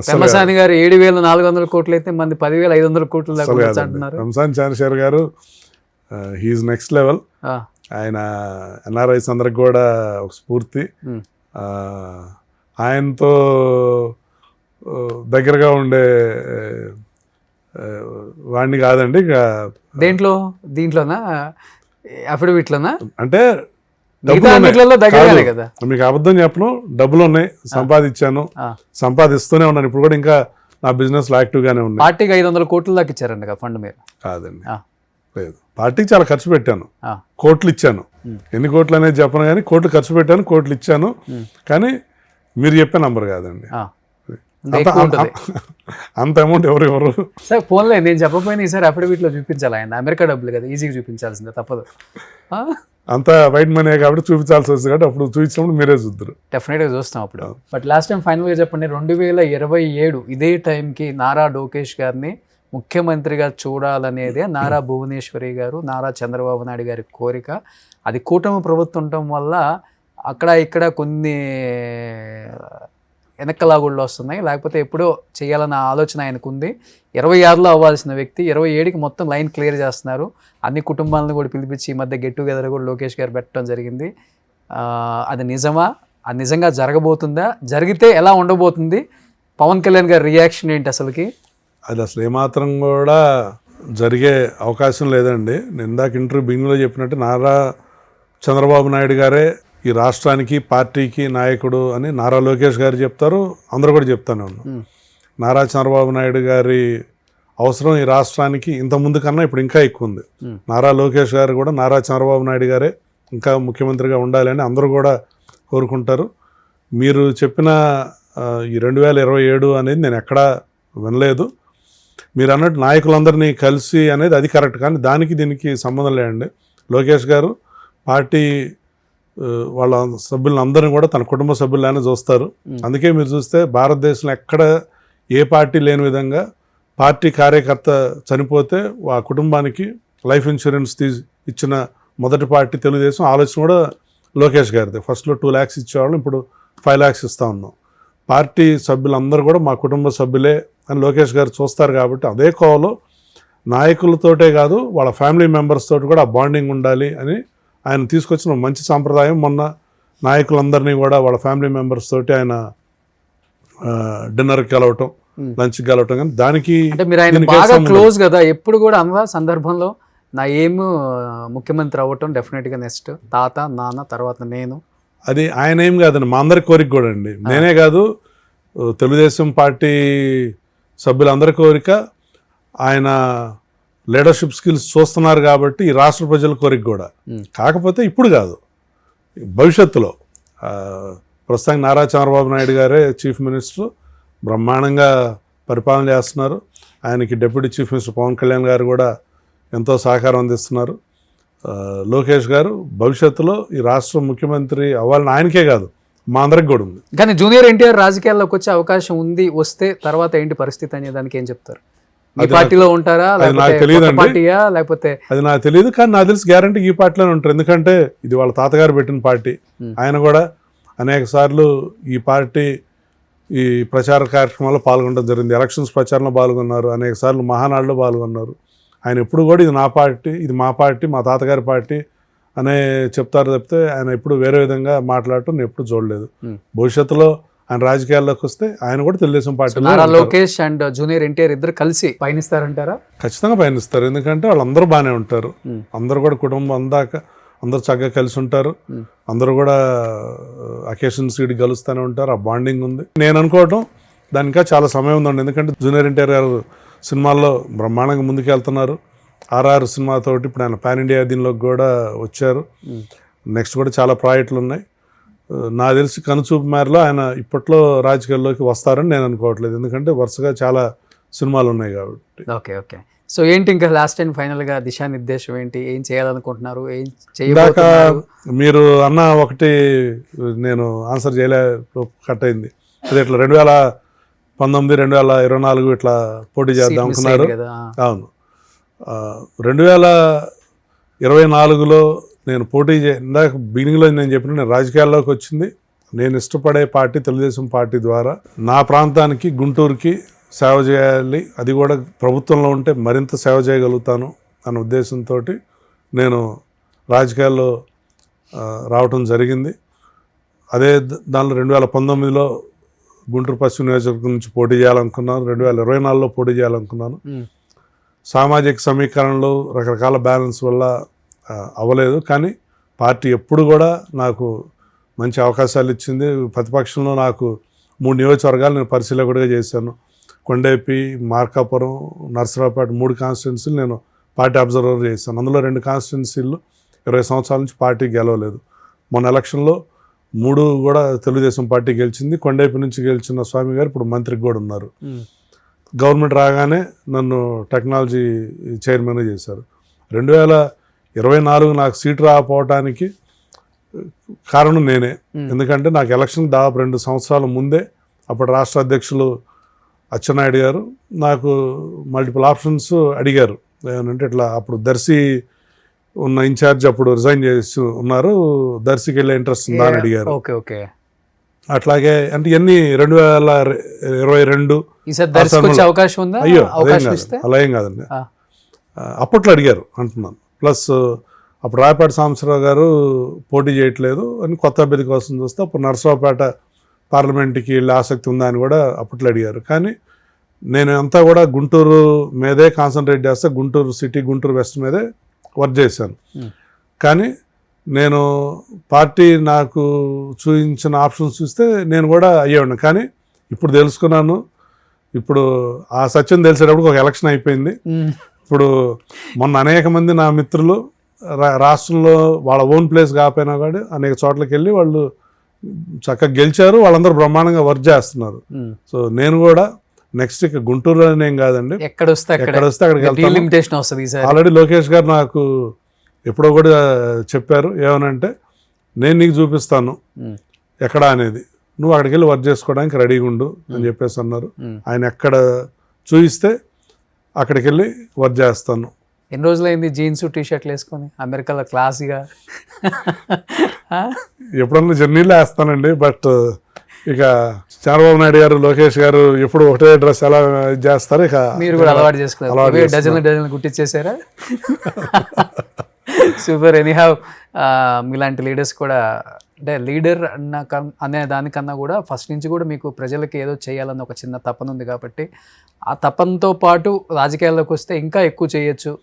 పెమ్మసాని గారు 7,400 కోట్లు అయితే మంది 10,500 కోట్లు దాకా అంటున్నారు. రంజాన్ చంద్రశేఖర్ గారు హీఈస్ నెక్స్ట్ లెవెల్. ఆయన ఎన్ఆర్ఐస్ అందరికి కూడా ఒక స్ఫూర్తి. ఆయనతో దగ్గరగా ఉండే వాడిని కాదండి. ఇక దీంట్లోనా అఫిడవిట్లోనా అంటే కదా? మీకు అబద్ధం చెప్పను, డబ్బులు ఉన్నాయి, సంపాదించాను, సంపాదిస్తూనే ఉన్నాను. ఇప్పుడు కూడా ఇంకా నా బిజినెస్ లో యాక్టివ్ గానే ఉన్నాయి. పార్టీకి 500 కోట్ల దాకా ఇచ్చారండి ఫండ్ మీరు? కాదండి, లేదు. పార్టీకి చాలా ఖర్చు పెట్టాను, కోట్లు ఇచ్చాను. ఎన్ని కోట్లు అనేది చెప్పను కానీ కోట్లు ఖర్చు పెట్టాను, కోట్లు ఇచ్చాను. కానీ మీరు చెప్పే నంబర్ కాదండి, అంత అమౌంట్ ఎవరు సార్. ఫోన్లే నేను చెప్పకపోయినా ఈసారి అఫిడవిట్లో చూపించాలి. ఆయన అమెరికా డబ్బులు కదా, ఈజీగా చూపించాల్సిందే, తప్పదు. అంత వైట్ మనీ కాబట్టి చూపించాల్సి వస్తుంది కాబట్టి అప్పుడు చూపించినప్పుడు మీరే చూద్దరు. డెఫినెట్గా చూస్తాం అప్పుడు. బట్ లాస్ట్ టైం ఫైనల్గా చెప్పండి, 2027 ఇదే టైంకి నారా లోకేష్ గారిని ముఖ్యమంత్రిగా చూడాలనేదే నారా భువనేశ్వరి గారు, నారా చంద్రబాబు నాయుడు గారి కోరిక. అది కూటమి ప్రభుత్వం ఉండటం వల్ల అక్కడ ఇక్కడ కొన్ని వెనక్కలాగుళ్ళు వస్తున్నాయి, లేకపోతే ఎప్పుడో చేయాలన్న ఆలోచన ఆయనకు ఉంది. 26లో అవ్వాల్సిన వ్యక్తి 27కి మొత్తం లైన్ క్లియర్ చేస్తున్నారు. అన్ని కుటుంబాలను కూడా పిలిపించి ఈ మధ్య గెట్ టుగెదర్ కూడా లోకేష్ గారు పెట్టడం జరిగింది. అది నిజమా? అది నిజంగా జరగబోతుందా? జరిగితే ఎలా ఉండబోతుంది? పవన్ కళ్యాణ్ గారి రియాక్షన్ ఏంటి అసలుకి? అది అసలు ఏమాత్రం కూడా జరిగే అవకాశం లేదండి. నేను ఇందాక ఇంటర్వ్యూ బిగినింగ్లో చెప్పినట్టు నారా చంద్రబాబు నాయుడు గారే ఈ రాష్ట్రానికి, పార్టీకి నాయకుడు అని నారా లోకేష్ గారు చెప్తారు, అందరూ కూడా చెప్తానే ఉన్నాం. నారా చంద్రబాబు నాయుడు గారి అవసరం ఈ రాష్ట్రానికి ఇంత ముందు కన్నా ఇప్పుడు ఇంకా ఎక్కువ ఉంది. నారా లోకేష్ గారు కూడా నారా చంద్రబాబు నాయుడు గారే ఇంకా ముఖ్యమంత్రిగా ఉండాలని అందరూ కూడా కోరుకుంటారు. మీరు చెప్పిన ఈ 2027 అనేది నేను ఎక్కడా వినలేదు. మీరు అన్నట్టు నాయకులందరినీ కలిసి అనేది అది కరెక్ట్, కానీ దానికి దీనికి సంబంధం లేదండి. లోకేష్ గారు పార్టీ వాళ్ళ సభ్యులందరినీ కూడా తన కుటుంబ సభ్యులైనా చూస్తారు. అందుకే మీరు చూస్తే భారతదేశంలో ఎక్కడ ఏ పార్టీ లేని విధంగా పార్టీ కార్యకర్త చనిపోతే ఆ కుటుంబానికి లైఫ్ ఇన్సూరెన్స్ ఇచ్చిన మొదటి పార్టీ తెలుగుదేశం. ఆలోచన కూడా లోకేష్ గారిది. ఫస్ట్లో 2 lakhs ఇచ్చేవాళ్ళం, ఇప్పుడు 5 lakhs ఇస్తూ ఉన్నాం. పార్టీ సభ్యులందరూ కూడా మా కుటుంబ సభ్యులే అని లోకేష్ గారు చూస్తారు కాబట్టి అదే కోవలో నాయకులతోటే కాదు వాళ్ళ ఫ్యామిలీ మెంబర్స్ తోటి కూడా ఆ బాండింగ్ ఉండాలి అని ఆయన తీసుకొచ్చిన మంచి సాంప్రదాయం. మొన్న నాయకులందరినీ కూడా వాళ్ళ ఫ్యామిలీ మెంబర్స్ తోటి ఆయన డిన్నర్కి కలవటం, లంచ్కి కలవటం. కానీ దానికి మీరు ఆయన బాగా క్లోజ్ కదా, ఎప్పుడు కూడా అన్న సందర్భంలో నా ఏం ముఖ్యమంత్రి అవ్వటం డెఫినెట్గా నెక్స్ట్ తాత, నాన్న, తర్వాత నేను. అది ఆయన ఏం కాదండి, మా అందరి కోరిక కూడా అండి. నేనే కాదు, తెలుగుదేశం పార్టీ సభ్యులందరి కోరిక. ఆయన లీడర్షిప్ స్కిల్స్ చూస్తున్నారు కాబట్టి ఈ రాష్ట్ర ప్రజల కోరిక కూడా. కాకపోతే ఇప్పుడు కాదు, భవిష్యత్తులో. ప్రస్తుతానికి నారా చంద్రబాబు నాయుడు గారే చీఫ్ మినిస్టర్, బ్రహ్మాండంగా పరిపాలన చేస్తున్నారు. ఆయనకి deputy chief minister Pawan Kalyan garu కూడా ఎంతో సహకారం అందిస్తున్నారు. లోకేష్ గారు భవిష్యత్తులో ఈ రాష్ట్ర ముఖ్యమంత్రి అవ్వాలని ఆయనకే కాదు, మా అందరికి కూడా ఉంది. కానీ జూనియర్ ఎన్టీఆర్ రాజకీయాల్లోకి వచ్చే అవకాశం ఉంది, వస్తే తర్వాత ఏంటి పరిస్థితి అనే దానికి ఏం చెప్తారు? ఈ పార్టీలో ఉంటారా అది నాకు లేకపోతే తెలియదండి. కొత్త పార్టీయా లేకపోతే అది నాకు తెలియదు, కానీ నాకు తెలిసి గ్యారంటీ ఈ పార్టీలోనే ఉంటారు. ఎందుకంటే ఇది వాళ్ళ తాతగారు పెట్టిన పార్టీ. ఆయన కూడా అనేక సార్లు ఈ పార్టీ ఈ ప్రచార కార్యక్రమాల్లో పాల్గొనడం జరిగింది. ఎలక్షన్స్ ప్రచారంలో పాల్గొన్నారు, అనేక సార్లు మహానాడులో పాల్గొన్నారు. ఆయన ఎప్పుడు కూడా ఇది నా పార్టీ, ఇది మా పార్టీ, మా తాతగారి పార్టీ అనే చెప్తారు తప్పితే ఆయన ఎప్పుడు వేరే విధంగా మాట్లాడటం నేను ఎప్పుడు చూడలేదు. భవిష్యత్తులో ఆయన రాజకీయాల్లోకి వస్తే ఆయన కూడా తెలుగుదేశం పార్టీలో నారా లోకేష్ అండ్ జూనియర్ ఎన్టీఆర్ ఇద్దరు కలిసి పయనిస్తారంటారా? ఖచ్చితంగా పయనిస్తారు. ఎందుకంటే వాళ్ళందరూ బాగానే ఉంటారు, అందరూ కూడా కుటుంబం అందాక అందరూ చక్కగా కలిసి ఉంటారు, అందరూ కూడా అకేషన్స్ ఇటు కలుస్తూనే ఉంటారు, ఆ బాండింగ్ ఉంది. నేను అనుకోవటం దానికి ఇంకా చాలా సమయం ఉందండి. ఎందుకంటే జూనియర్ ఎన్టీఆర్ గారు సినిమాల్లో బ్రహ్మాండంగా ముందుకు వెళ్తున్నారు. RR సినిమాతోటి ఇప్పుడు ఆయన పాన్ ఇండియా దీనిలోకి కూడా వచ్చారు. నెక్స్ట్ కూడా చాలా ప్రాజెక్టులు ఉన్నాయి. నాకు తెలిసి కనుచూపు మేరలో ఆయన ఇప్పట్లో రాజకీయాల్లోకి వస్తారని నేను అనుకోవట్లేదు, ఎందుకంటే వరుసగా చాలా సినిమాలు ఉన్నాయి కాబట్టి. Okay okay. సో ఏంటి ఇంకా లాస్ట్ అండ్ ఫైనల్ గా దిశానిర్దేశం ఏంటి, ఏం చేయాలనుకుంటున్నారు, ఏం ఇందాక చేయబోతున్నారు? మీరు అన్న ఒకటి నేను ఆన్సర్ చేయలే, కట్ అయింది. అదే ఇట్లా 2019, 2024 ఇట్లా పోటీ చేద్దాం అనుకున్నారు. కదా. అవును, 2024లో నేను పోటీ ఇందాక బిగినింగ్లో నేను చెప్పిన నేను రాజకీయాల్లోకి వచ్చింది నేను ఇష్టపడే పార్టీ తెలుగుదేశం పార్టీ ద్వారా. నా ప్రాంతానికి గుంటూరుకి సేవ చేయాలి, అది కూడా ప్రభుత్వంలో ఉంటే మరింత సేవ చేయగలుగుతాను అన్న ఉద్దేశంతో నేను రాజకీయాల్లో రావటం జరిగింది. అదే దానిలో 2019లో గుంటూరు పశ్చిమ నియోజకవర్గం నుంచి పోటీ చేయాలనుకున్నాను, 2024లో పోటీ చేయాలనుకున్నాను. సామాజిక సమీకరణలు రకరకాల బ్యాలెన్స్ వల్ల అవ్వలేదు, కానీ పార్టీ ఎప్పుడు కూడా నాకు మంచి అవకాశాలు ఇచ్చింది. ప్రతిపక్షంలో నాకు 3 నియోజకవర్గాలు నేను పరిశీలకుడిగా చేశాను. కొండేపి, మార్కాపురం, నర్సరావుపేట 3 కాన్స్టిట్యున్సీలు నేను పార్టీ అబ్జర్వర్ చేశాను. అందులో 2 కాన్స్టిట్యున్సీలు 20 సంవత్సరాల నుంచి పార్టీ గెలవలేదు. మొన్న ఎలక్షన్లో 3 కూడా తెలుగుదేశం పార్టీ గెలిచింది. కొండేపి నుంచి గెలిచిన స్వామి గారు ఇప్పుడు మంత్రికి కూడా ఉన్నారు. గవర్నమెంట్ రాగానే నన్ను టెక్నాలజీ చైర్మన్గా చేశారు. 2024 నాకు సీటు రాకపోవటానికి కారణం నేనే. ఎందుకంటే నాకు ఎలక్షన్ దాదాపు 2 సంవత్సరాల ముందే అప్పుడు రాష్ట్ర అధ్యక్షులు అచ్చెన్నాయుడు గారు నాకు మల్టిపుల్ ఆప్షన్స్ అడిగారు. ఏమంటే ఇట్లా అప్పుడు దర్శి ఉన్న ఇన్ఛార్జ్ అప్పుడు రిజైన్ చేసి ఉన్నారు, దర్శికి వెళ్ళే ఇంట్రెస్ట్ ఉందా అని అడిగారు. Okay okay. అట్లాగే అంటే ఇవన్నీ 2022 అవకాశం ఉందా? అయ్యో అవకాశం ఇస్తే అలా ఏం కాదండి, అప్పట్లో అడిగారు అంటున్నాను. ప్లస్ అప్పుడు రాయపేట సాంబశివరావు గారు పోటీ చేయట్లేదు అని కొత్త అభ్యర్థి కోసం చూస్తే అప్పుడు నర్సరావుపేట పార్లమెంట్కి వెళ్ళే ఆసక్తి ఉందా అని కూడా అప్పట్లో అడిగారు. కానీ నేను అంతా కూడా గుంటూరు మీదే కాన్సన్ట్రేట్ చేస్తే గుంటూరు సిటీ, గుంటూరు వెస్ట్ మీదే వర్క్ చేశాను. కానీ నేను పార్టీ నాకు చూపించిన ఆప్షన్స్ చూస్తే నేను కూడా అయ్యేవాడిని. కానీ ఇప్పుడు తెలుసుకున్నాను, ఇప్పుడు ఆ సత్యం తెలిసేటప్పుడు ఒక ఎలక్షన్ అయిపోయింది. ఇప్పుడు మొన్న అనేక మంది నా మిత్రులు రాష్ట్రంలో వాళ్ళ ఓన్ ప్లేస్ కాకపోయినా కూడా అనేక చోట్లకి వెళ్ళి వాళ్ళు చక్కగా గెలిచారు, వాళ్ళందరూ బ్రహ్మాండంగా వర్క్ చేస్తున్నారు. సో నేను కూడా నెక్స్ట్ ఇక గుంటూరులోనే కాదండి, ఎక్కడ వస్తే అక్కడికి వెళ్తాను. ఆల్రెడీ లోకేష్ గారు నాకు ఎప్పుడో కూడా చెప్పారు, ఏమనంటే నేను నీకు చూపిస్తాను ఎక్కడ అనేది, నువ్వు అక్కడికి వెళ్ళి వర్క్ చేసుకోవడానికి రెడీగా ఉండు అని చెప్పేసి అన్నారు. ఆయన ఎక్కడ చూపిస్తే అక్కడికి వెళ్ళి వర్క్ చేస్తాను. ఎన్ని రోజులైంది జీన్స్ టీషర్ట్లు వేసుకొని అమెరికాలో క్లాస్గా? ఎప్పుడన్నా జర్నీలో వేస్తానండి, బట్ ఇక చంద్రబాబు నాయుడు గారు, లోకేష్ గారు ఎప్పుడు ఒకటే డ్రెస్ ఎలా చేస్తారు, ఇక మీరు కూడా అలవాటు చేసుకున్నారు, డజన్లు గుట్టించేసారా? సూపర్. ఎనీహౌ మీలాంటి లీడర్స్ కూడా, అంటే లీడర్ అనే దానికన్నా కూడా ఫస్ట్ నుంచి కూడా మీకు ప్రజలకి ఏదో చేయాలన్న ఒక చిన్న తపన ఉంది కాబట్టి ఆ తపనతో పాటు రాజకీయాల్లోకి వస్తే ఇంకా ఎక్కువ చేయొచ్చు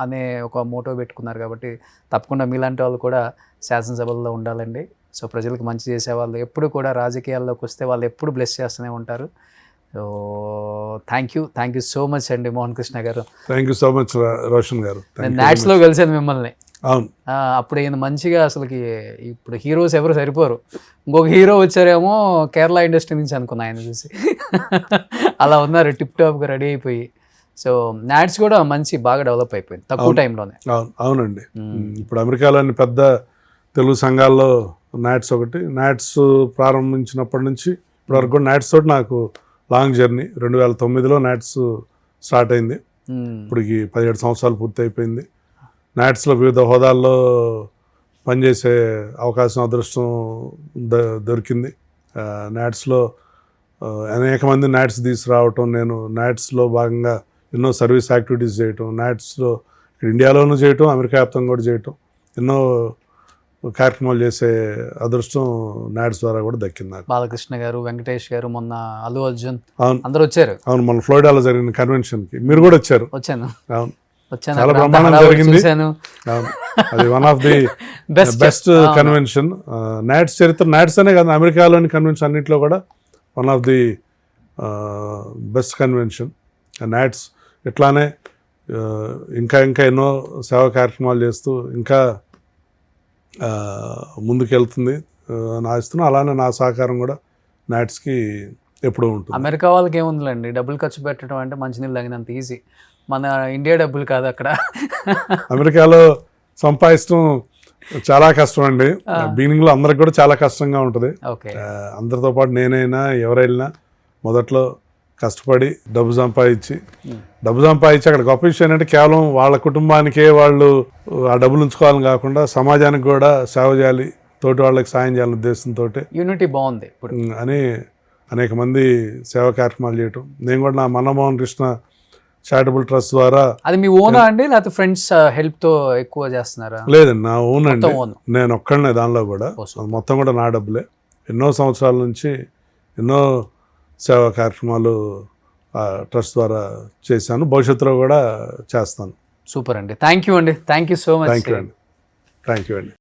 అనే ఒక మోటో పెట్టుకున్నారు. కాబట్టి తప్పకుండా మీలాంటి వాళ్ళు కూడా శాసనసభల్లో ఉండాలండి. సో ప్రజలకు మంచి చేసేవాళ్ళు ఎప్పుడు కూడా రాజకీయాల్లోకి వస్తే వాళ్ళు ఎప్పుడు బ్లెస్ చేస్తూనే ఉంటారు. So thank you so much అండి మోహన్ కృష్ణ గారు. Thank you so much Roshan గారు. నేను నాట్స్లో కలిసాను మిమ్మల్ని. అవును, అప్పుడు ఈయన మంచిగా అసలుకి ఇప్పుడు హీరోస్ ఎవరు సరిపోరు, ఇంకొక హీరో వచ్చారేమో కేరళ ఇండస్ట్రీ నుంచి అనుకున్నా ఆయన చూసి. అలా ఉన్నారు, టిప్ టాప్గా రెడీ అయిపోయి. సో నాట్స్ కూడా బాగా డెవలప్ అయిపోయింది తక్కువ టైంలోనే. అవునండి, ఇప్పుడు అమెరికాలోని పెద్ద తెలుగు సంఘాల్లో నాట్స్ ఒకటి. నాట్స్ ప్రారంభించినప్పటి నుంచి ఇప్పటివరకు కూడా నాట్స్ తోటి నాకు లాంగ్ జర్నీ. 2009లో నాట్స్ స్టార్ట్ అయింది. మ్మ్. ఇప్పటికి 17 సంవత్సరాలు పూర్తి అయిపోయింది. నాట్స్లో వివిధ హోదాల్లో పనిచేసే అవకాశం, అదృష్టం దొరికింది. నాట్స్లో అనేక మంది నాట్స్ తీసుకురావటం, నేను నాట్స్లో భాగంగా ఎన్నో సర్వీస్ యాక్టివిటీస్ చేయటం, నాట్స్లో ఇండియాలోనూ చేయటం, అమెరికా వ్యాప్తంగా కూడా చేయటం, ఎన్నో కార్యక్రమాలు చేసే అదృష్టం నాట్స్ ద్వారా కూడా దక్కింది నాకు. బాలకృష్ణ గారు, వెంకటేష్ గారు, మొన్న అల్లు అర్జున్ అవును అందరూ వచ్చారు. అవును, మన ఫ్లోరిడాలో జరిగిన కన్వెన్షన్కి మీరు కూడా వచ్చారు. వచ్చాను అవును, వచ్చాను చాలా అక్కడ అంతా బ్రహ్మాండంగా హడావుడి జరిగింది. చూశాను. అవును, అది వన్ ఆఫ్ ది బెస్ట్ అవును. కన్వెన్షన్. నాట్స్ చరిత్ర, నాట్స్ అనే కాదు, అమెరికాలోని కన్వెన్షన్ అన్నింటిలో కూడా one of the best convention. NATS ఇట్లానే ఇంకా ఇంకా ఎన్నో సేవా కార్యక్రమాలు చేస్తూ ఇంకా ముందుకెళ్తుంది అని ఆశిస్తున్నాను. అలానే నా సహకారం కూడా నాట్స్కి ఎప్పుడూ ఉంటుంది. అమెరికా వాళ్ళకి ఏముందిలేండి, డబ్బులు ఖర్చు పెట్టడం అంటే మంచినీళ్ళు తగినంత ఈజీ. మన ఇండియా డబ్బులు కాదు అక్కడ. అమెరికాలో సంపాదించడం చాలా కష్టం అండి. బిగినింగ్లో అందరికి కూడా చాలా కష్టంగా ఉంటుంది. ఓకే. అందరితో పాటు నేనైనా ఎవరైనా మొదట్లో కష్టపడి డబ్బు సంపాదించి అక్కడ గొప్ప విషయం ఏంటంటే కేవలం వాళ్ళ కుటుంబానికే వాళ్ళు ఆ డబ్బులు ఉంచుకోవాలని కాకుండా సమాజానికి కూడా సేవ చేయాలి, తోటి వాళ్ళకి సాయం చేయాలనే ఉద్దేశంతో యూనిటీ బాగుంది ఇప్పుడు. అని అనేక మంది సేవా కార్యక్రమాలు చేయటం. నేను కూడా నా మన్మోహన్ కృష్ణ చారిటబుల్ ట్రస్ట్ ద్వారా. అది మీ ఓనా అండి లేకపోతే ఫ్రెండ్స్ హెల్ప్ తో ఎక్కువ చేస్తున్నారా? లేదండి, నా ఓన్ అండి. ఓన్. నేను ఒక్కడనే దానిలో కూడా, మొత్తం కూడా నా డబ్బులే. ఎన్నో సంవత్సరాల నుంచి ఎన్నో సేవా కార్యక్రమాలు ట్రస్ట్ ద్వారా చేశాను, భవిష్యత్తులో కూడా చేస్తాను. సూపర్ అండి, థ్యాంక్ యూ అండి, thank you so much. Thank you అండి.